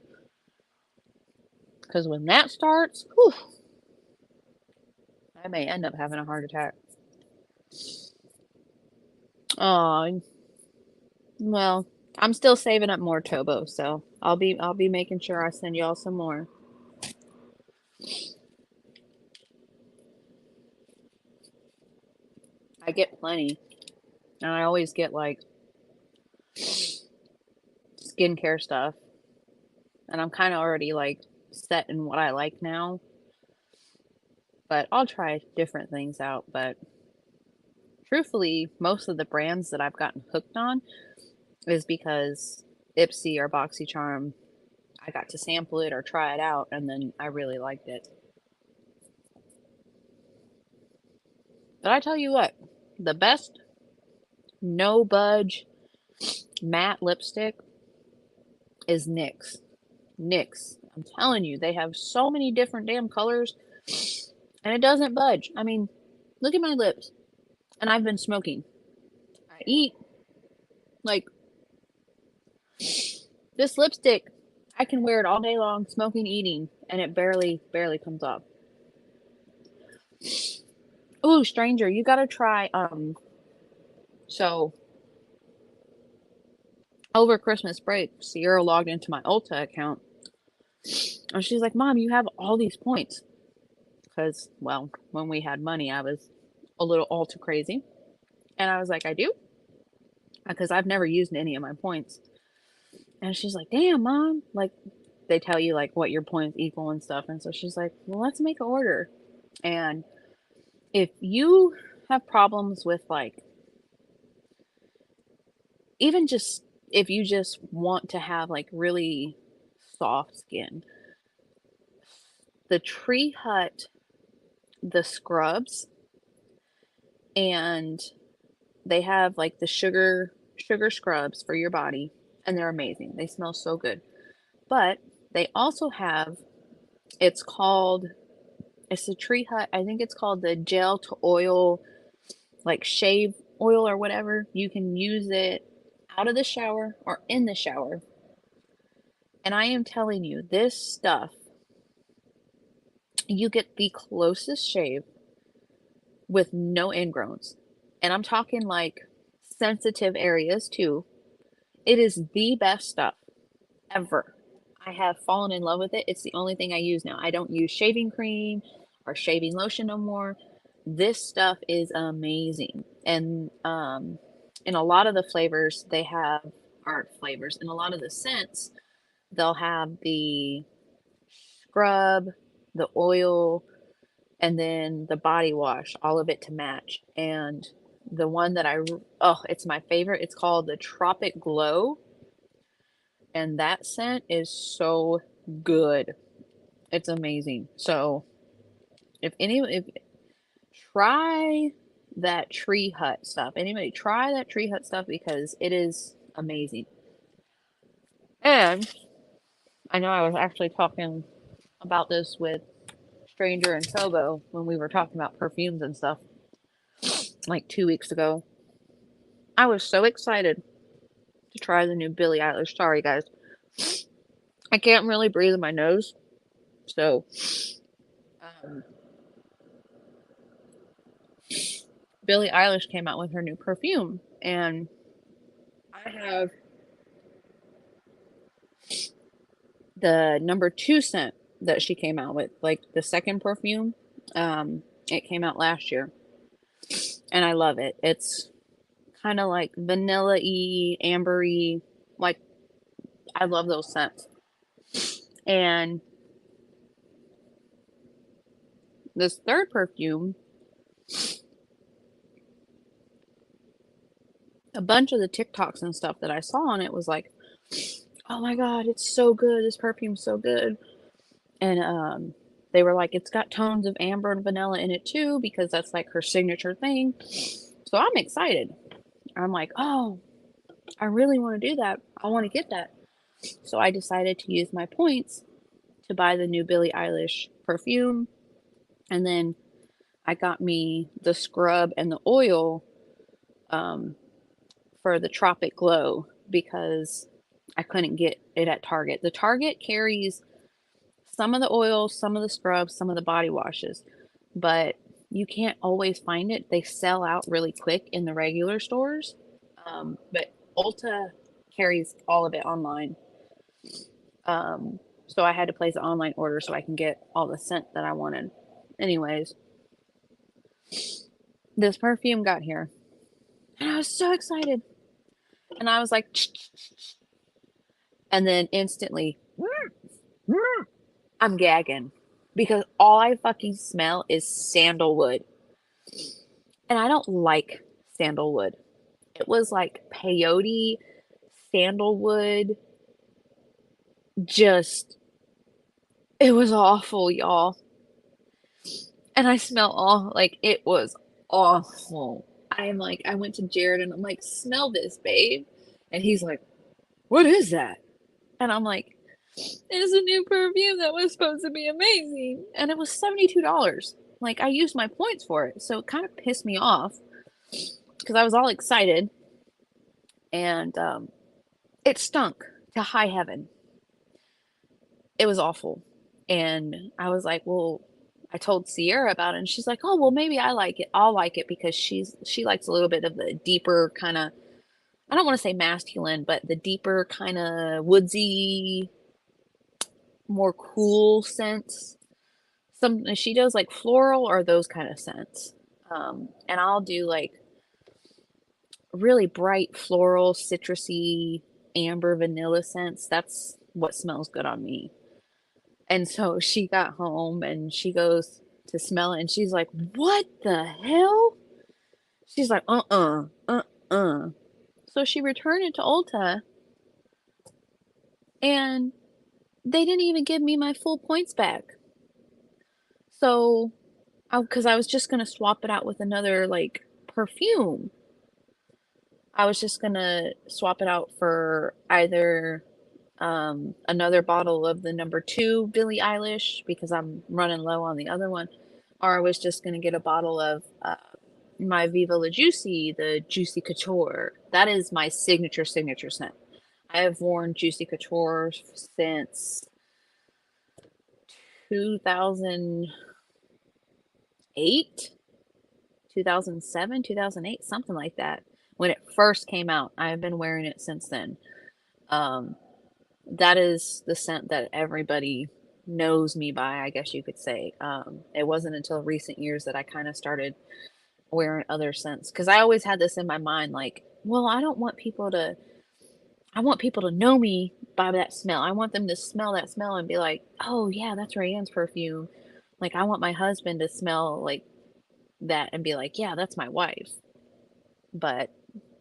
because when that starts, whew, I may end up having a heart attack. Oh, well, I'm still saving up more Tobo, so I'll be making sure I send y'all some more. I get plenty, and I always get like skincare stuff, and I'm kind of already like set in what I like now, but I'll try different things out. But truthfully, most of the brands that I've gotten hooked on is because Ipsy or BoxyCharm, I got to sample it or try it out, and then I really liked it. But I tell you what, the best no budge matte lipstick is NYX. NYX. I'm telling you, they have so many different damn colors, and it doesn't budge. I mean, look at my lips, and I've been smoking. I eat like this lipstick. I can wear it all day long, smoking, eating, and it barely comes off. Ooh, stranger, you gotta try. So over Christmas break, Sierra logged into my Ulta account, and she's like, "Mom, you have all these points." Because, well, when we had money, I was a little Ulta crazy, and I was like, "I do," because I've never used any of my points. And she's like, "Damn, Mom!" Like, they tell you like what your points equal and stuff, and so she's like, "Well, let's make an order." And if you have problems with like even just if you just want to have like really soft skin, the Tree Hut, the scrubs, and they have like the sugar scrubs for your body, and they're amazing. They smell so good. But they also have, it's called, it's the Tree Hut, I think it's called the gel to oil, like shave oil or whatever. You can use it out of the shower or in the shower. And I am telling you, this stuff, you get the closest shave with no ingrowns. And I'm talking like sensitive areas too. It is the best stuff ever. I have fallen in love with it. It's the only thing I use now. I don't use shaving cream or shaving lotion no more. This stuff is amazing. And in a lot of the flavors, they have art flavors. In a lot of the scents, they'll have the scrub, the oil, and then the body wash, all of it to match. And the one that oh, it's my favorite. It's called the Tropic Glow, and that scent is so good. It's amazing. So if try that Tree Hut stuff. Anybody try that Tree Hut stuff because it is amazing. And I know I was actually talking about this with Stranger and Sobo when we were talking about perfumes and stuff like 2 weeks ago. I was so excited to try the new Billie Eilish. Sorry, guys. I can't really breathe in my nose. So, um, Billie Eilish came out with her new perfume, and I have the number 2 scent that she came out with, like the second perfume. It came out last year, and I love it. It's kind of like vanilla-y, ambery, like I love those scents. And this third perfume, a bunch of the TikToks and stuff that I saw on it was like, "Oh my God, it's so good. This perfume's so good." And they were like, "It's got tones of amber and vanilla in it too, because that's like her signature thing." So I'm excited. I'm like, "Oh, I really want to do that. I want to get that." So I decided to use my points to buy the new Billie Eilish perfume. And then I got me the scrub and the oil for the Tropic Glow because I couldn't get it at Target. The Target carries some of the oils, some of the scrubs, some of the body washes, but you can't always find it. They sell out really quick in the regular stores. But Ulta carries all of it online. So I had to place an online order so I can get all the scent that I wanted. Anyways, this perfume got here and I was so excited. And I was like, and then instantly, I'm gagging because all I fucking smell is sandalwood. And I don't like sandalwood. It was like peyote, sandalwood, just, it was awful, y'all. And I smell all, like, it was awful. I'm like, I went to Jared and I'm like, smell this, babe. And he's like, what is that? And I'm like, it's a new perfume that was supposed to be amazing. And it was $72. Like, I used my points for it. So it kind of pissed me off because I was all excited. And it stunk to high heaven. It was awful. And I was like, well, I told Sierra about it and she's like, oh, well, maybe I like it. I'll like it because she likes a little bit of the deeper kind of, I don't want to say masculine, but the deeper kind of woodsy, more cool scents. She does like floral or those kind of scents. And I'll do like really bright floral, citrusy, amber, vanilla scents. That's what smells good on me. And so she got home and she goes to smell it and she's like, what the hell? She's like, uh-uh. So she returned it to Ulta and they didn't even give me my full points back. So, because I was just gonna swap it out with another like perfume. I was just gonna swap it out for either another bottle of the number 2 Billie Eilish because I'm running low on the other one, or I was just gonna get a bottle of my Viva La Juicy, the Juicy Couture. That is my signature scent. I have worn Juicy Couture since 2008, 2007, 2008, something like that. When it first came out, I have been wearing it since then. That is the scent that everybody knows me by, I guess you could say. It wasn't until recent years that I kind of started wearing other scents because I always had this in my mind, like, well, I want people to know me by that smell. I want them to smell that smell and be like, oh yeah, that's Rayanne's perfume. Like I want my husband to smell like that and be like, yeah, that's my wife. But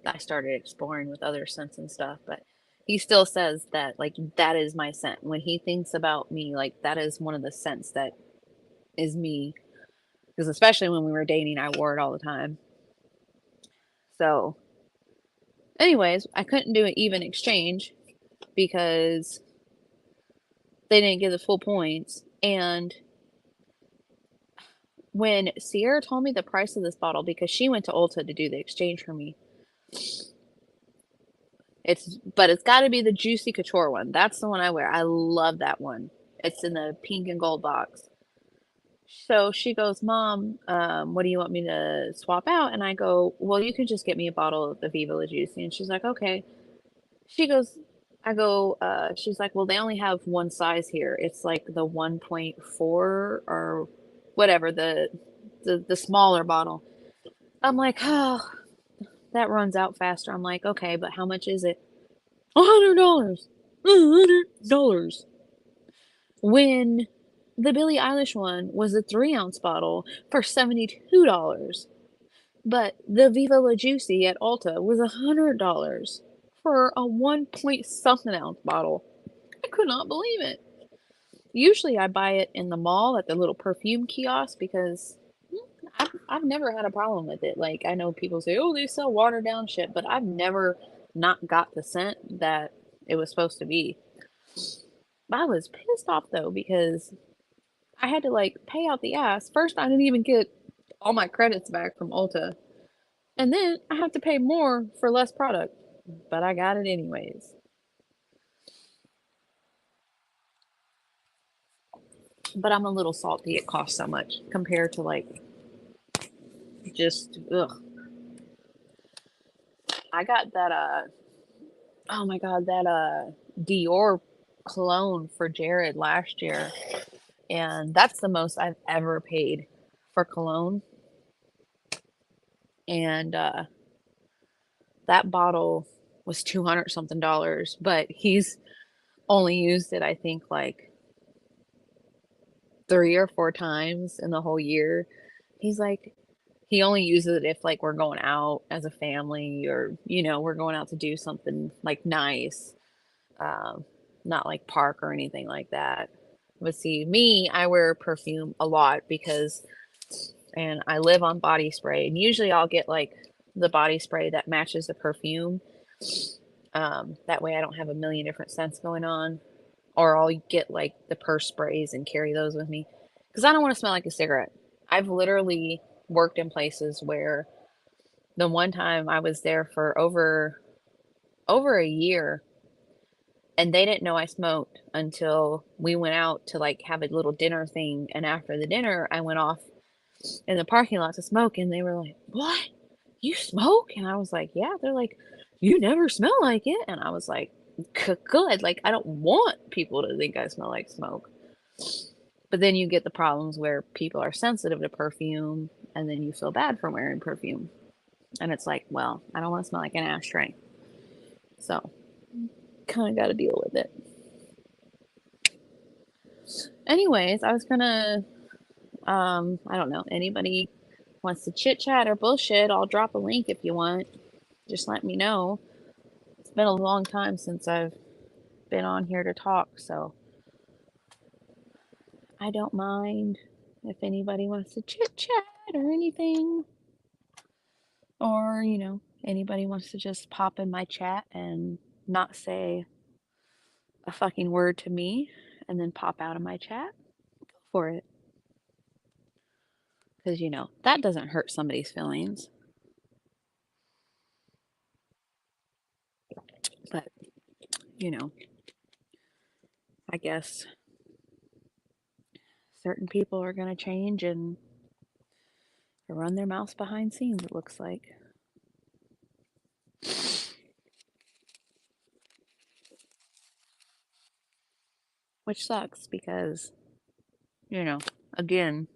I started exploring with other scents and stuff, but he still says that like that is my scent. When he thinks about me, like that is one of the scents that is me. Because especially when we were dating, I wore it all the time. So, anyways, I couldn't do an even exchange because they didn't give the full points. And when Sierra told me the price of this bottle, because she went to Ulta to do the exchange for me, it's got to be the Juicy Couture one. That's the one I wear. I love that one. It's in the pink and gold box. So she goes, Mom, what do you want me to swap out? And I go, well, you can just get me a bottle of the Viva La Juicy. And she's like, okay. She goes, she's like, well, they only have one size here. It's like the 1.4 or whatever, the smaller bottle. I'm like, oh, that runs out faster. I'm like, okay, but how much is it? $100. $100. When the Billie Eilish one was a 3-ounce bottle for $72. But the Viva La Juicy at Ulta was $100 for a 1 point something ounce bottle. I could not believe it. Usually I buy it in the mall at the little perfume kiosk because I've never had a problem with it. Like I know people say, oh, they sell watered down shit, but I've never not got the scent that it was supposed to be. I was pissed off though because I had to like pay out the ass. First, I didn't even get all my credits back from Ulta. And then I have to pay more for less product. But I got it anyways. But I'm a little salty it costs so much compared to like just ugh. I got that oh my god, that Dior cologne for Jared last year, and that's the most I've ever paid for cologne. And that bottle was $200 something, but he's only used it, I think, like 3 or 4 times in the whole year. He's like, he only uses it if like we're going out as a family, or we're going out to do something like nice, um, not like park or anything like that. But see, me, I wear perfume a lot and I live on body spray, and usually I'll get like the body spray that matches the perfume. That way I don't have a million different scents going on. Or I'll get like the purse sprays and carry those with me because I don't want to smell like a cigarette. I've literally worked in places where the one time I was there for over a year, and they didn't know I smoked until we went out to like have a little dinner thing, and after the dinner I went off in the parking lot to smoke, and they were like, "What? You smoke?" And I was like, "Yeah." They're like, "You never smell like it." And I was like, "Good. Like, I don't want people to think I smell like smoke." But then you get the problems where people are sensitive to perfume, and then you feel bad for wearing perfume. And it's like, well, I don't want to smell like an ashtray. So, kind of got to deal with it. Anyways, I was gonna, I don't know, anybody wants to chit chat or bullshit, I'll drop a link if you want. Just let me know. It's been a long time since I've been on here to talk, so I don't mind if anybody wants to chit chat or anything. Or, anybody wants to just pop in my chat and not say a fucking word to me and then pop out of my chat, go for it. Because, that doesn't hurt somebody's feelings. But, I guess certain people are going to change and run their mouths behind scenes, it looks like. Which sucks because, again,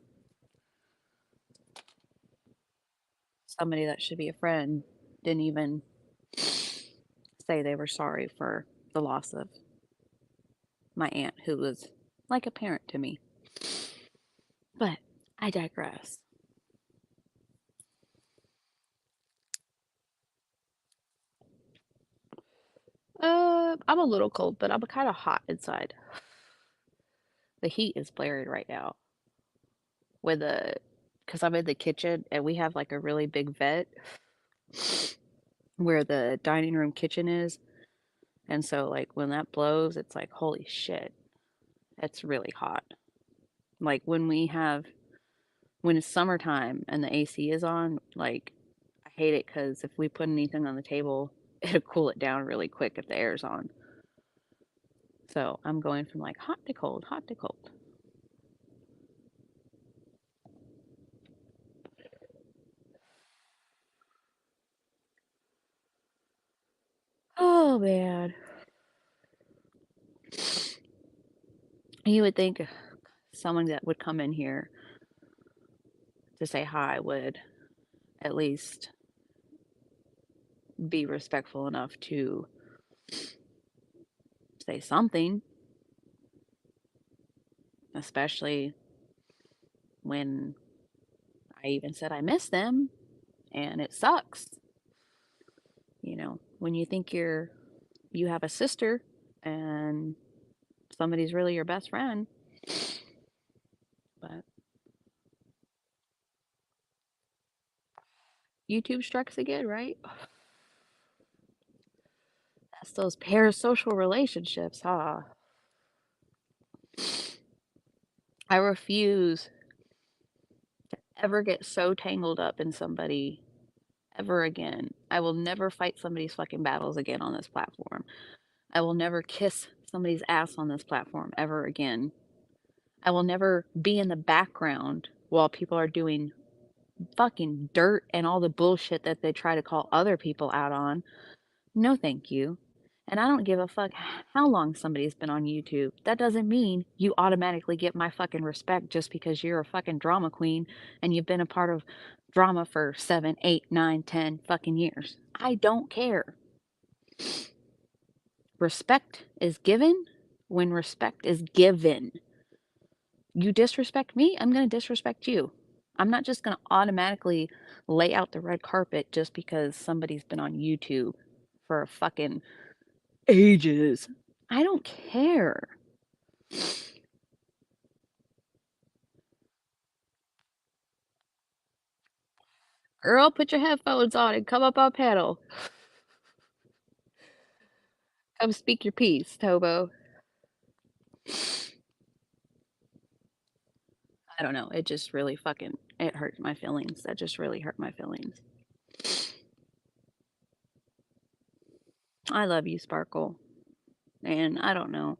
somebody that should be a friend didn't even say they were sorry for the loss of my aunt, who was like a parent to me. But I digress. I'm a little cold, but I'm kind of hot inside. The heat is blaring right now because I'm in the kitchen and we have like a really big vet where the dining room kitchen is. And so, like, when that blows, it's like, holy shit, it's really hot. Like, when it's summertime and the AC is on, like, I hate it because if we put anything on the table, it'll cool it down really quick if the air's on. So I'm going from like hot to cold, hot to cold. Oh man. You would think someone that would come in here to say hi would at least be respectful enough to say something, especially when I even said I miss them and it sucks. When you think you have a sister and somebody's really your best friend. But YouTube strikes again, right? That's those parasocial relationships, huh? I refuse to ever get so tangled up in somebody ever again. I will never fight somebody's fucking battles again on this platform. I will never kiss somebody's ass on this platform ever again. I will never be in the background while people are doing fucking dirt and all the bullshit that they try to call other people out on. No, thank you. And I don't give a fuck how long somebody's been on YouTube. That doesn't mean you automatically get my fucking respect just because you're a fucking drama queen and you've been a part of drama for 7, 8, 9, 10 fucking years. I don't care. Respect is given when respect is given. You disrespect me, I'm going to disrespect you. I'm not just going to automatically lay out the red carpet just because somebody's been on YouTube for fucking ages. I don't care. Girl, put your headphones on and come up on panel. Come speak your piece, Tobo. I don't know. It just really fucking, it hurt my feelings. That just really hurt my feelings. I love you, Sparkle. And I don't know.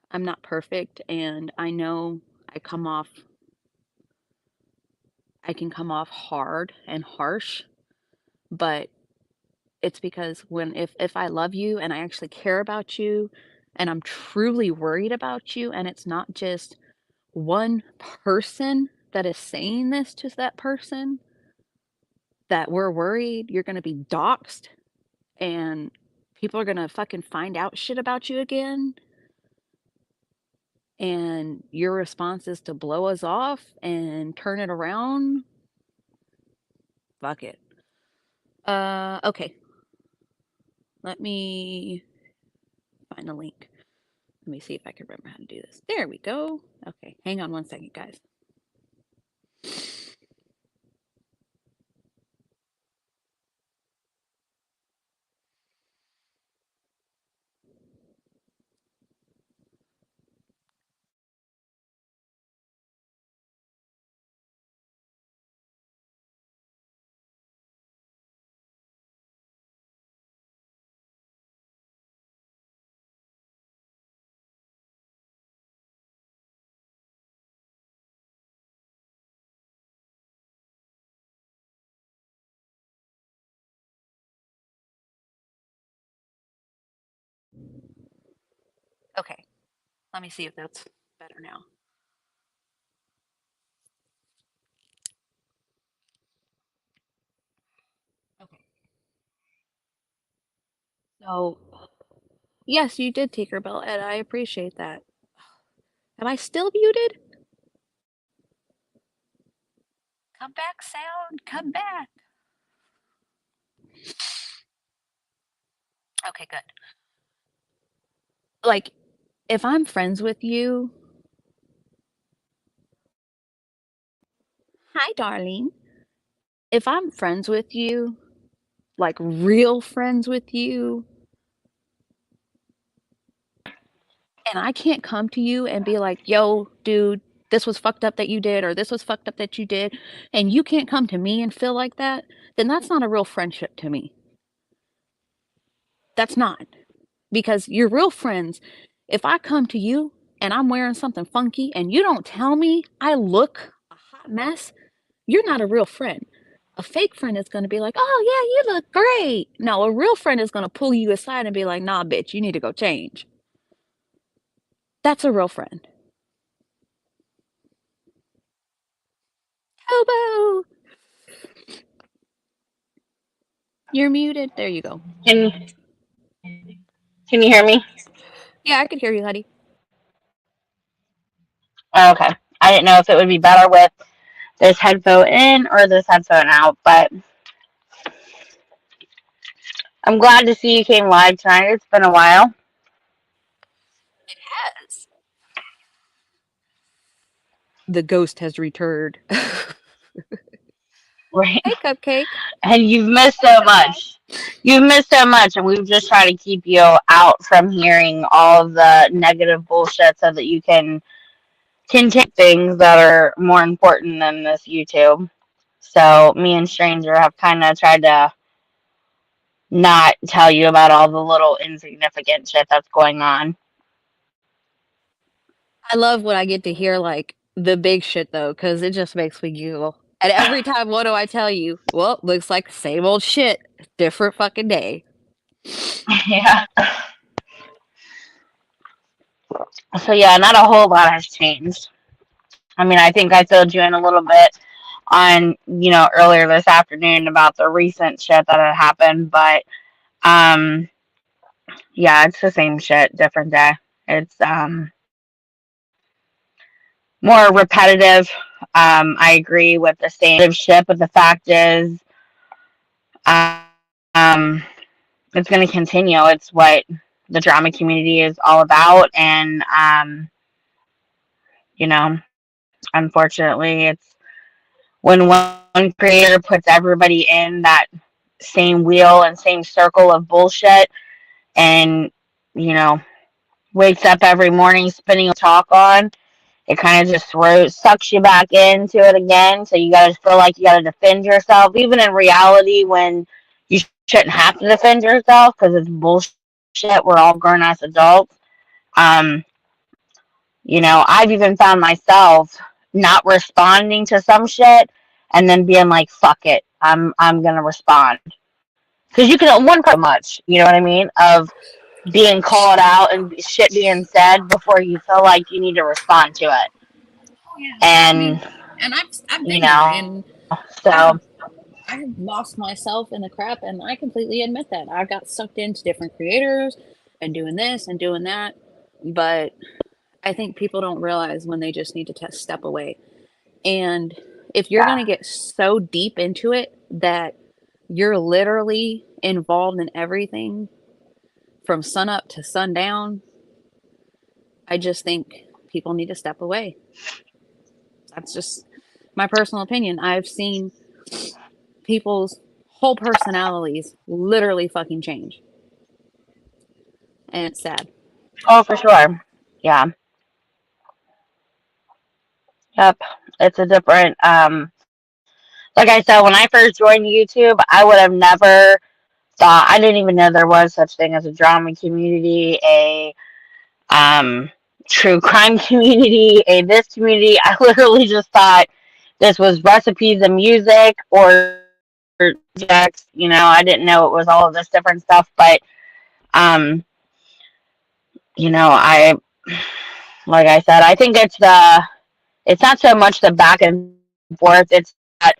I'm not perfect, and I know I come off, I can come off hard and harsh, but it's because if I love you and I actually care about you and I'm truly worried about you, and it's not just one person that is saying this to that person, that we're worried you're going to be doxxed and people are going to fucking find out shit about you again, and your response is to blow us off and turn it around. Fuck it. Okay. Let me find the link. Let me see if I can remember how to do this. There we go. Okay, hang on one second, guys. Okay, let me see if that's better now. Okay. So, yes, you did, Tinkerbell, and I appreciate that. Am I still muted? Come back, sound. Come back. Okay, good. Like, if I'm friends with you, hi, darling. If I'm friends with you, like real friends with you, and I can't come to you and be like, yo, dude, this was fucked up that you did, or this was fucked up that you did, and you can't come to me and feel like that, then that's not a real friendship to me. That's not. Because you're real friends. If I come to you and I'm wearing something funky and you don't tell me I look a hot mess, you're not a real friend. A fake friend is going to be like, oh, yeah, you look great. No, a real friend is going to pull you aside and be like, nah, bitch, you need to go change. That's a real friend. Hobo! You're muted. There you go. Can you hear me? Yeah, I could hear you, honey. Oh, okay. I didn't know if it would be better with this headphone in or this headphone out, but I'm glad to see you came live tonight. It's been a while. It has. The ghost has returned. Right? Hey, Cupcake. And you've missed so much. You've missed so much, and we've just tried to keep you out from hearing all of the negative bullshit so that you can take things that are more important than this YouTube. So me and Stranger have kind of tried to not tell you about all the little insignificant shit that's going on. I love when I get to hear like the big shit though, because it just makes me giggle. And every time, what do I tell you? Well, looks like the same old shit, different fucking day. Yeah. So yeah, not a whole lot has changed. I mean, I think I filled you in a little bit on, earlier this afternoon about the recent shit that had happened, but um yeah, it's the same shit, different day. It's more repetitive. I agree with the same shit, but the fact is, um, it's going to continue. It's what the drama community is all about, and unfortunately, it's when one creator puts everybody in that same wheel and same circle of bullshit, and you know, wakes up every morning spinning a talk on. It kind of just sucks you back into it again. So you gotta feel like you gotta defend yourself, even in reality when you shouldn't have to defend yourself because it's bullshit. We're all grown ass adults. Um, I've even found myself not responding to some shit and then being like, "Fuck it, I'm gonna respond." Because you can one much, you know what I mean, of being called out and shit being said before you feel like you need to respond to it. Yeah, I mean, And and I've been there, and so I've I've lost myself in the crap, and I completely admit that. I got sucked into different creators and doing this and doing that, but I think people don't realize when they just need to step away. And if you're going yeah, to get so deep into it that you're literally involved in everything from sunup to sundown, I just think people need to step away. That's just my personal opinion. I've seen people's whole personalities literally fucking change, and it's sad. oh for sure, yeah, yep. It's a different. Like I said, when I first joined YouTube, I would have never thought. I didn't even know there was such thing as a drama community, a um true crime community, a this community. I literally just thought this was recipes and music or jacks. I didn't know it was all of this different stuff, but um, I like I said, I think it's not so much the back and forth. It's that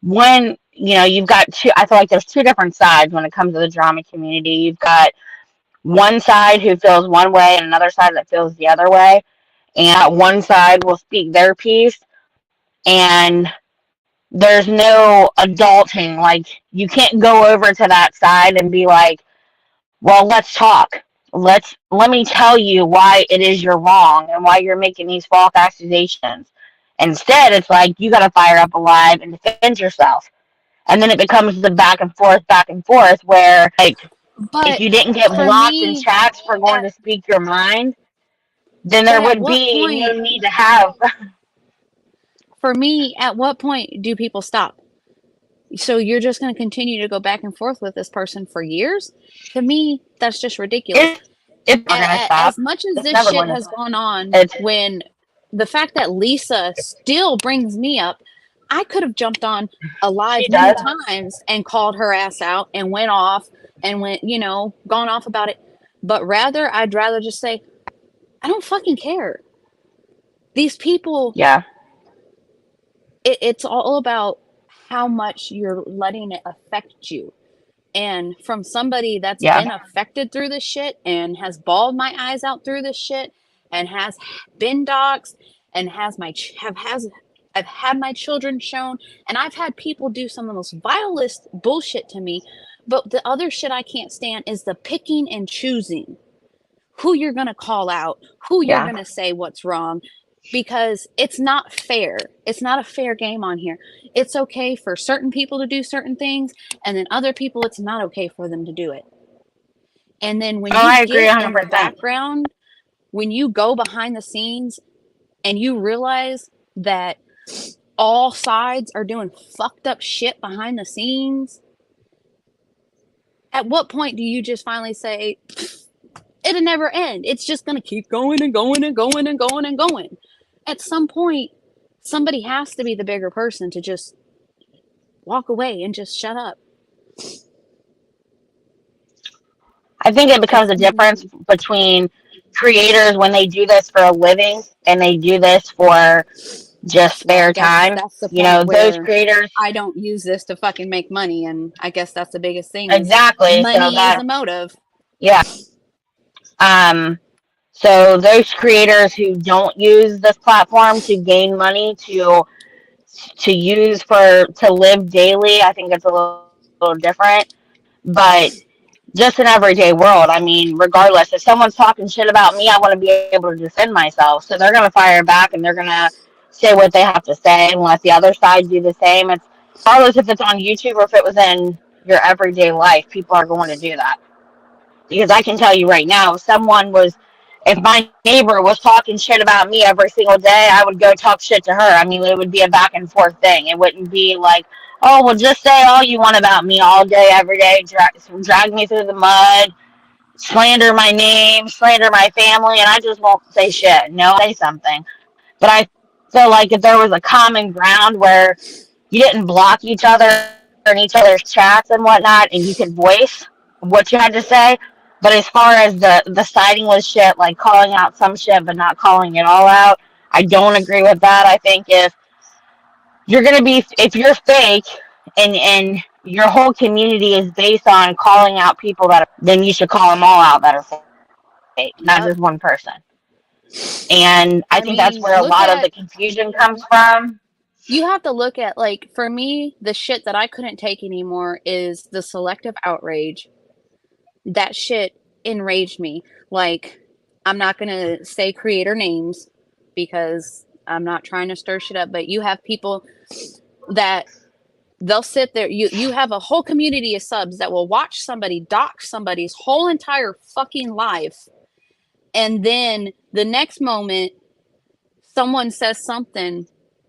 when you've got two. I feel like there's two different sides when it comes to the drama community. You've got one side who feels one way and another side that feels the other way, and one side will speak their piece, and there's no adulting. Like you can't go over to that side and be like, well, let's talk. Let me tell you why it is you're wrong and why you're making these false accusations. Instead, it's like you got to fire up alive and defend yourself. And then it becomes the back and forth where like if But you didn't get for blocked in me, chats for going at to speak your mind, then there but at would what be no point need to have. for me, at what point do people stop? So you're just going to continue to go back and forth with this person for years? To me, that's just ridiculous. It's never gonna stop. As much as It's this never shit going to has stop. gone on, It's when the fact that Lisa still brings me up, I could have jumped on a live she many does. times and called her ass out and went off and gone off about it. But I'd rather just say, I don't fucking care. These people, Yeah, it's all about how much you're letting it affect you. And from somebody that's yeah, been affected through this shit and has bawled my eyes out through this shit and has been doxxed and I've had my children shown, and I've had people do some of the most vilest bullshit to me. But the other shit I can't stand is the picking and choosing who you're going to call out, who you're yeah. going to say what's wrong, because it's not fair. It's not a fair game on here. It's okay for certain people to do certain things, and then other people, it's not okay for them to do it. And then when Oh, you I agree get in the 100%. background, when you go behind the scenes and you realize that all sides are doing fucked up shit behind the scenes, at what point do you just finally say, it'll never end? It's just going to keep going and going and going and going and going. At some point, somebody has to be the bigger person to just walk away and just shut up. I think it becomes a It's difference between creators when they do this for a living and they do this for just well, I spare guess time. that's the You point know, those where creators, I don't use this to fucking make money, and I guess that's the biggest thing is exactly. So money is that, a motive. yeah. Um, so those creators who don't use this platform to gain money to use for to live daily, I think it's a little different. But just an everyday world, I mean, regardless, if someone's talking shit about me, I want to be able to defend myself. So they're gonna fire back and they're gonna say what they have to say and let the other side do the same. It's regardless if it's on YouTube or if it was in your everyday life, people are going to do that. Because I can tell you right now, if my neighbor was talking shit about me every single day, I would go talk shit to her. I mean, it would be a back and forth thing. It wouldn't be like, oh, well, just say all you want about me all day, every day, drag me through the mud, slander my name, slander my family, and I just won't say shit. No, say something. But I feel like if there was a common ground where you didn't block each other in each other's chats and whatnot, and you could voice what you had to say. But as far as the siding with shit, like calling out some shit but not calling it all out, I don't agree with that. I think if you're fake and your whole community is based on calling out people then you should call them all out that are fake, not Yep. just one person. And I I think that's mean, where a lot of the confusion comes from. you have to look at, like, for me, the shit that I couldn't take anymore is the selective outrage. That shit enraged me. Like, I'm not gonna say creator names because I'm not trying to stir shit up, but you have people that they'll sit there. You have a whole community of subs that will watch somebody dock somebody's whole entire fucking life, and then the next moment someone says something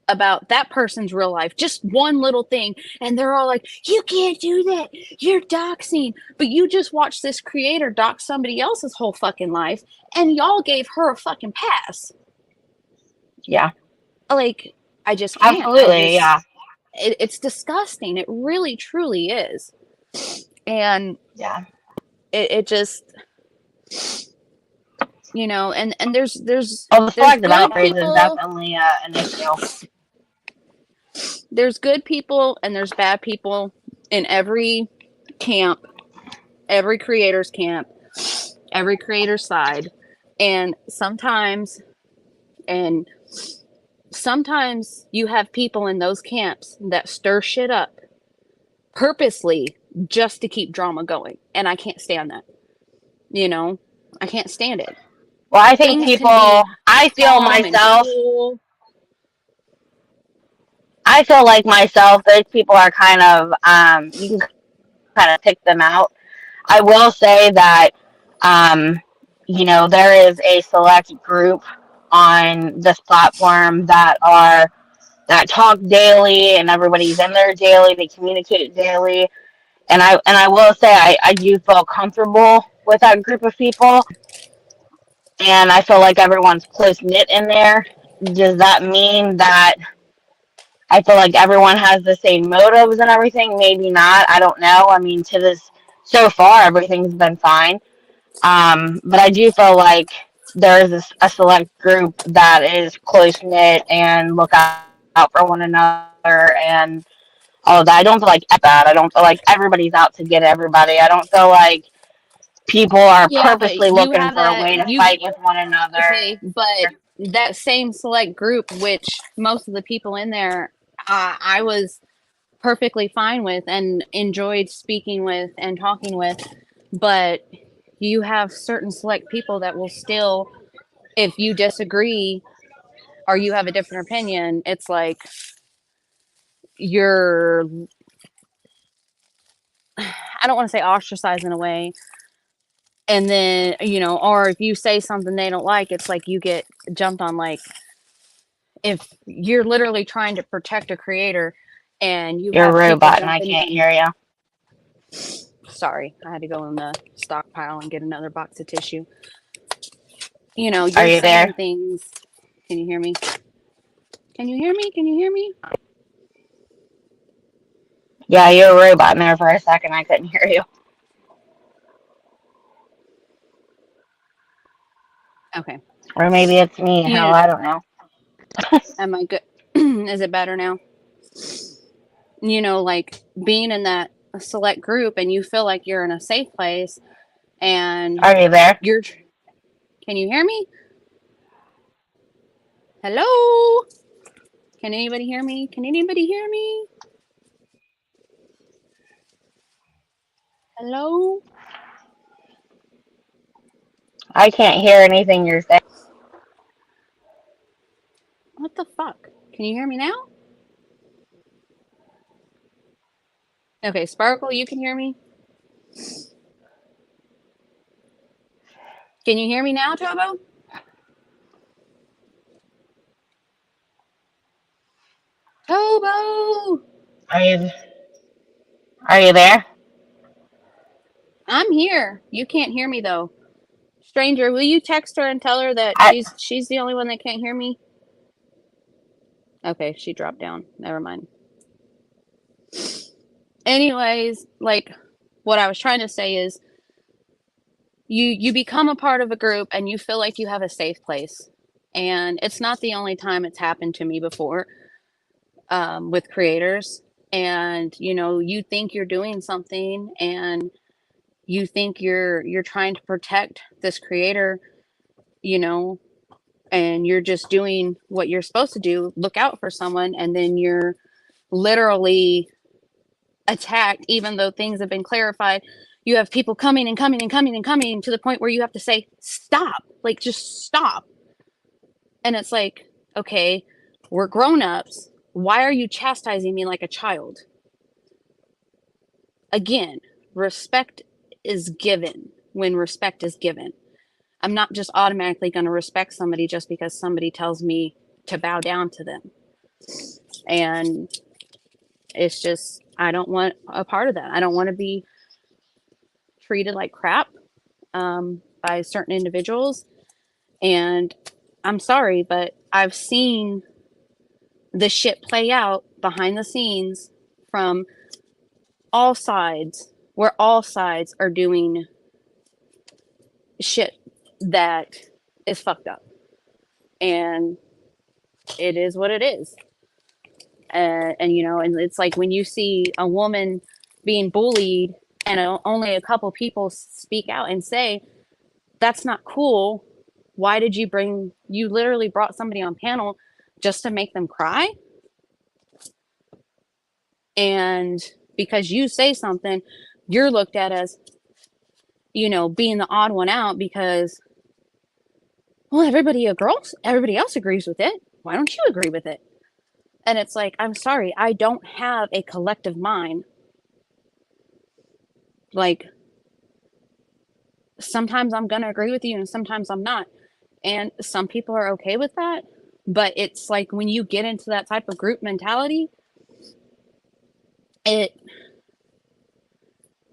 about that person's real life, just one little thing, and they're all like, you can't do that, you're doxing. But you just watched this creator dox somebody else's whole fucking life, and y'all gave her a fucking pass. Yeah. Like, I just can't. Absolutely, yeah. It's disgusting. It really truly is. And yeah, it just, and there's the selective good outrage is people, definitely an issue. there's good people and there's bad people in every camp, every creator's camp, every creator's side. And sometimes you have people in those camps that stir shit up purposely just to keep drama going. And I can't stand that. I can't stand it. Well, I think Things can be I feel calm and myself, cool. I feel like myself, those people are kind of, you can kind of pick them out. I will say that, there is a select group on this platform that talk daily and everybody's in there daily, they communicate daily. And I will say I do feel comfortable with that group of people. And I feel like everyone's close knit in there. Does that mean that I feel like everyone has the same motives and everything? Maybe not. I don't know. I mean, so far, everything's been fine. But I do feel like there is a select group that is close knit and look out for one another and all of that. I don't feel like that. I don't feel like everybody's out to get everybody. I don't feel like people are Yeah, but purposely you looking have for a that way to you fight with one another. okay, but that same select group, which most of the people in there, I was perfectly fine with and enjoyed speaking with and talking with, but you have certain select people that will still, if you disagree or you have a different opinion, it's like you're, I don't want to say ostracized in a way. And then, or if you say something they don't like, it's like you get jumped on. Like, if you're literally trying to protect a creator and you You're a have people robot and I jumping can't in. hear you. Sorry, I had to go in the stockpile and get another box of tissue. You're Are you saying there? things. Can you hear me? Can you hear me? Can you hear me? Yeah, you're a robot in there for a second. I couldn't hear you. Okay. Or maybe it's me. Hell, You I don't know. am I good? Is it better now? You know, like being in that select group and you feel like you're in a safe place and Are you there? you're can you hear me? Hello? Can anybody hear me? Can anybody hear me? Hello? I can't hear anything you're saying. What the fuck? Can you hear me now? Okay, Sparkle, you can hear me? Can you hear me now, Tobo? Tobo! Are you are you there? I'm here. You can't hear me though. Stranger, will you text her and tell her that I she's the only one that can't hear me? Okay, she dropped down. Never mind. Anyways, like what I was trying to say is you become a part of a group and you feel like you have a safe place. And it's not the only time it's happened to me before with creators. And you know, you think you're doing something and you think you're trying to protect this creator, you know, and you're just doing what you're supposed to do, look out for someone, and then you're literally attacked even though things have been clarified. You have people coming and coming and coming and coming to the point where you have to say stop, like just stop. And it's like, okay, we're grown-ups, why are you chastising me like a child? Again, respect is given when respect is given. I'm not just automatically going to respect somebody just because somebody tells me to bow down to them. And it's just, I don't want a part of that. I don't want to be treated like crap by certain individuals. And I'm sorry, but I've seen the shit play out behind the scenes from all sides, where all sides are doing shit that is fucked up. And it is what it is. And you know, and it's like when you see a woman being bullied and only a couple people speak out and say that's not cool, why did you literally brought somebody on panel just to make them cry? And because you say something, you're looked at as, you know, being the odd one out because, well, everybody else agrees with it, why don't you agree with it? And it's like, I'm sorry, I don't have a collective mind. Like, sometimes I'm going to agree with you and sometimes I'm not. And some people are okay with that. But it's like when you get into that type of group mentality, it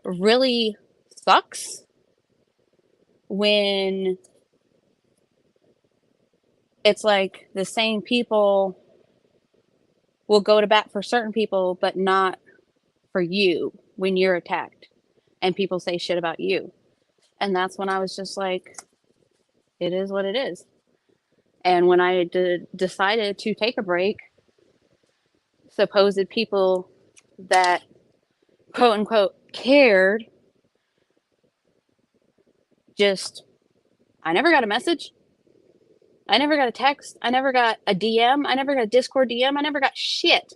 really sucks when it's like the same people will go to bat for certain people, but not for you when you're attacked and people say shit about you. And that's when I was just like, it is what it is. And when I decided to take a break, supposed people that quote unquote cared just, I never got a message. I never got a text. I never got a DM. I never got a Discord DM. I never got shit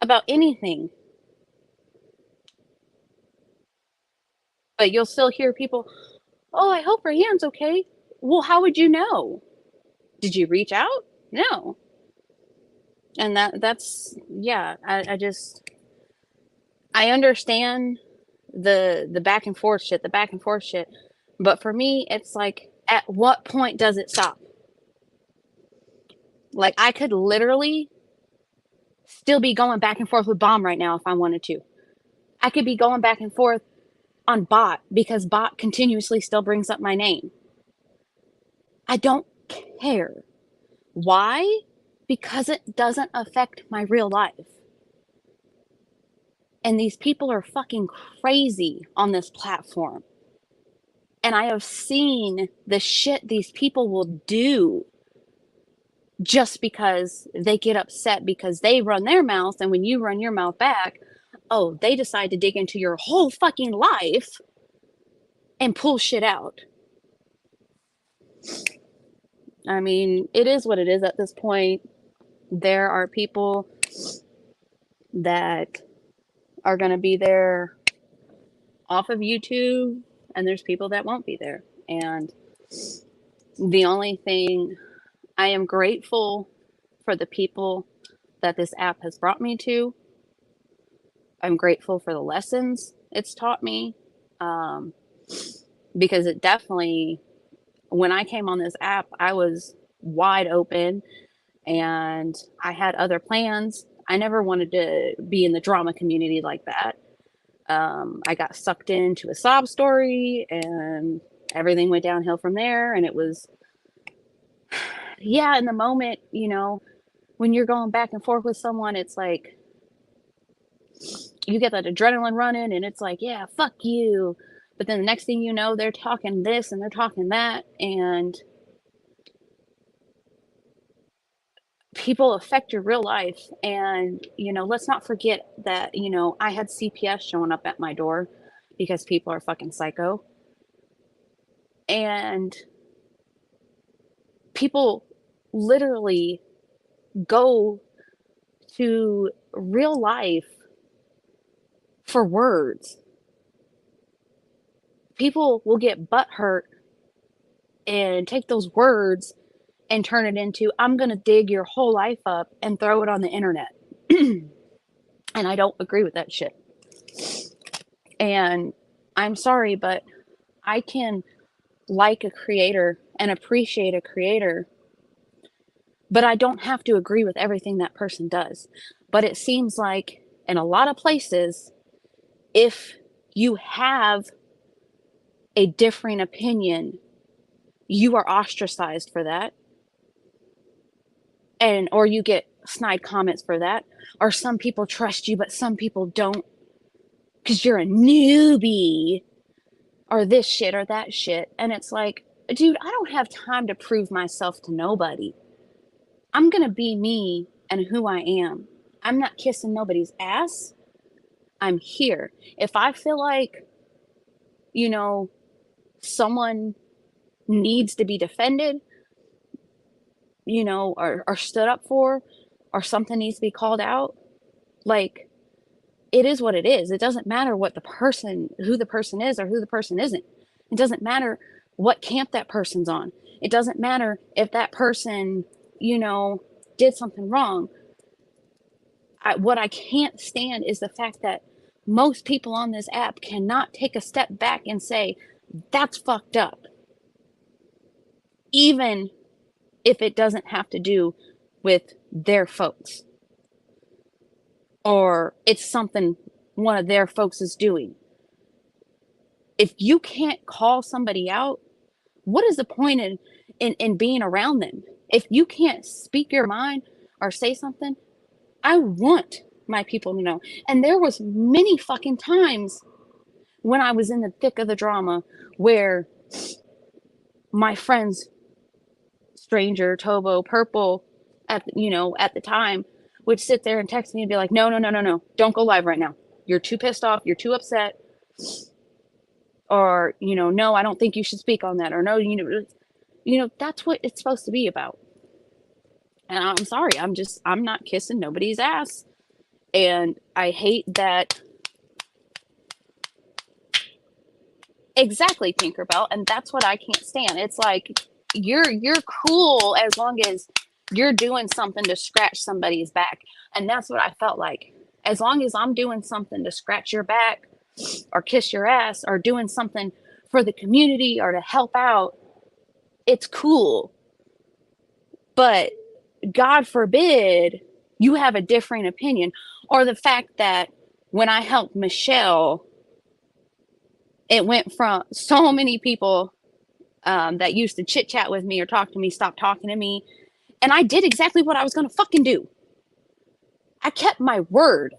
about anything. But you'll still hear people, oh, I hope Rayanne's okay. Well, how would you know? Did you reach out? No. And that's yeah, I understand the back and forth shit, but for me it's like, at what point does it stop? Like, I could literally still be going back and forth with Bomb right now if I wanted to. I could be going back and forth on Bot because Bot continuously still brings up my name. I don't care. Why? Because it doesn't affect my real life. And these people are fucking crazy on this platform. And I have seen the shit these people will do just because they get upset because they run their mouth, and when you run your mouth back, oh, they decide to dig into your whole fucking life and pull shit out. I mean, it is what it is at this point. There are people that are going to be there off of YouTube, and there's people that won't be there. And the only thing, I am grateful for the people that this app has brought me to. I'm grateful for the lessons it's taught me, because it definitely, when I came on this app, I was wide open and I had other plans. I never wanted to be in the drama community like that. I got sucked into a sob story and everything went downhill from there. And it was, yeah, in the moment, you know, when you're going back and forth with someone, it's like you get that adrenaline running and it's like, yeah, fuck you. But then the next thing you know, they're talking this and they're talking that, and people affect your real life. And, you know, let's not forget that, you know, I had CPS showing up at my door because people are fucking psycho. And people literally go to real life for words. People will get butthurt and take those words and turn it into, I'm going to dig your whole life up and throw it on the internet. And I don't agree with that shit. And I'm sorry, but I can like a creator and appreciate a creator, but I don't have to agree with everything that person does. But it seems like in a lot of places, if you have a differing opinion, you are ostracized for that. And or you get snide comments for that. Or some people trust you, but some people don't because you're a newbie or this shit or that shit. And it's like, dude, I don't have time to prove myself to nobody. I'm going to be me and who I am. I'm not kissing nobody's ass. I'm here. If I feel like, you know, someone needs to be defended, you know, or stood up for, or something needs to be called out, like, it is what it is. It doesn't matter what the person, who the person is or who the person isn't. It doesn't matter what camp that person's on. It doesn't matter if that person, you know, did something wrong. What I can't stand is the fact that most people on this app cannot take a step back and say, that's fucked up. Even if it doesn't have to do with their folks. Or it's something one of their folks is doing. If you can't call somebody out, what is the point in being around them? If you can't speak your mind or say something, I want my people to know. And there was many fucking times when I was in the thick of the drama where my friends, Stranger, Tobo, Purple, at the time, would sit there and text me and be like, no, don't go live right now. You're too pissed off. You're too upset. Or, you know, no, I don't think you should speak on that. Or no, you know, that's what it's supposed to be about. And I'm sorry, I'm not kissing nobody's ass. And I hate that. Exactly, Tinkerbell. And that's what I can't stand. It's like, you're cool as long as you're doing something to scratch somebody's back. And that's what I felt like. As long as I'm doing something to scratch your back or kiss your ass or doing something for the community or to help out, it's cool. But God forbid you have a differing opinion. Or the fact that when I helped Michelle, it went from so many people that used to chit chat with me or talk to me, stopped talking to me. And I did exactly what I was going to fucking do. I kept my word.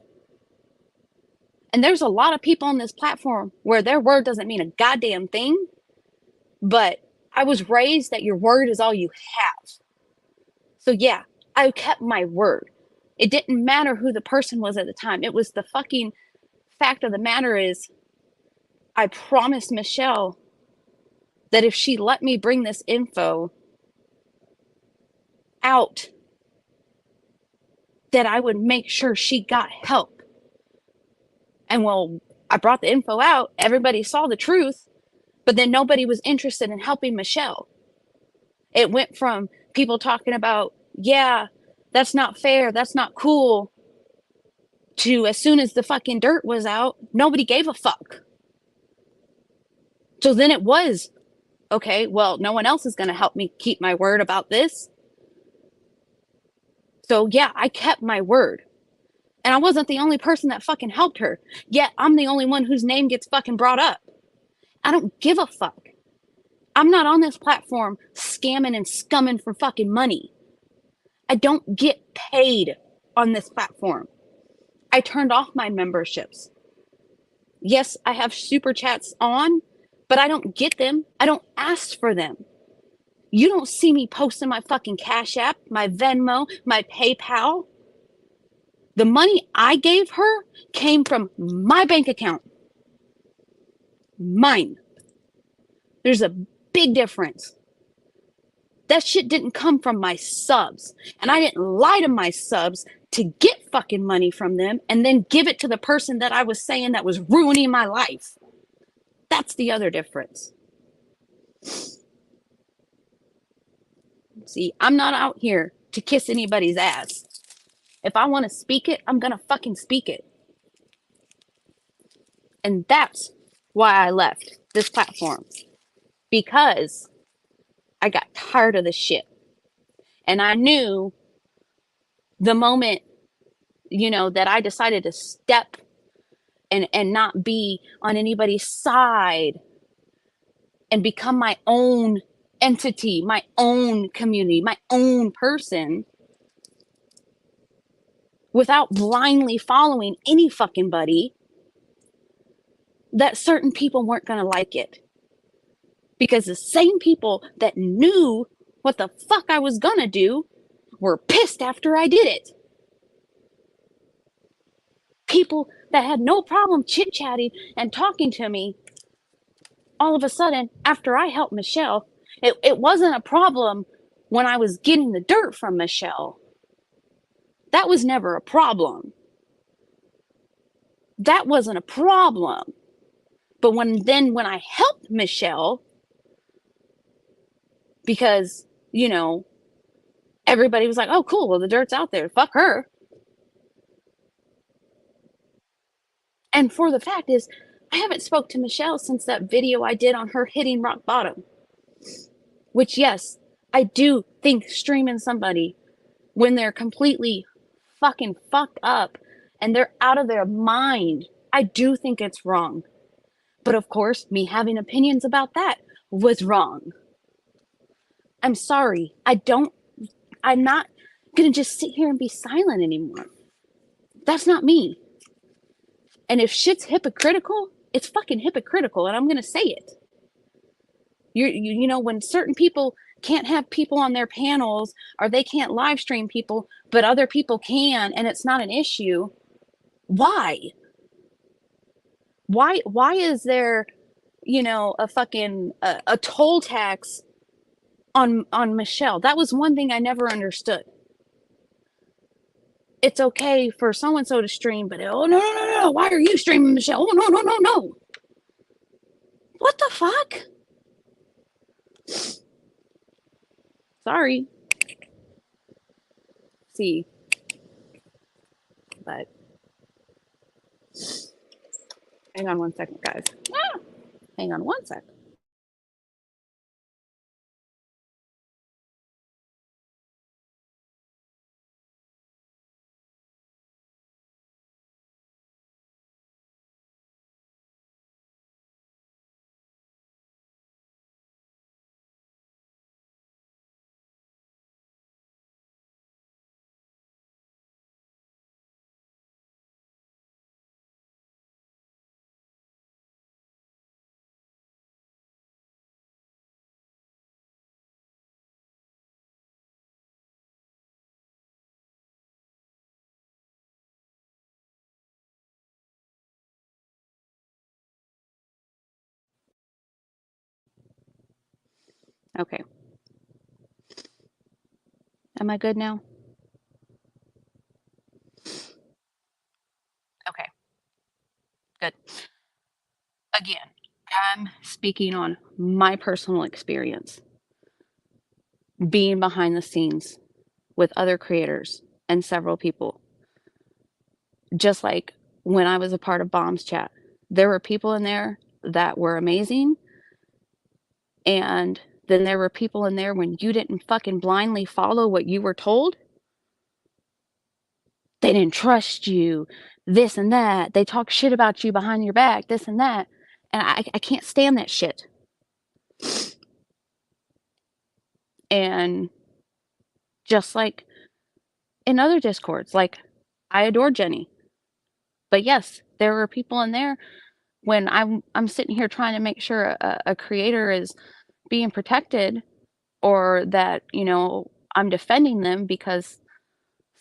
And there's a lot of people on this platform where their word doesn't mean a goddamn thing. But I was raised that your word is all you have. So yeah, I kept my word. It didn't matter who the person was at the time. It was the fucking fact of the matter is I promised Michelle that if she let me bring this info out, that I would make sure she got help. And well, I brought the info out, everybody saw the truth, but then nobody was interested in helping Michelle. It went from people talking about, yeah, that's not fair, that's not cool, to as soon as the fucking dirt was out, nobody gave a fuck. So then it was, okay, well, no one else is going to help me keep my word about this. So yeah, I kept my word. And I wasn't the only person that fucking helped her. Yet I'm the only one whose name gets fucking brought up. I don't give a fuck. I'm not on this platform scamming and scumming for fucking money. I don't get paid on this platform. I turned off my memberships. Yes, I have super chats on, but I don't get them. I don't ask for them. You don't see me posting my fucking Cash App, my Venmo, my PayPal. The money I gave her came from my bank account. Mine. There's a big difference. That shit didn't come from my subs. And I didn't lie to my subs to get fucking money from them and then give it to the person that I was saying that was ruining my life. That's the other difference. See, I'm not out here to kiss anybody's ass. If I want to speak it, I'm going to fucking speak it. And that's why I left this platform. Because I got tired of this shit. And I knew the moment, that I decided to step and not be on anybody's side and become my own entity, my own community, my own person, without blindly following any fucking buddy, that certain people weren't going to like it. Because the same people that knew what the fuck I was going to do were pissed after I did it. People that had no problem chit-chatting and talking to me, all of a sudden, after I helped Michelle, it wasn't a problem when I was getting the dirt from Michelle. That was never a problem. That wasn't a problem. But when I helped Michelle, because, everybody was like, oh, cool, well, the dirt's out there. Fuck her. And for the fact is, I haven't spoke to Michelle since that video I did on her hitting rock bottom. Which, yes, I do think streaming somebody when they're completely fucking fucked up and they're out of their mind, I do think it's wrong. But of course, me having opinions about that was wrong. I'm sorry. I'm not gonna just sit here and be silent anymore. That's not me. And if shit's hypocritical, it's fucking hypocritical, and I'm gonna say it. When certain people can't have people on their panels or they can't live stream people, but other people can, and it's not an issue. Why? Why is there, a fucking a toll tax on Michelle? That was one thing I never understood. It's okay for so and so to stream, but oh no, why are you streaming, Michelle? Oh no. What the fuck? Sorry. See, but hang on 1 second, guys. Hang on 1 second. Okay. Am I good now? Okay, good. Again, I'm speaking on my personal experience being behind the scenes with other creators and several people. Just like when I was a part of Bombs Chat, there were people in there that were amazing, and then there were people in there when you didn't fucking blindly follow what you were told. They didn't trust you, this and that. They talk shit about you behind your back, this and that. And I can't stand that shit. And just like in other discords, like I adore Jenny. But yes, there were people in there when I'm sitting here trying to make sure a creator is being protected, or that, you know, I'm defending them because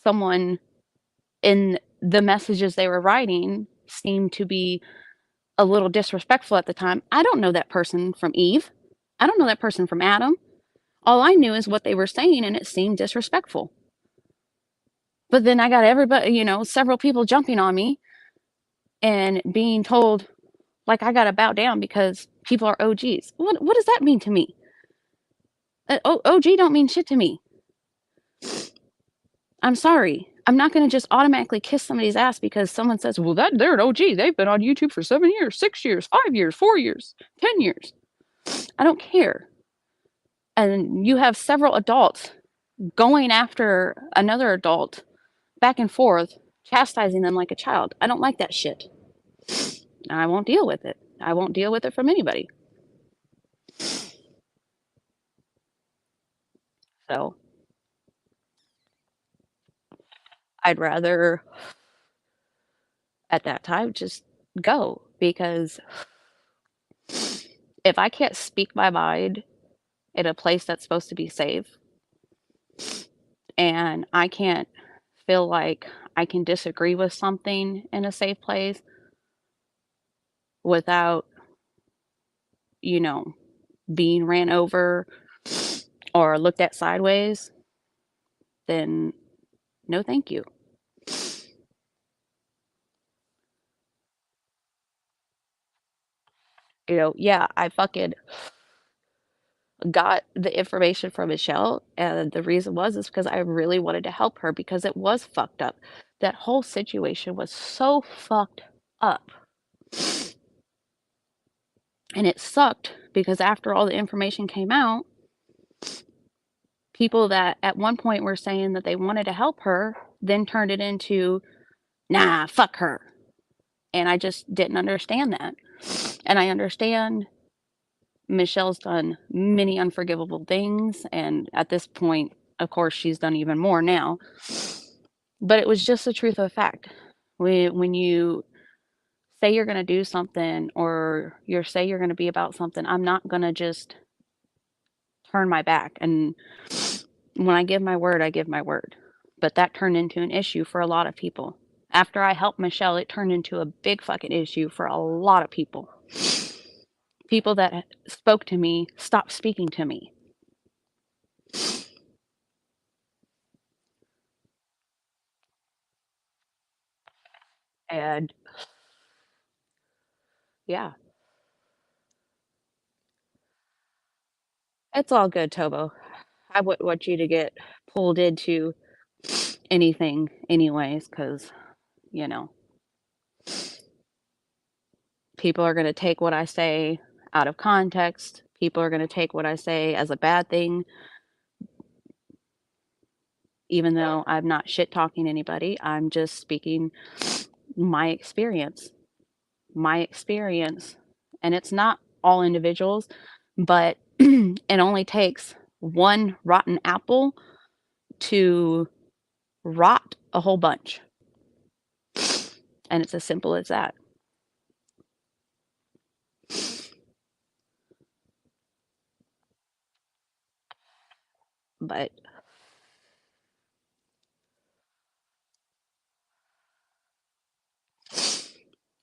someone in the messages they were writing seemed to be a little disrespectful at the time. I don't know that person from Eve. I don't know that person from Adam. All I knew is what they were saying, and it seemed disrespectful. But then I got everybody, you know, several people jumping on me and being told, like, I got to bow down because people are OGs. What does that mean to me? OG don't mean shit to me. I'm sorry. I'm not going to just automatically kiss somebody's ass because someone says, well, they're an OG. They've been on YouTube for 7 years, 6 years, 5 years, 4 years, 10 years. I don't care. And you have several adults going after another adult back and forth, chastising them like a child. I don't like that shit. I won't deal with it. I won't deal with it from anybody. So I'd rather at that time just go, because if I can't speak my mind in a place that's supposed to be safe, and I can't feel like I can disagree with something in a safe place without, you know, being ran over or looked at sideways, then no thank you. You know, yeah, I fucking got the information from Michelle, and the reason is because I really wanted to help her, because it was fucked up. That whole situation was so fucked up. And it sucked because after all the information came out, people that at one point were saying that they wanted to help her then turned it into, nah, fuck her. And I just didn't understand that. And I understand Michelle's done many unforgivable things, and at this point, of course, she's done even more now. But it was just the truth of the fact. When you say you're going to do something, or you say you're going to be about something, I'm not going to just turn my back. And when I give my word, I give my word. But that turned into an issue for a lot of people. After I helped Michelle, it turned into a big fucking issue for a lot of people. People that spoke to me stopped speaking to me. And yeah, it's all good, Tobo. I wouldn't want you to get pulled into anything anyways, because, you know, people are going to take what I say out of context. People are going to take what I say as a bad thing. Even though I'm not shit talking anybody, I'm just speaking my experience. My experience. And it's not all individuals, but it only takes one rotten apple to rot a whole bunch. And it's as simple as that. But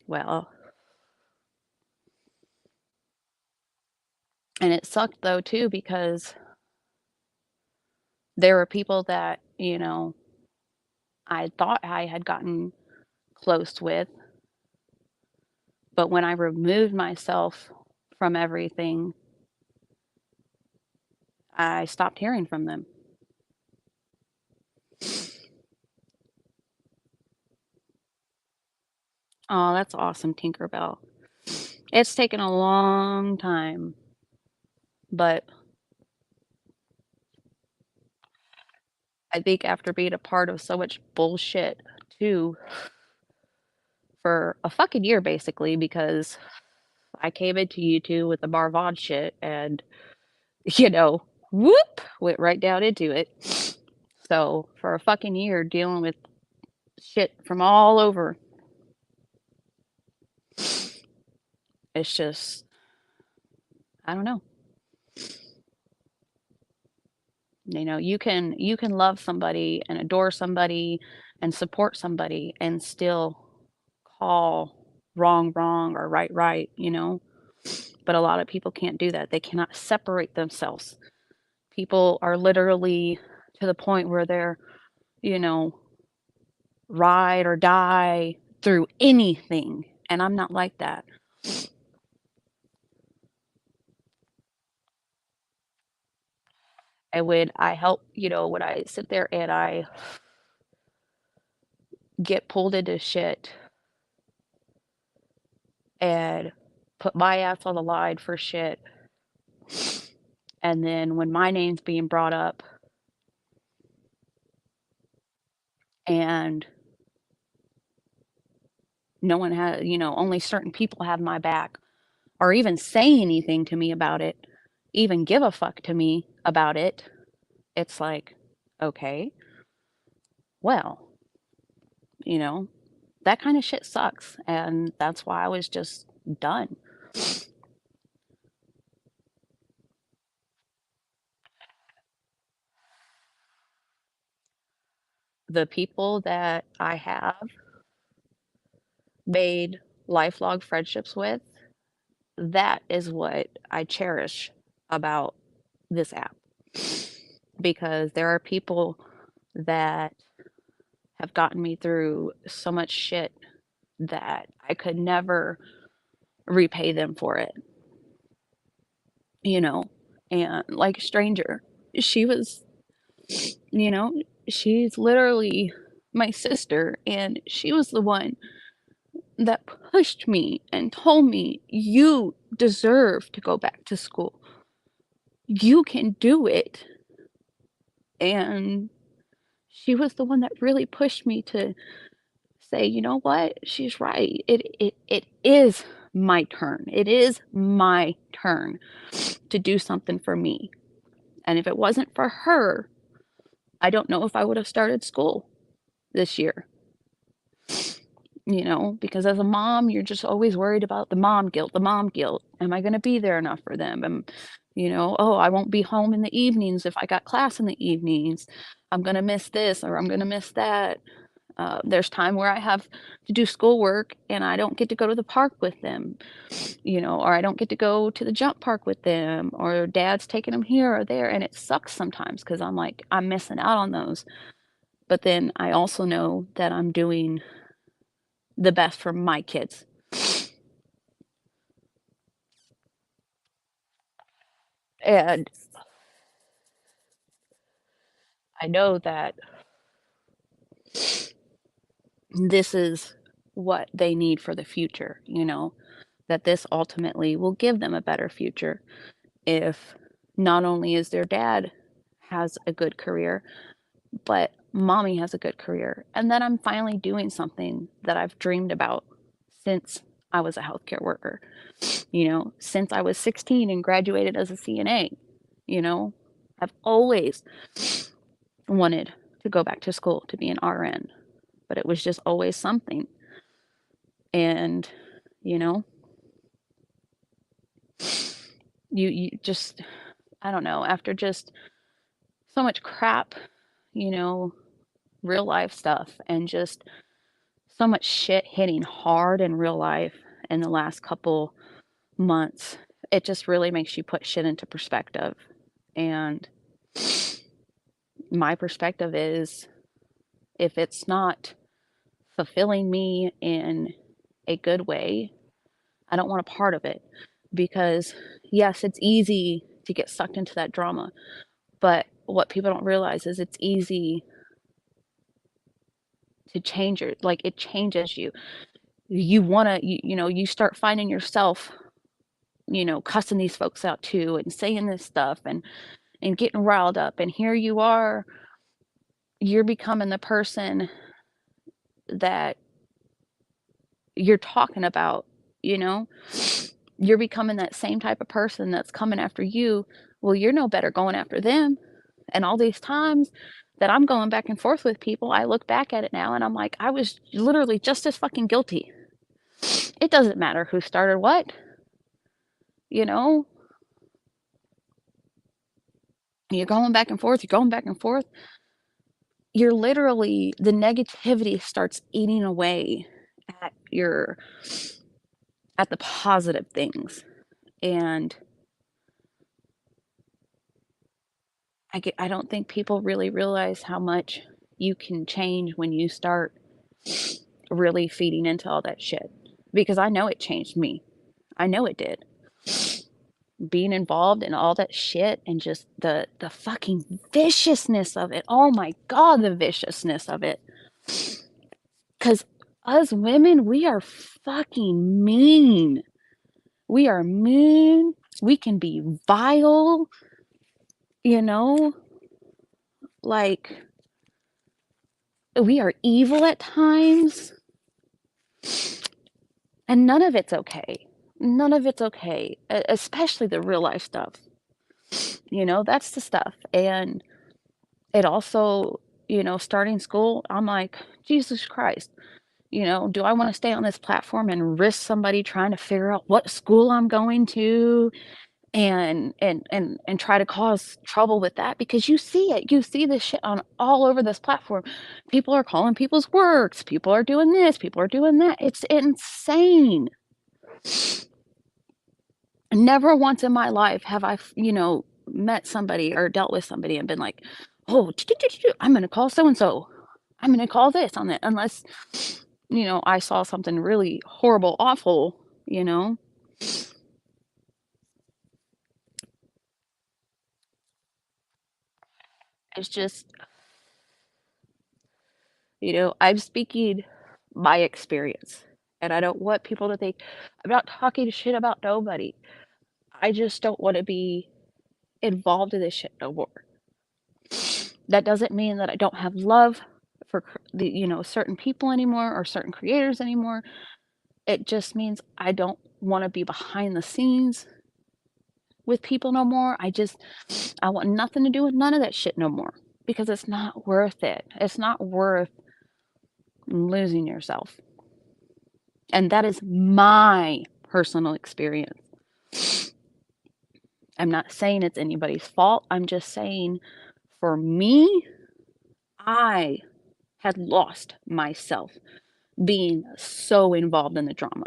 well, And it sucked though too, because there were people that, I thought I had gotten close with, but when I removed myself from everything, I stopped hearing from them. Oh, that's awesome, Tinkerbell. It's taken a long time, but I think after being a part of so much bullshit too for a fucking year basically, because I came into YouTube with the Marvon shit and, whoop, went right down into it. So for a fucking year dealing with shit from all over, it's just, I don't know. You can love somebody and adore somebody and support somebody and still call wrong wrong or right right, but a lot of people can't do that. They cannot separate themselves. People are literally to the point where they're, you know, ride or die through anything, and I'm not like that. And when I help, when I sit there and I get pulled into shit and put my ass on the line for shit, and then when my name's being brought up and no one has, only certain people have my back or even say anything to me about it, even give a fuck to me about it, it's like, okay, well, you know, that kind of shit sucks. And that's why I was just done. The people that I have made lifelong friendships with, that is what I cherish about this app. Because there are people that have gotten me through so much shit that I could never repay them for it. you know, and like Stranger, she was, you know, she's literally my sister, and she was the one that pushed me and told me, you deserve to go back to school. You can do it. And she was the one that really pushed me to say, you know what? She's right. It is my turn. It is my turn to do something for me. And if it wasn't for her, I don't know if I would have started school this year. Because as a mom, you're just always worried about the mom guilt, the mom guilt. Am I going to be there enough for them? Oh, I won't be home in the evenings if I got class in the evenings. I'm going to miss this or I'm going to miss that. There's time where I have to do schoolwork and I don't get to go to the park with them, or I don't get to go to the jump park with them, or dad's taking them here or there. And it sucks sometimes because I'm like, I'm missing out on those. But then I also know that I'm doing the best for my kids. And I know that this is what they need for the future, that this ultimately will give them a better future if not only is their dad has a good career, but mommy has a good career. And then I'm finally doing something that I've dreamed about since I was a healthcare worker, since I was 16 and graduated as a CNA. I've always wanted to go back to school to be an RN, but it was just always something. And, you just, I don't know, after just so much crap, real life stuff, and just so much shit hitting hard in real life in the last couple months, it just really makes you put shit into perspective. And my perspective is, if it's not fulfilling me in a good way, I don't want a part of it. Because yes, it's easy to get sucked into that drama, but what people don't realize is it's easy to change your, like, it changes you. You want to, you start finding yourself, cussing these folks out too, and saying this stuff, and getting riled up, and here you are, you're becoming the person that you're talking about, you're becoming that same type of person that's coming after you. Well, you're no better going after them. And all these times that I'm going back and forth with people, I look back at it now and I'm like, I was literally just as fucking guilty. It doesn't matter who started what, you know? You're going back and forth, you're literally, the negativity starts eating away at the positive things. And I don't think people really realize how much you can change when you start really feeding into all that shit. Because I know it changed me. I know it did. Being involved in all that shit, and just the fucking viciousness of it. Oh my God, the viciousness of it. Because us women, we are fucking mean. We are mean. We can be vile. Like, we are evil at times. And none of it's okay. None of it's okay. Especially the real life stuff. That's the stuff. And it also, starting school, I'm like, Jesus Christ. Do I want to stay on this platform and risk somebody trying to figure out what school I'm going to, and try to cause trouble with that? Because you see this shit on all over this platform. People are calling people's works, people are doing this, people are doing that. It's insane. Never once in my life have I met somebody or dealt with somebody and been like, oh, I'm gonna call so and so, I'm gonna call this on it, unless I saw something really horrible, awful. It's just, I'm speaking my experience, and I don't want people to think I'm not talking shit about nobody. I just don't want to be involved in this shit no more. That doesn't mean that I don't have love for the certain people anymore, or certain creators anymore. It just means I don't want to be behind the scenes with people no more. I want nothing to do with none of that shit no more, because it's not worth it. It's not worth losing yourself. And that is my personal experience. I'm not saying it's anybody's fault. I'm just saying, for me, I had lost myself being so involved in the drama.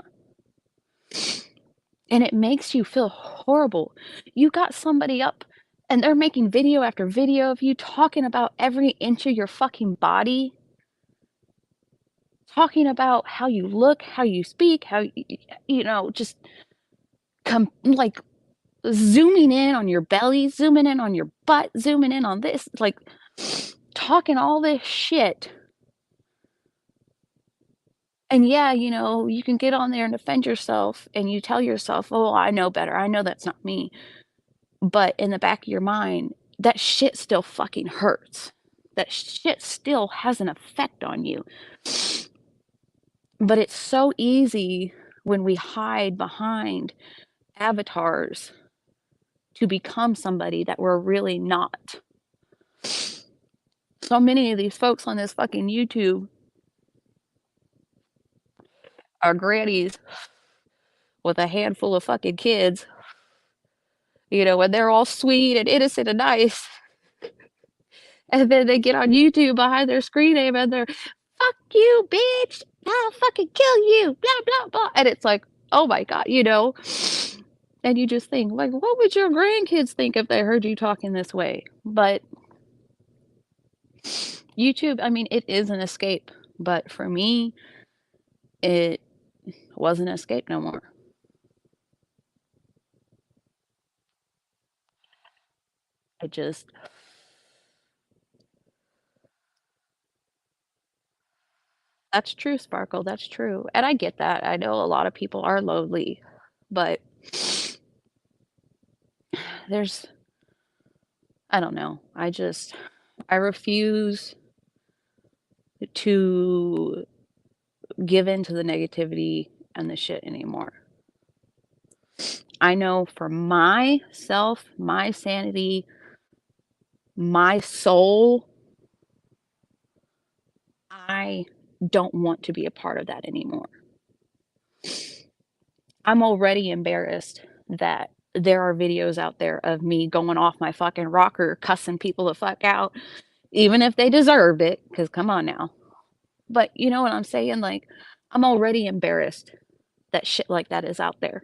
And it makes you feel horrible. You got somebody up and they're making video after video of you talking about every inch of your fucking body, talking about how you look, how you speak, how just like zooming in on your belly, zooming in on your butt, zooming in on this, like talking all this shit. And yeah, you can get on there and defend yourself, and you tell yourself, oh, I know better, I know that's not me. But in the back of your mind, that shit still fucking hurts. That shit still has an effect on you. But it's so easy when we hide behind avatars to become somebody that we're really not. So many of these folks on this fucking YouTube are grannies with a handful of fucking kids, and they're all sweet and innocent and nice. And then they get on YouTube behind their screen name and they're, fuck you, bitch, I'll fucking kill you, blah, blah, blah. And it's like, oh my God, And you just think, like, what would your grandkids think if they heard you talking this way? But YouTube, I mean, it is an escape, but for me, it wasn't an escape no more. I just, that's true, Sparkle, that's true. And I get that. I know a lot of people are lonely, but there's, I don't know. I refuse to give in to the negativity and the shit anymore. I know for myself, my sanity, my soul, I don't want to be a part of that anymore. I'm already embarrassed that there are videos out there of me going off my fucking rocker, cussing people the fuck out, even if they deserved it, because come on now. But you know what I'm saying? Like, I'm already embarrassed that shit like that is out there,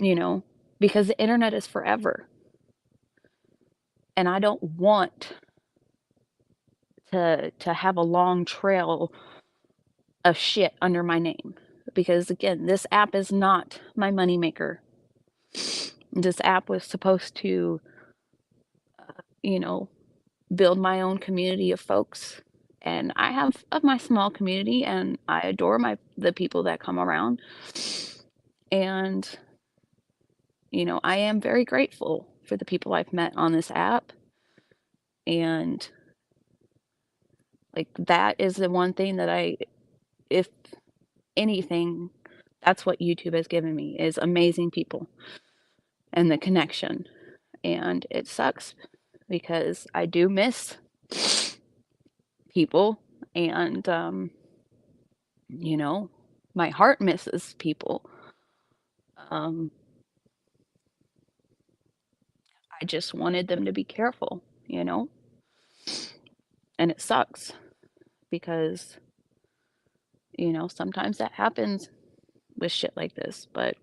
you know, because the internet is forever. And I don't want to have a long trail of shit under my name. Because again, this app is not my moneymaker. This app was supposed to, you know, build my own community of folks. And I have my small community, and I adore the people that come around. And, you know, I am very grateful for the people I've met on this app. And like, that is the one thing that if anything, that's what YouTube has given me, is amazing people and the connection. And it sucks because I do miss people, and you know, my heart misses people. I just wanted them to be careful, you know? And it sucks because, you know, sometimes that happens with shit like this, but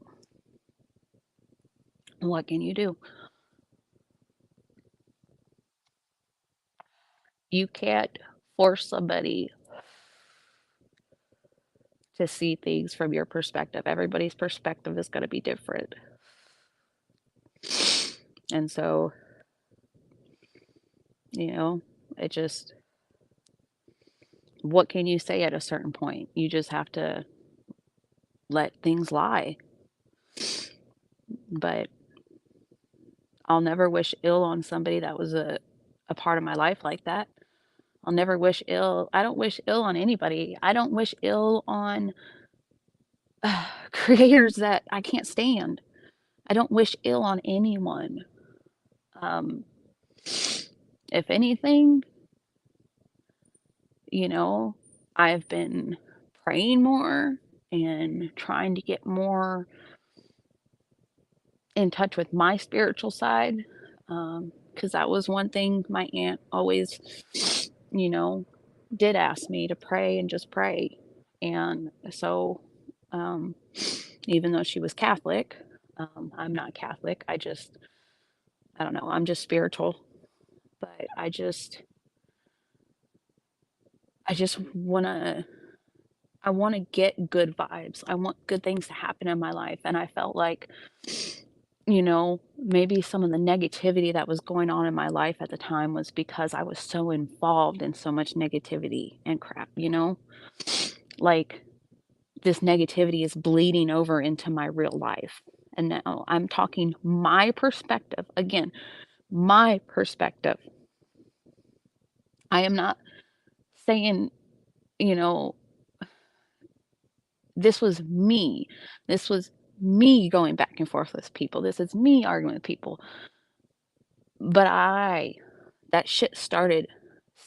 what can you do? You can't force somebody to see things from your perspective. Everybody's perspective is going to be different. And so, you know, it just, what can you say at a certain point? You just have to let things lie. But I'll never wish ill on somebody that was a part of my life like that. I'll never wish ill. I don't wish ill on anybody. I don't wish ill on creators that I can't stand. I don't wish ill on anyone. If anything, you know, I've been praying more and trying to get more in touch with my spiritual side, because that was one thing my aunt always, you know, did ask me to pray and just pray. And so, even though she was Catholic, I'm not Catholic. I don't know, I'm just spiritual. But I just want to get good vibes. I want good things to happen in my life. And I felt like, you know, maybe some of the negativity that was going on in my life at the time was because I was so involved in so much negativity and crap, you know? Like, this negativity is bleeding over into my real life. And now I'm talking my perspective. Again, my perspective. I am not saying, you know, this was me. This was me going back and forth with people. This is me arguing with people. But that shit started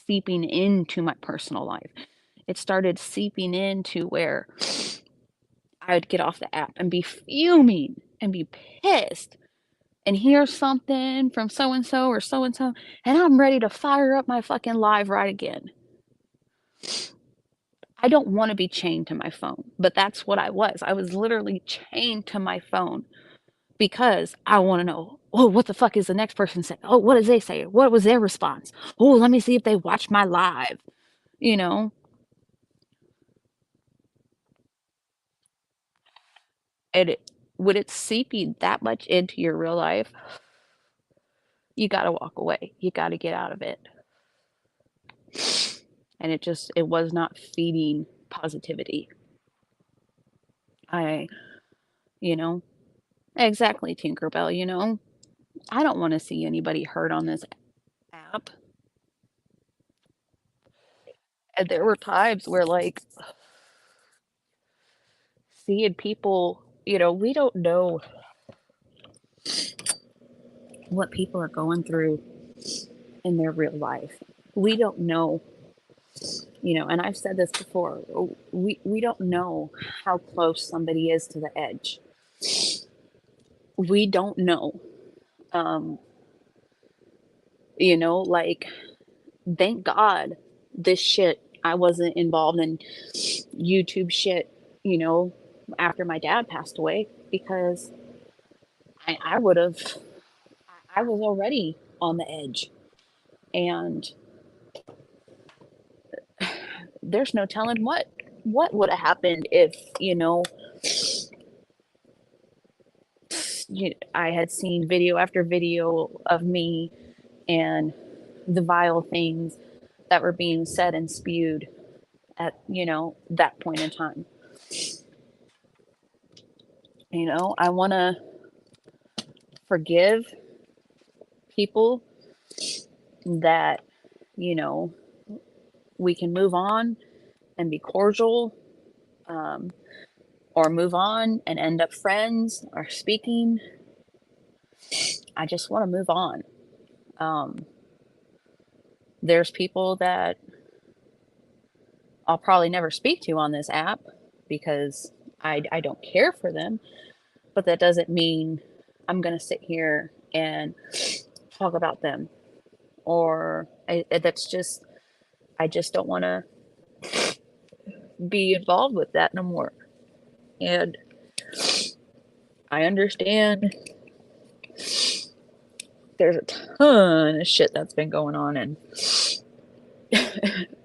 seeping into my personal life. It started seeping into where I would get off the app and be fuming and be pissed and hear something from so and so or so, and I'm ready to fire up my fucking live right again. I don't want to be chained to my phone, but that's what I was. I was literally chained to my phone because I want to know, oh, what the fuck is the next person saying? Oh, what does they say? What was their response? Oh, let me see if they watched my live, you know? And when it's seeping that much into your real life, you got to walk away. You got to get out of it. And it was not feeding positivity. You know, exactly, Tinkerbell, I don't want to see anybody hurt on this app. And there were times where, like, seeing people, we don't know what people are going through in their real life. We don't know, and I've said this before, we don't know how close somebody is to the edge. We don't know. Um, like, thank God this shit, I wasn't involved in YouTube shit, after my dad passed away, because I would have, I was already on the edge. And there's no telling what would have happened if, I had seen video after video of me and the vile things that were being said and spewed at, that point in time. I want to forgive people that, we can move on and be cordial, or move on and end up friends or speaking. I just want to move on. There's people that I'll probably never speak to on this app because I don't care for them, but that doesn't mean I'm going to sit here and talk about them, or that's just, I just don't want to be involved with that no more. And I understand there's a ton of shit that's been going on, and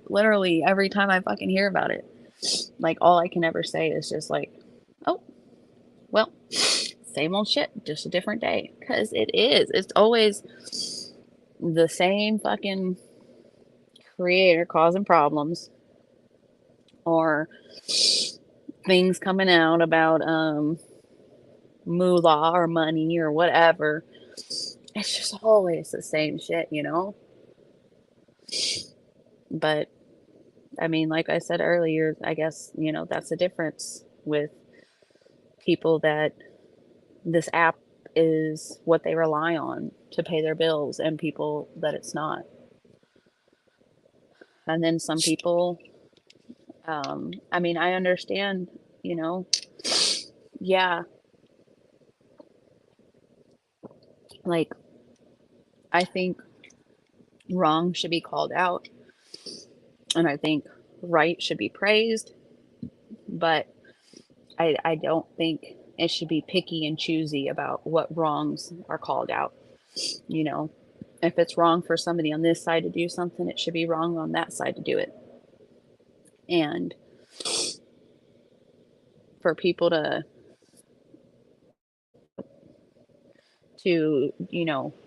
literally every time I fucking hear about it, like, all I can ever say is just like, oh, well, same old shit, just a different day. Because it's always the same fucking creator causing problems, or things coming out about moolah or money or whatever. It's just always the same shit, But I mean, like I said earlier, I guess, that's the difference with people, that this app is what they rely on to pay their bills, and people that it's not. And then some people, I mean, I understand, yeah, like, I think wrong should be called out, and I think right should be praised, but I don't think it should be picky and choosy about what wrongs are called out. If it's wrong for somebody on this side to do something, it should be wrong on that side to do it. And for people to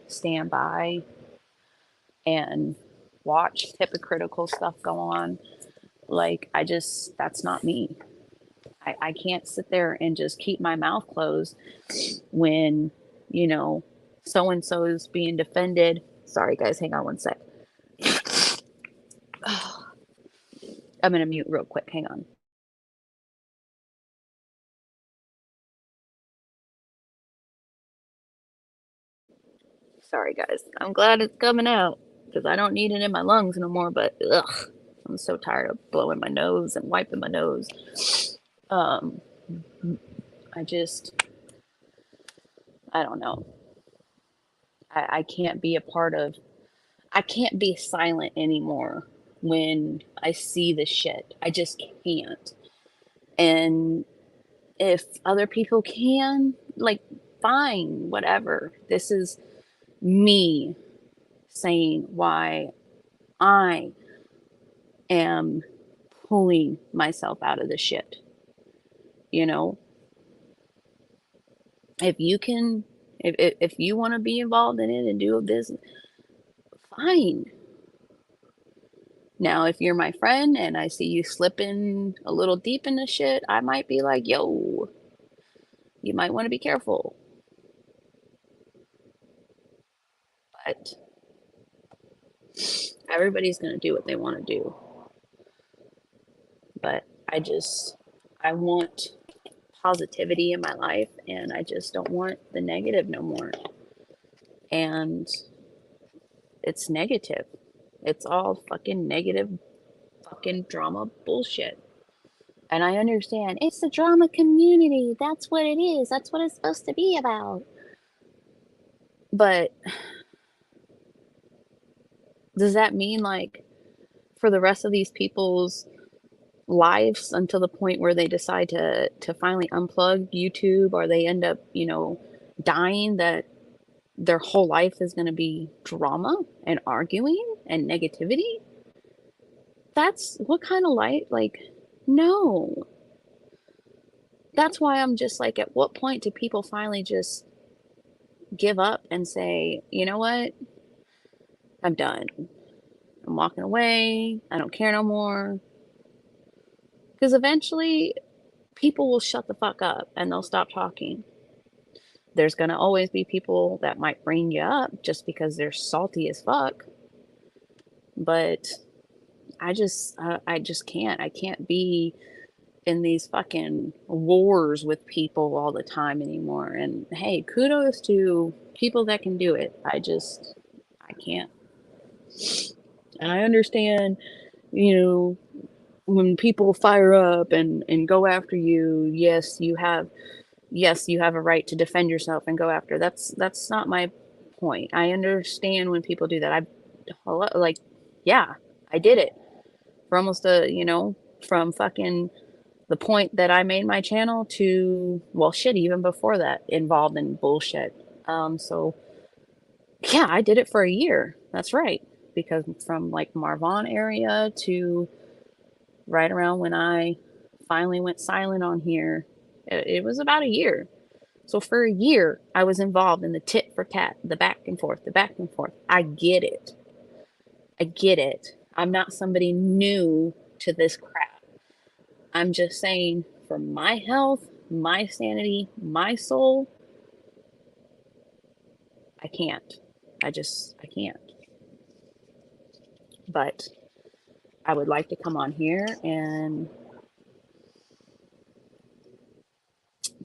stand by and watch hypocritical stuff go on, like, that's not me. I can't sit there and just keep my mouth closed when, so and so is being defended. Sorry, guys, hang on one sec. I'm gonna mute real quick. Hang on. Sorry, guys. I'm glad it's coming out because I don't need it in my lungs no more. But ugh, I'm so tired of blowing my nose and wiping my nose. I don't know. I can't be a part of. I can't be silent anymore when I see the shit. I just can't. And if other people can, like, fine, whatever. This is me saying why I am pulling myself out of the shit. You know, if you can, if you want to be involved in it and do a business, fine. Now, if you're my friend and I see you slipping a little deep in the shit, I might be like, yo, you might want to be careful. But everybody's going to do what they want to do. But I want positivity in my life, and I just don't want the negative no more. And it's negative. It's all fucking negative, fucking drama bullshit. And I understand it's the drama community. That's what it is. That's what it's supposed to be about. But does that mean, like, for the rest of these people's lives until the point where they decide to finally unplug YouTube, or they end up, dying, that their whole life is going to be drama and arguing and negativity? That's what kind of life? Like, no. That's why I'm just like, at what point do people finally just give up and say, you know what? I'm done. I'm walking away. I don't care no more. Because eventually people will shut the fuck up and they'll stop talking. There's going to always be people that might bring you up just because they're salty as fuck. But I just can't. I can't be in these fucking wars with people all the time anymore. And hey, kudos to people that can do it. I can't. And I understand, when people fire up and go after you, yes, you have a right to defend yourself and go after. That's not my point. I understand when people do that. I did it for almost from fucking the point that I made my channel to, well, shit, even before that, involved in bullshit. So yeah, I did it for a year. That's right. Because from like Marvon area to right around when I finally went silent on here, it was about a year. So for a year, I was involved in the tit for tat, the back and forth, the back and forth. I get it. I'm not somebody new to this crap. I'm just saying, for my health, my sanity, my soul, I can't. I can't. But I would like to come on here and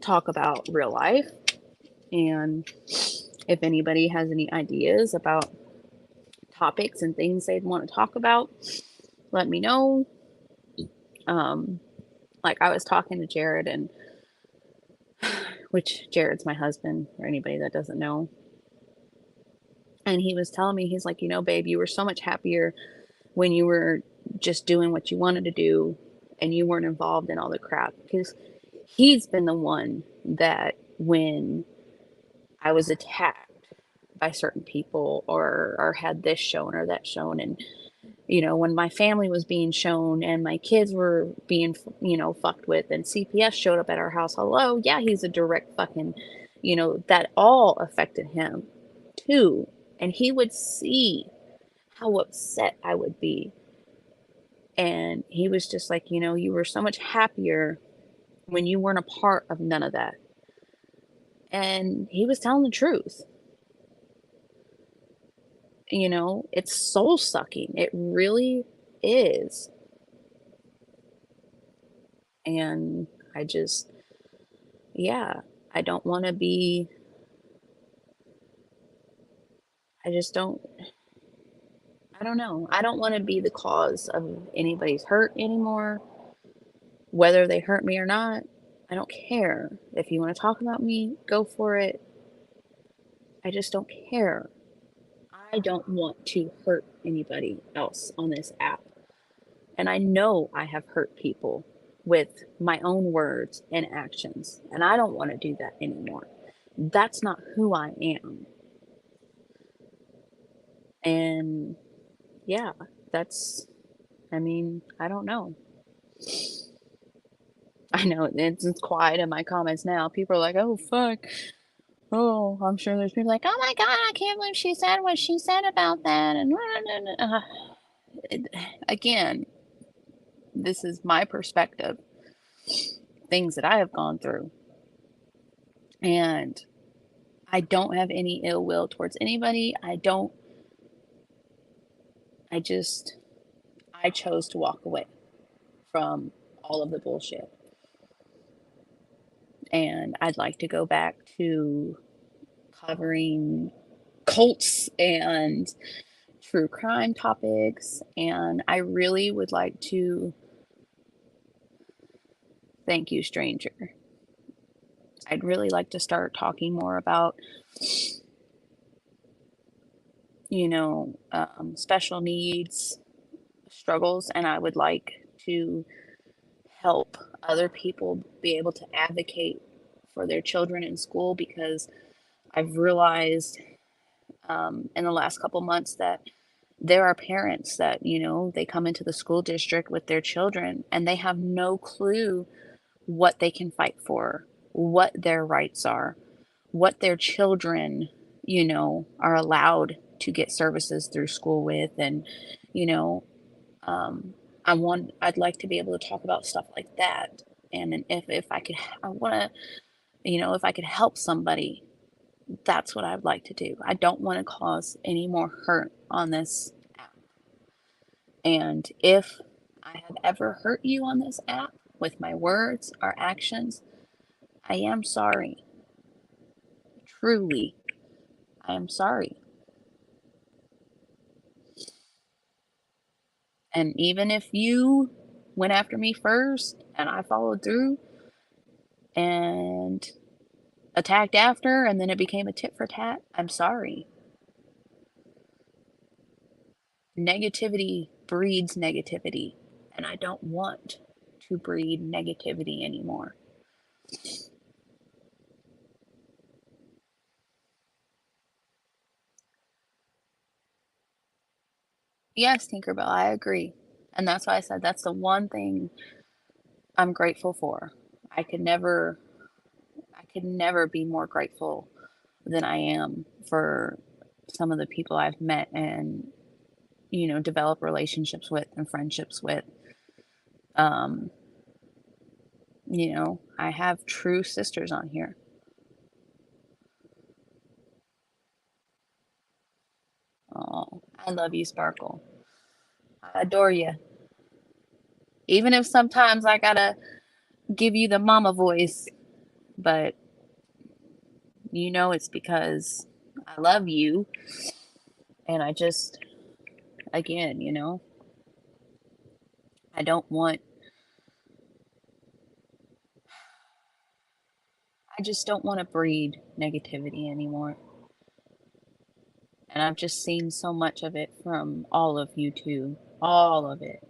talk about real life. And if anybody has any ideas about topics and things they'd want to talk about, let me know. Like I was talking to Jared, and which Jared's my husband, for anybody that doesn't know. And he was telling me, he's like, babe, you were so much happier when you were just doing what you wanted to do and you weren't involved in all the crap. Because he's been the one that, when I was attacked by certain people or had this shown or that shown, and when my family was being shown and my kids were being fucked with, and CPS showed up at our house, hello, yeah, he's a direct fucking, that all affected him too. And he would see how upset I would be. And he was just like, you were so much happier when you weren't a part of none of that. And he was telling the truth. It's soul sucking. It really is. And I don't want to be, I don't know. I don't want to be the cause of anybody's hurt anymore. Whether they hurt me or not, I don't care. If you want to talk about me, go for it. I just don't care. I don't want to hurt anybody else on this app. And I know I have hurt people with my own words and actions. And I don't want to do that anymore. that's not who I am. And yeah, that's, I mean, I don't know. I know it's quiet in my comments now. People are like, oh, fuck. Oh, I'm sure there's people like, oh my God, I can't believe she said what she said about that. And again, this is my perspective, things that I have gone through. And I don't have any ill will towards anybody. I chose to walk away from all of the bullshit. And I'd like to go back to covering cults and true crime topics. And I really would like to thank you, stranger. I'd really like to start talking more about, special needs struggles, and I would like to help other people be able to advocate for their children in school, because I've realized in the last couple months that there are parents that, they come into the school district with their children and they have no clue what they can fight for, what their rights are, what their children, are allowed to get services through school with. And, you know, I'd like to be able to talk about stuff like that. And if I could, I want to, if I could help somebody, that's what I'd like to do. I don't want to cause any more hurt on this app. And if I have ever hurt you on this app with my words or actions, I am sorry. Truly, I am sorry. And even if you went after me first and I followed through and attacked after, and then it became a tit for tat, I'm sorry. Negativity breeds negativity, and I don't want to breed negativity anymore. Yes, Tinkerbell, I agree. And that's why I said that's the one thing I'm grateful for. I could never be more grateful than I am for some of the people I've met and, develop relationships with and friendships with. I have true sisters on here. Oh, I love you, Sparkle. I adore you. Even if sometimes I gotta give you the mama voice, but it's because I love you. And I just, again, I don't want, I just don't want to breed negativity anymore. And I've just seen so much of it from all of you too. All of it,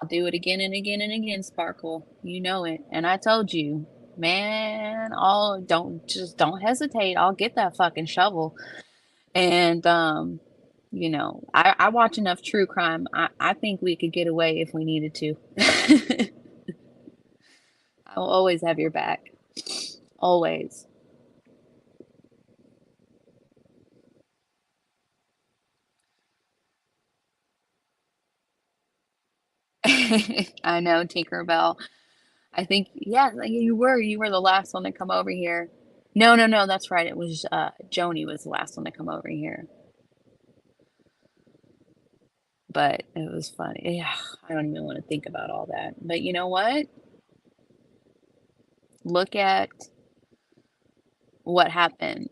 I'll do it again and again and again, Sparkle. You know it. And I told you, man, don't hesitate. I'll get that fucking shovel. And I watch enough true crime. I think we could get away if we needed to. I'll always have your back. Always. I know, Tinkerbell. I think, yeah, you were the last one to come over here. No, that's right. It was Joni was the last one to come over here. But it was funny. Yeah, I don't even want to think about all that. But you know what? Look at what happened,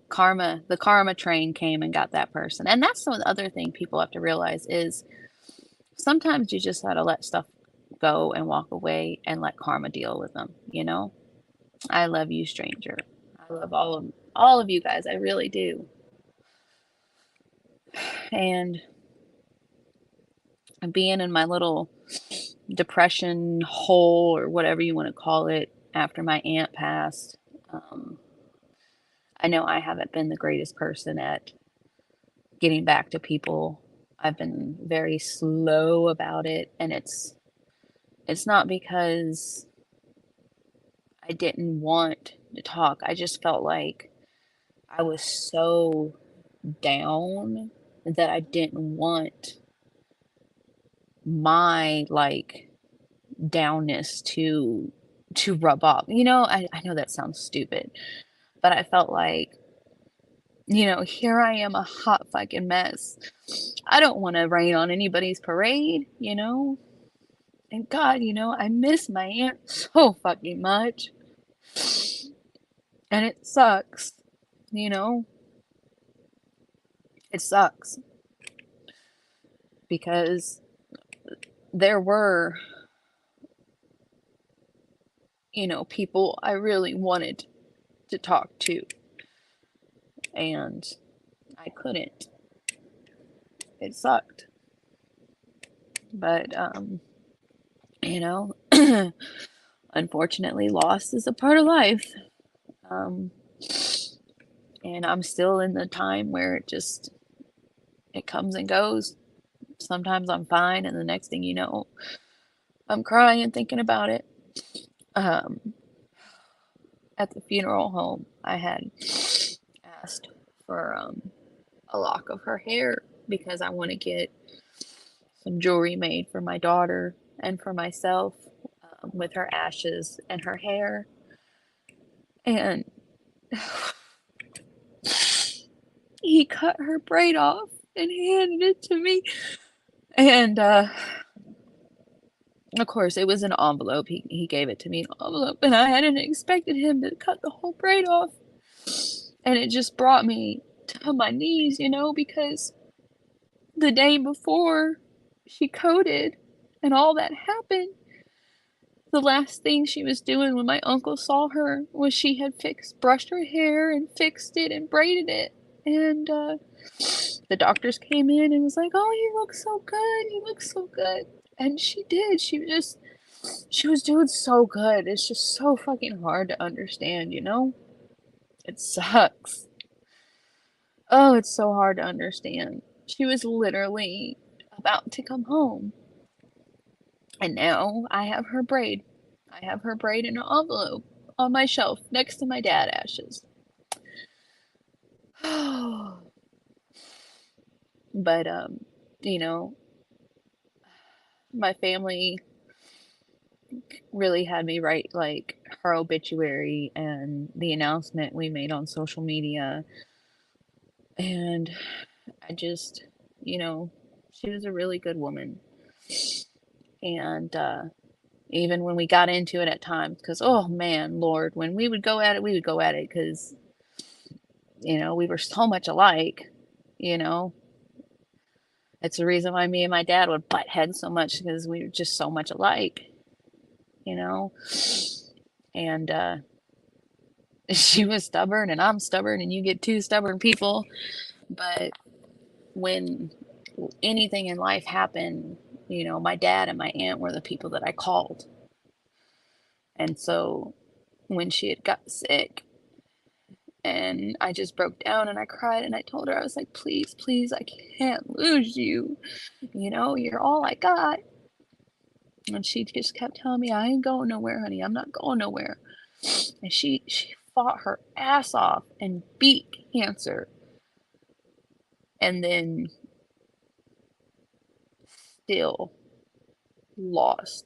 karma, the karma train came and got that person. And that's the other thing people have to realize is sometimes you just gotta let stuff go and walk away and let karma deal with them. I love you, stranger. I love all of you guys. I really do. And being in my little depression hole or whatever you want to call it after my aunt passed. I know I haven't been the greatest person at getting back to people. I've been very slow about it, and it's not because I didn't want to talk. I just felt like I was so down that I didn't want my like downness to rub off. I know that sounds stupid, but I felt like, here I am, a hot fucking mess. I don't want to rain on anybody's parade, And God, I miss my aunt so fucking much. And it sucks, It sucks because there were, people I really wanted to talk to, and I couldn't. It sucked. But, unfortunately, loss is a part of life. And I'm still in the time where it comes and goes. Sometimes I'm fine, and the next thing you know, I'm crying thinking about it. At the funeral home, I had asked for a lock of her hair because I want to get some jewelry made for my daughter and for myself with her ashes and her hair. And he cut her braid off and handed it to me. And of course, it was an envelope. He gave it to me in an envelope, and I hadn't expected him to cut the whole braid off. And it just brought me to my knees, because the day before she coded and all that happened, the last thing she was doing when my uncle saw her was she had brushed her hair and fixed it and braided it. And the doctors came in and was like, "Oh, you look so good. You look so good." And she did. She was doing so good. It's just so fucking hard to understand, It sucks. Oh, it's so hard to understand. She was literally about to come home. And now I have her braid. I have her braid in an envelope on my shelf next to my dad ashes. But my family really had me write like her obituary and the announcement we made on social media. And I just, she was a really good woman. And even when we got into it at times, because, oh man, Lord, when we would go at it, because, we were so much alike, It's the reason why me and my dad would butt heads so much, because we were just so much alike, And she was stubborn and I'm stubborn, and you get two stubborn people. But when anything in life happened, my dad and my aunt were the people that I called. And so when she had got sick and I just broke down and I cried and I told her, I was like, "Please, please, I can't lose you. You're all I got." And she just kept telling me, "I ain't going nowhere, honey. I'm not going nowhere." And she fought her ass off and beat cancer. And then still lost.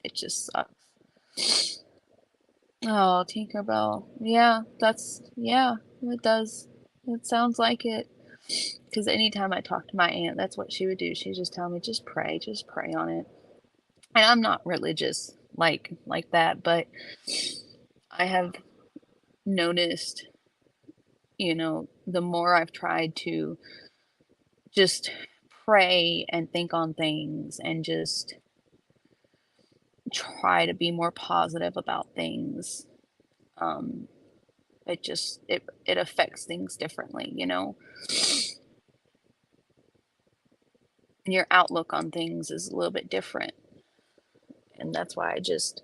It just sucks. Oh, Tinkerbell. Yeah, it does. It sounds like it. Because anytime I talk to my aunt, that's what she would do. She'd just tell me, just pray on it. And I'm not religious like that, but I have noticed, the more I've tried to just pray and think on things and just try to be more positive about things, it affects things differently, And your outlook on things is a little bit different. And that's why I just,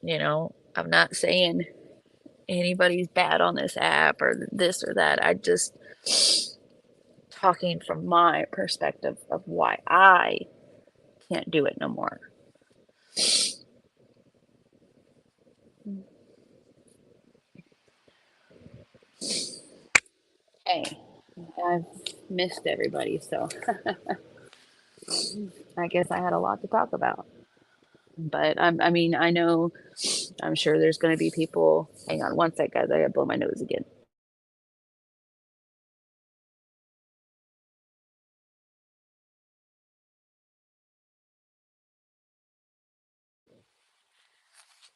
I'm not saying anybody's bad on this app or this or that. I just talking from my perspective of why I can't do it no more. Hey, I've missed everybody, so I guess I had a lot to talk about. But I mean, I know, I'm sure there's going to be people. Hang on one sec, guys. I gotta blow my nose again.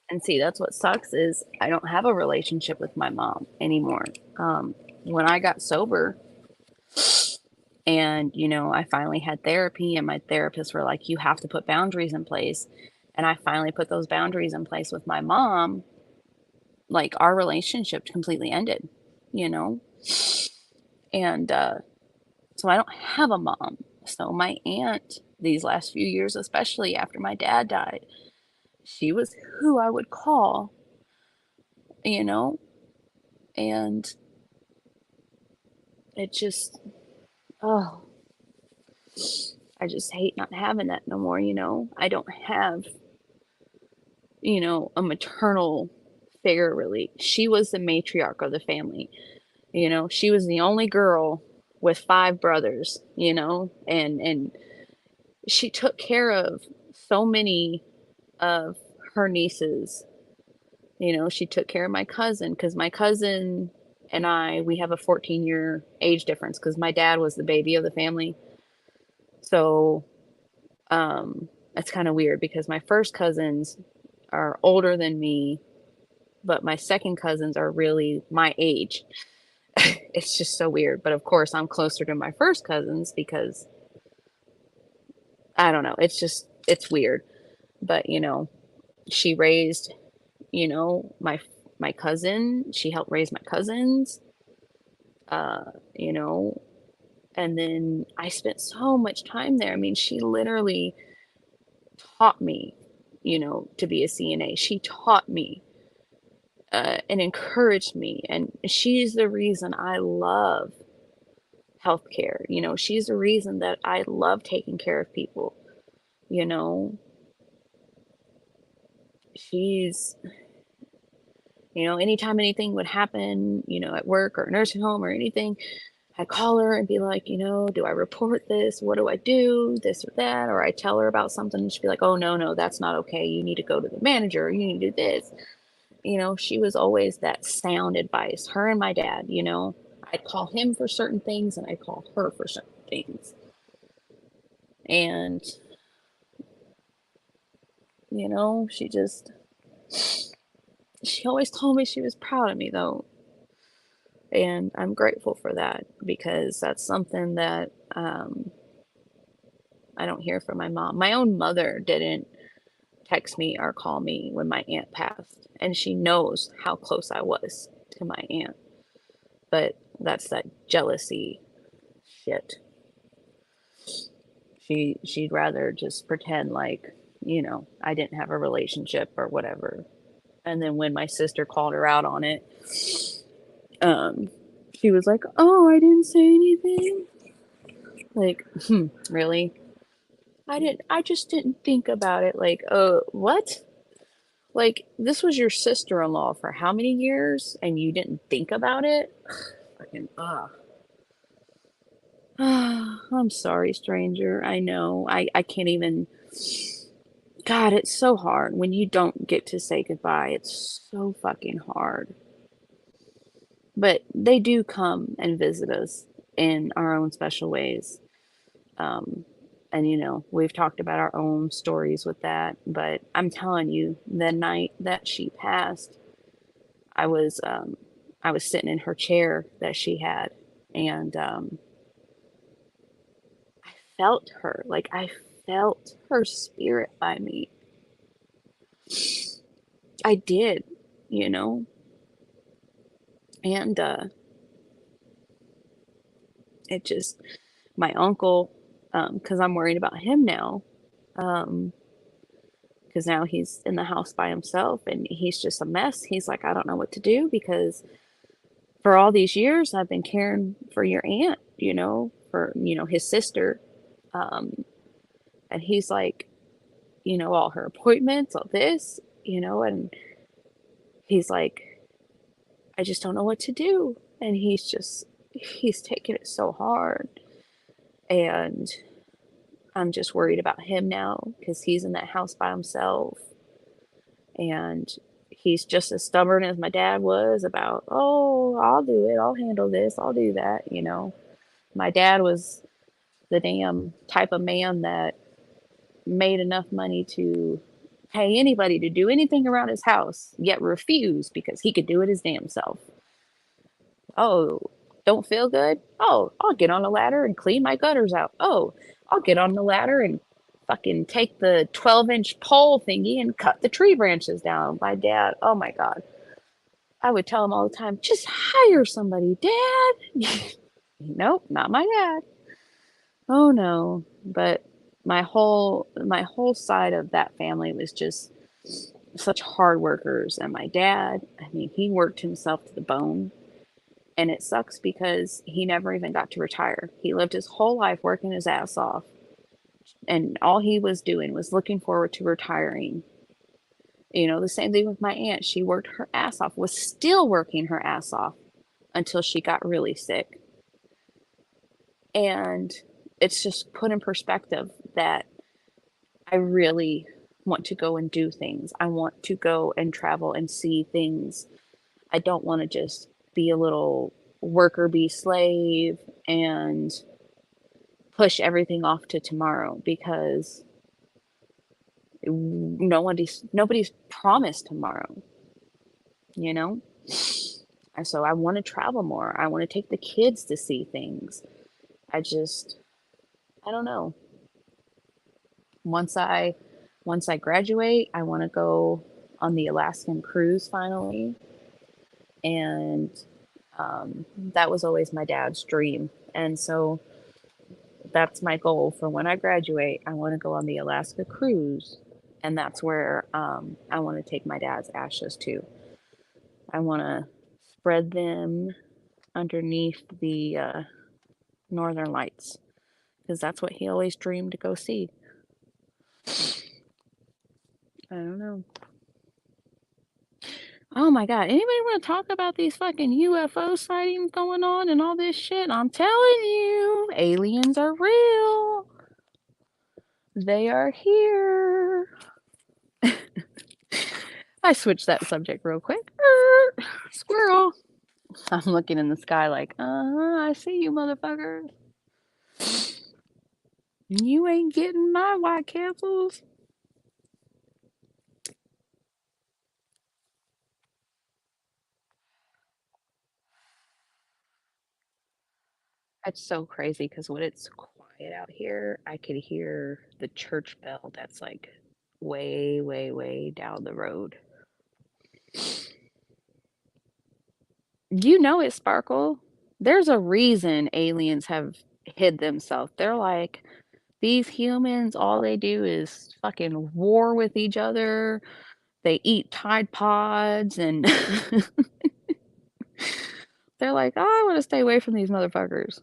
And see, that's what sucks is I don't have a relationship with my mom anymore. When I got sober and, I finally had therapy and my therapists were like, you have to put boundaries in place. And I finally put those boundaries in place with my mom. Like our relationship completely ended, you know? And so I don't have a mom. So my aunt, these last few years, especially after my dad died, she was who I would call, you know? And it just, oh, I just hate not having that no more, I don't have, a maternal figure really. She was the matriarch of the family. She was the only girl with 5 brothers, and she took care of so many of her nieces. She took care of my cousin because my cousin and we have a 14-year age difference because my dad was the baby of the family. So it's kind of weird because my first cousins are older than me, but my second cousins are really my age. It's just so weird. But of course, I'm closer to my first cousins because I don't know. It's weird. But, she raised, my cousin. She helped raise my cousins, uh, you know, and then I spent so much time there. I mean, she literally taught me, to be a CNA. She taught me and encouraged me. And she's the reason I love healthcare. She's the reason that I love taking care of people. You know, she's, anytime anything would happen, at work or nursing home or anything, I'd call her and be like, do I report this? What do I do? This or that? Or I tell her about something and she'd be like, oh, no, no, that's not okay. You need to go to the manager. You need to do this. She was always that sound advice, her and my dad, I'd call him for certain things and I'd call her for certain things. And, she always told me she was proud of me though. And I'm grateful for that because that's something that I don't hear from my mom. My own mother didn't text me or call me when my aunt passed, and she knows how close I was to my aunt. But that's that jealousy shit. She'd rather just pretend like, I didn't have a relationship or whatever. And then when my sister called her out on it, she was like, "Oh, I didn't say anything." Like, really? I just didn't think about it. Like, what? Like, this was your sister-in-law for how many years and you didn't think about it? Fucking, I'm sorry, stranger. I know. I can't even. God, it's so hard when you don't get to say goodbye. It's so fucking hard. But they do come and visit us in our own special ways. And we've talked about our own stories with that, but I'm telling you, the night that she passed, I was sitting in her chair that she had, and I felt her, like I felt her spirit by me. I did, you know, and it my uncle, because I'm worried about him now. Um, because now he's in the house by himself and he's just a mess. He's like, I don't know what to do because for all these years I've been caring for your aunt, for, his sister. Um, and he's like, all her appointments, all this, and he's like, I just don't know what to do. And he's taking it so hard. And I'm just worried about him now because he's in that house by himself. And he's just as stubborn as my dad was about, oh, I'll do it. I'll handle this. I'll do that. My dad was the damn type of man that made enough money to pay anybody to do anything around his house, yet refused because he could do it his damn self. Oh, don't feel good? Oh, I'll get on a ladder and clean my gutters out. Oh, I'll get on the ladder and fucking take the 12-inch pole thingy and cut the tree branches down. My dad, oh my God. I would tell him all the time, just hire somebody, Dad. Nope, not my dad. Oh no. But my whole side of that family was just such hard workers. And my dad, I mean, he worked himself to the bone. And it sucks because he never even got to retire. He lived his whole life working his ass off. And all he was doing was looking forward to retiring. The same thing with my aunt. She worked her ass off, was still working her ass off until she got really sick. And it's just put in perspective that I really want to go and do things. I want to go and travel and see things. I don't want to just be a little worker bee slave and push everything off to tomorrow because nobody's promised tomorrow, and so I want to travel more. I want to take the kids to see things. I don't know. Once I graduate, I want to go on the Alaskan cruise finally. And that was always my dad's dream. And so that's my goal for when I graduate. I want to go on the Alaska cruise. And that's where I want to take my dad's ashes to. I want to spread them underneath the Northern Lights because that's what he always dreamed to go see. I don't know. Oh my God. Anybody want to talk about these fucking UFO sightings going on and all this shit? I'm telling you, aliens are real. They are here. I switched that subject real quick. Squirrel. I'm looking in the sky like, I see you motherfuckers. You ain't getting my White Castles. That's so crazy because when it's quiet out here, I could hear the church bell that's like way, way, way down the road. You know it, Sparkle. There's a reason aliens have hid themselves. They're like, these humans, all they do is fucking war with each other. They eat Tide Pods and they're like, oh, I want to stay away from these motherfuckers.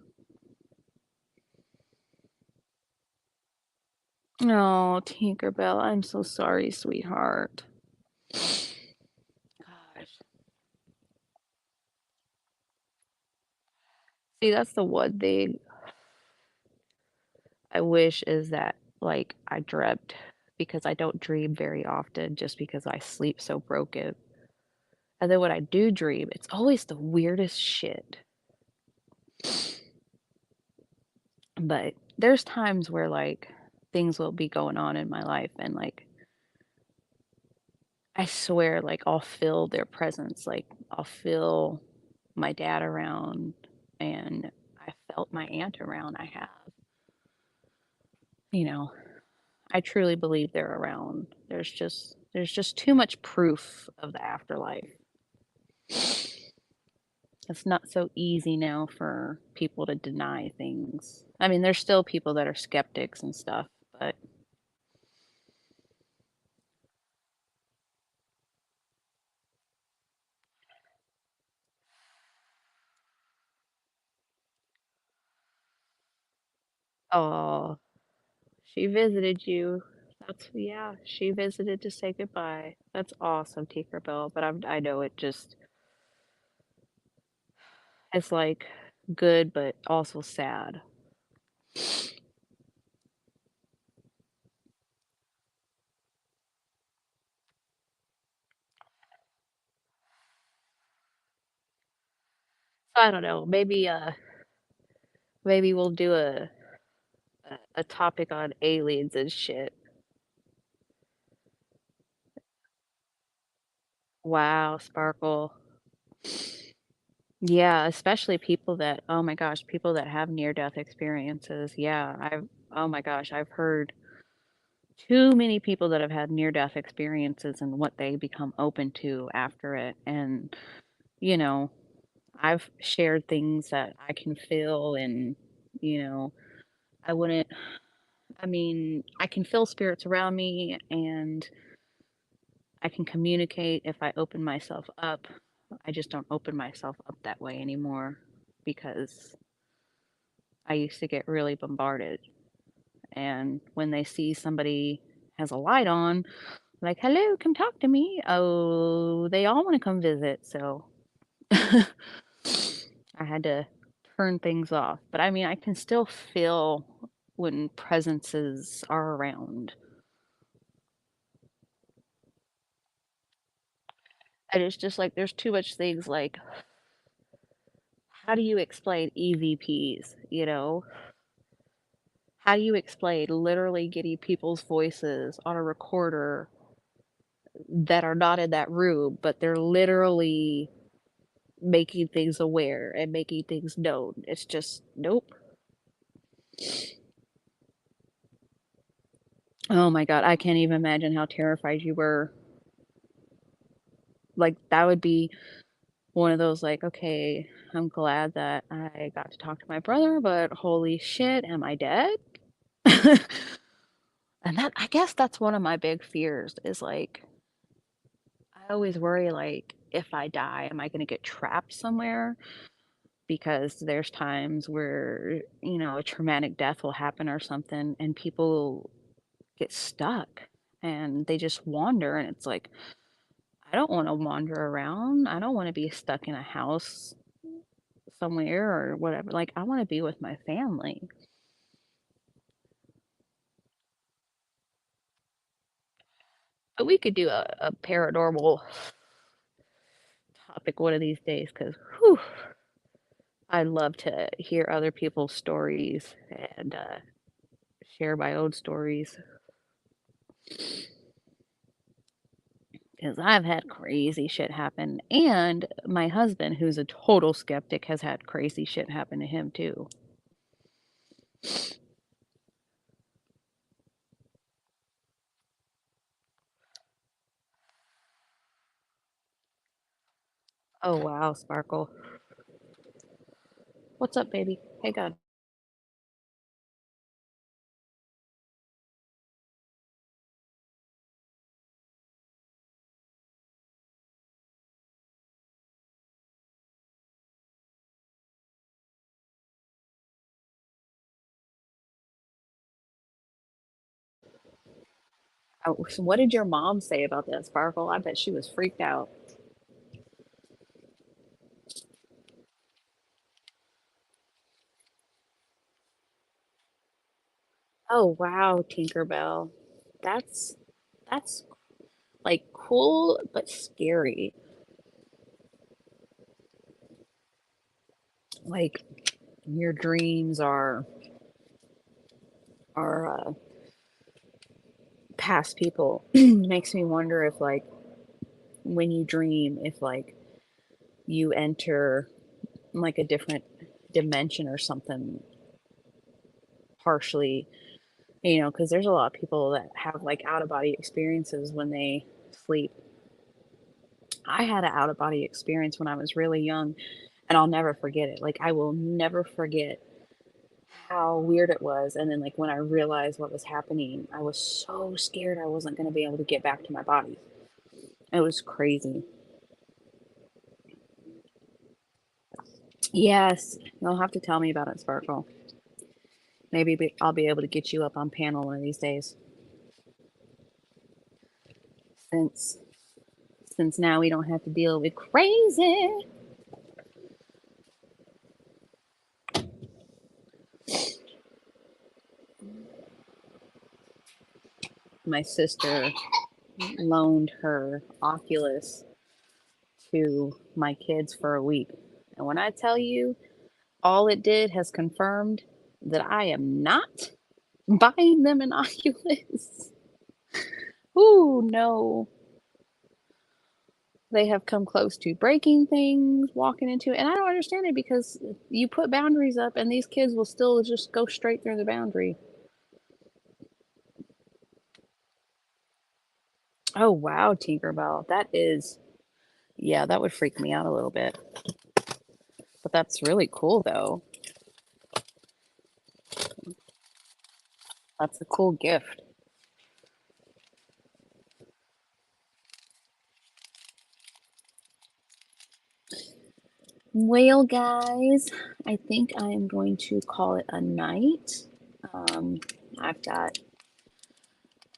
Oh, Tinkerbell, I'm so sorry, sweetheart. Gosh. See, that's the one thing I wish is that, like, I dreamt because I don't dream very often just because I sleep so broken. And then when I do dream, it's always the weirdest shit. But there's times where, like, things will be going on in my life and, like, I swear, like, I'll feel their presence. Like, I'll feel my dad around and I felt my aunt around. I have. I truly believe they're around. There's just too much proof of the afterlife. It's not so easy now for people to deny things. I mean, there's still people that are skeptics and stuff, but Oh, she visited you. Yeah, she visited to say goodbye. That's awesome, Tinkerbell. But I know it just, it's like good, but also sad. I don't know. Maybe we'll do a topic on aliens and shit. Wow, Sparkle. Yeah, especially people that, oh my gosh, people that have near-death experiences. Yeah, oh my gosh, I've heard too many people that have had near-death experiences and what they become open to after it. And, you know, I've shared things that I can feel and, you know, I wouldn't, I mean, I can feel spirits around me and I can communicate if I open myself up. I just don't open myself up that way anymore because I used to get really bombarded. And when they see somebody has a light on, like, hello, come talk to me. Oh, they all want to come visit. So I had to turn things off. But I mean, I can still feel when presences are around. And it's just like there's too much things like, how do you explain EVPs? You know, how do you explain literally getting people's voices on a recorder that are not in that room, but they're literally making things aware and making things known? It's just, nope. Oh my God, I can't even imagine how terrified you were. Like, that would be one of those, like, okay, I'm glad that I got to talk to my brother, but holy shit, am I dead? And that, I guess that's one of my big fears is like, I always worry, like, if I die, am I going to get trapped somewhere? Because there's times where, you know, a traumatic death will happen or something, and people get stuck and they just wander. And it's like, I don't want to wander around. I don't want to be stuck in a house somewhere or whatever. Like, I want to be with my family. But we could do a paranormal topic one of these days because, whew, I love to hear other people's stories and share my own stories because I've had crazy shit happen. And my husband, who's a total skeptic, has had crazy shit happen to him too. Oh, wow, Sparkle. What's up, baby? Hey, God. Oh, so what did your mom say about that, Sparkle? I bet she was freaked out. Oh, wow, Tinkerbell. That's that's like cool but scary. Like your dreams are past people. Makes me wonder if like when you dream, if like you enter like a different dimension or something partially, you know, because there's a lot of people that have like out of body experiences when they sleep. I had an out of body experience when I was really young, and I'll never forget it. Like, I will never forget how weird it was. And then, like, when I realized what was happening, I was so scared I wasn't going to be able to get back to my body. It was crazy. Yes, you'll have to tell me about it, Sparkle. Maybe I'll be able to get you up on panel one of these days. Since now we don't have to deal with crazy. My sister loaned her Oculus to my kids for a week. And when I tell you, all it did has confirmed that I am not buying them an Oculus. Ooh, no. They have come close to breaking things, walking into it. And I don't understand it because you put boundaries up and these kids will still just go straight through the boundary. Oh, wow, Tinkerbell. That is, yeah, that would freak me out a little bit. But that's really cool, though. That's a cool gift. Well, guys, I think I am going to call it a night. I've got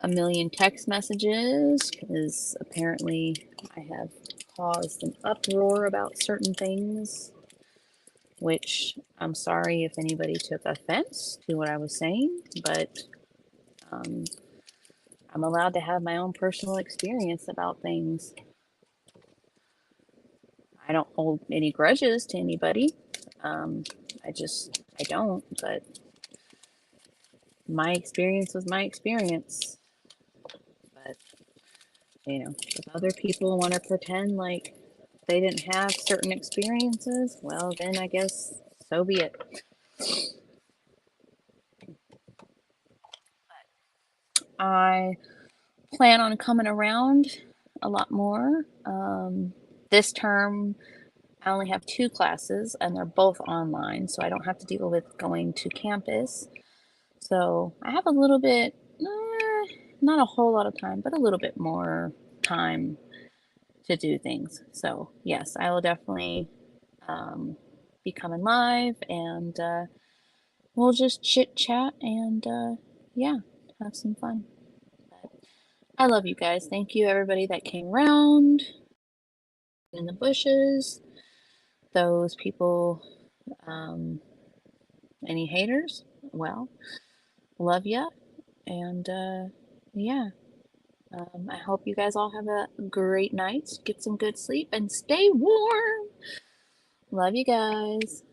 a million text messages because apparently I have caused an uproar about certain things, which I'm sorry if anybody took offense to what I was saying, but I'm allowed to have my own personal experience about things. I don't hold any grudges to anybody. I don't, but my experience was my experience. But, if other people want to pretend like they didn't have certain experiences, well, then I guess so be it. I plan on coming around a lot more. This term, I only have 2 classes and they're both online, so I don't have to deal with going to campus. So I have a little bit, not a whole lot of time, but a little bit more time to do things. So yes, I will definitely be coming live and we'll just chit chat and yeah, have some fun. But I love you guys. Thank you everybody that came around in the bushes. Those people, any haters? Well, love ya. And yeah, I hope you guys all have a great night. Get some good sleep and stay warm. Love you guys.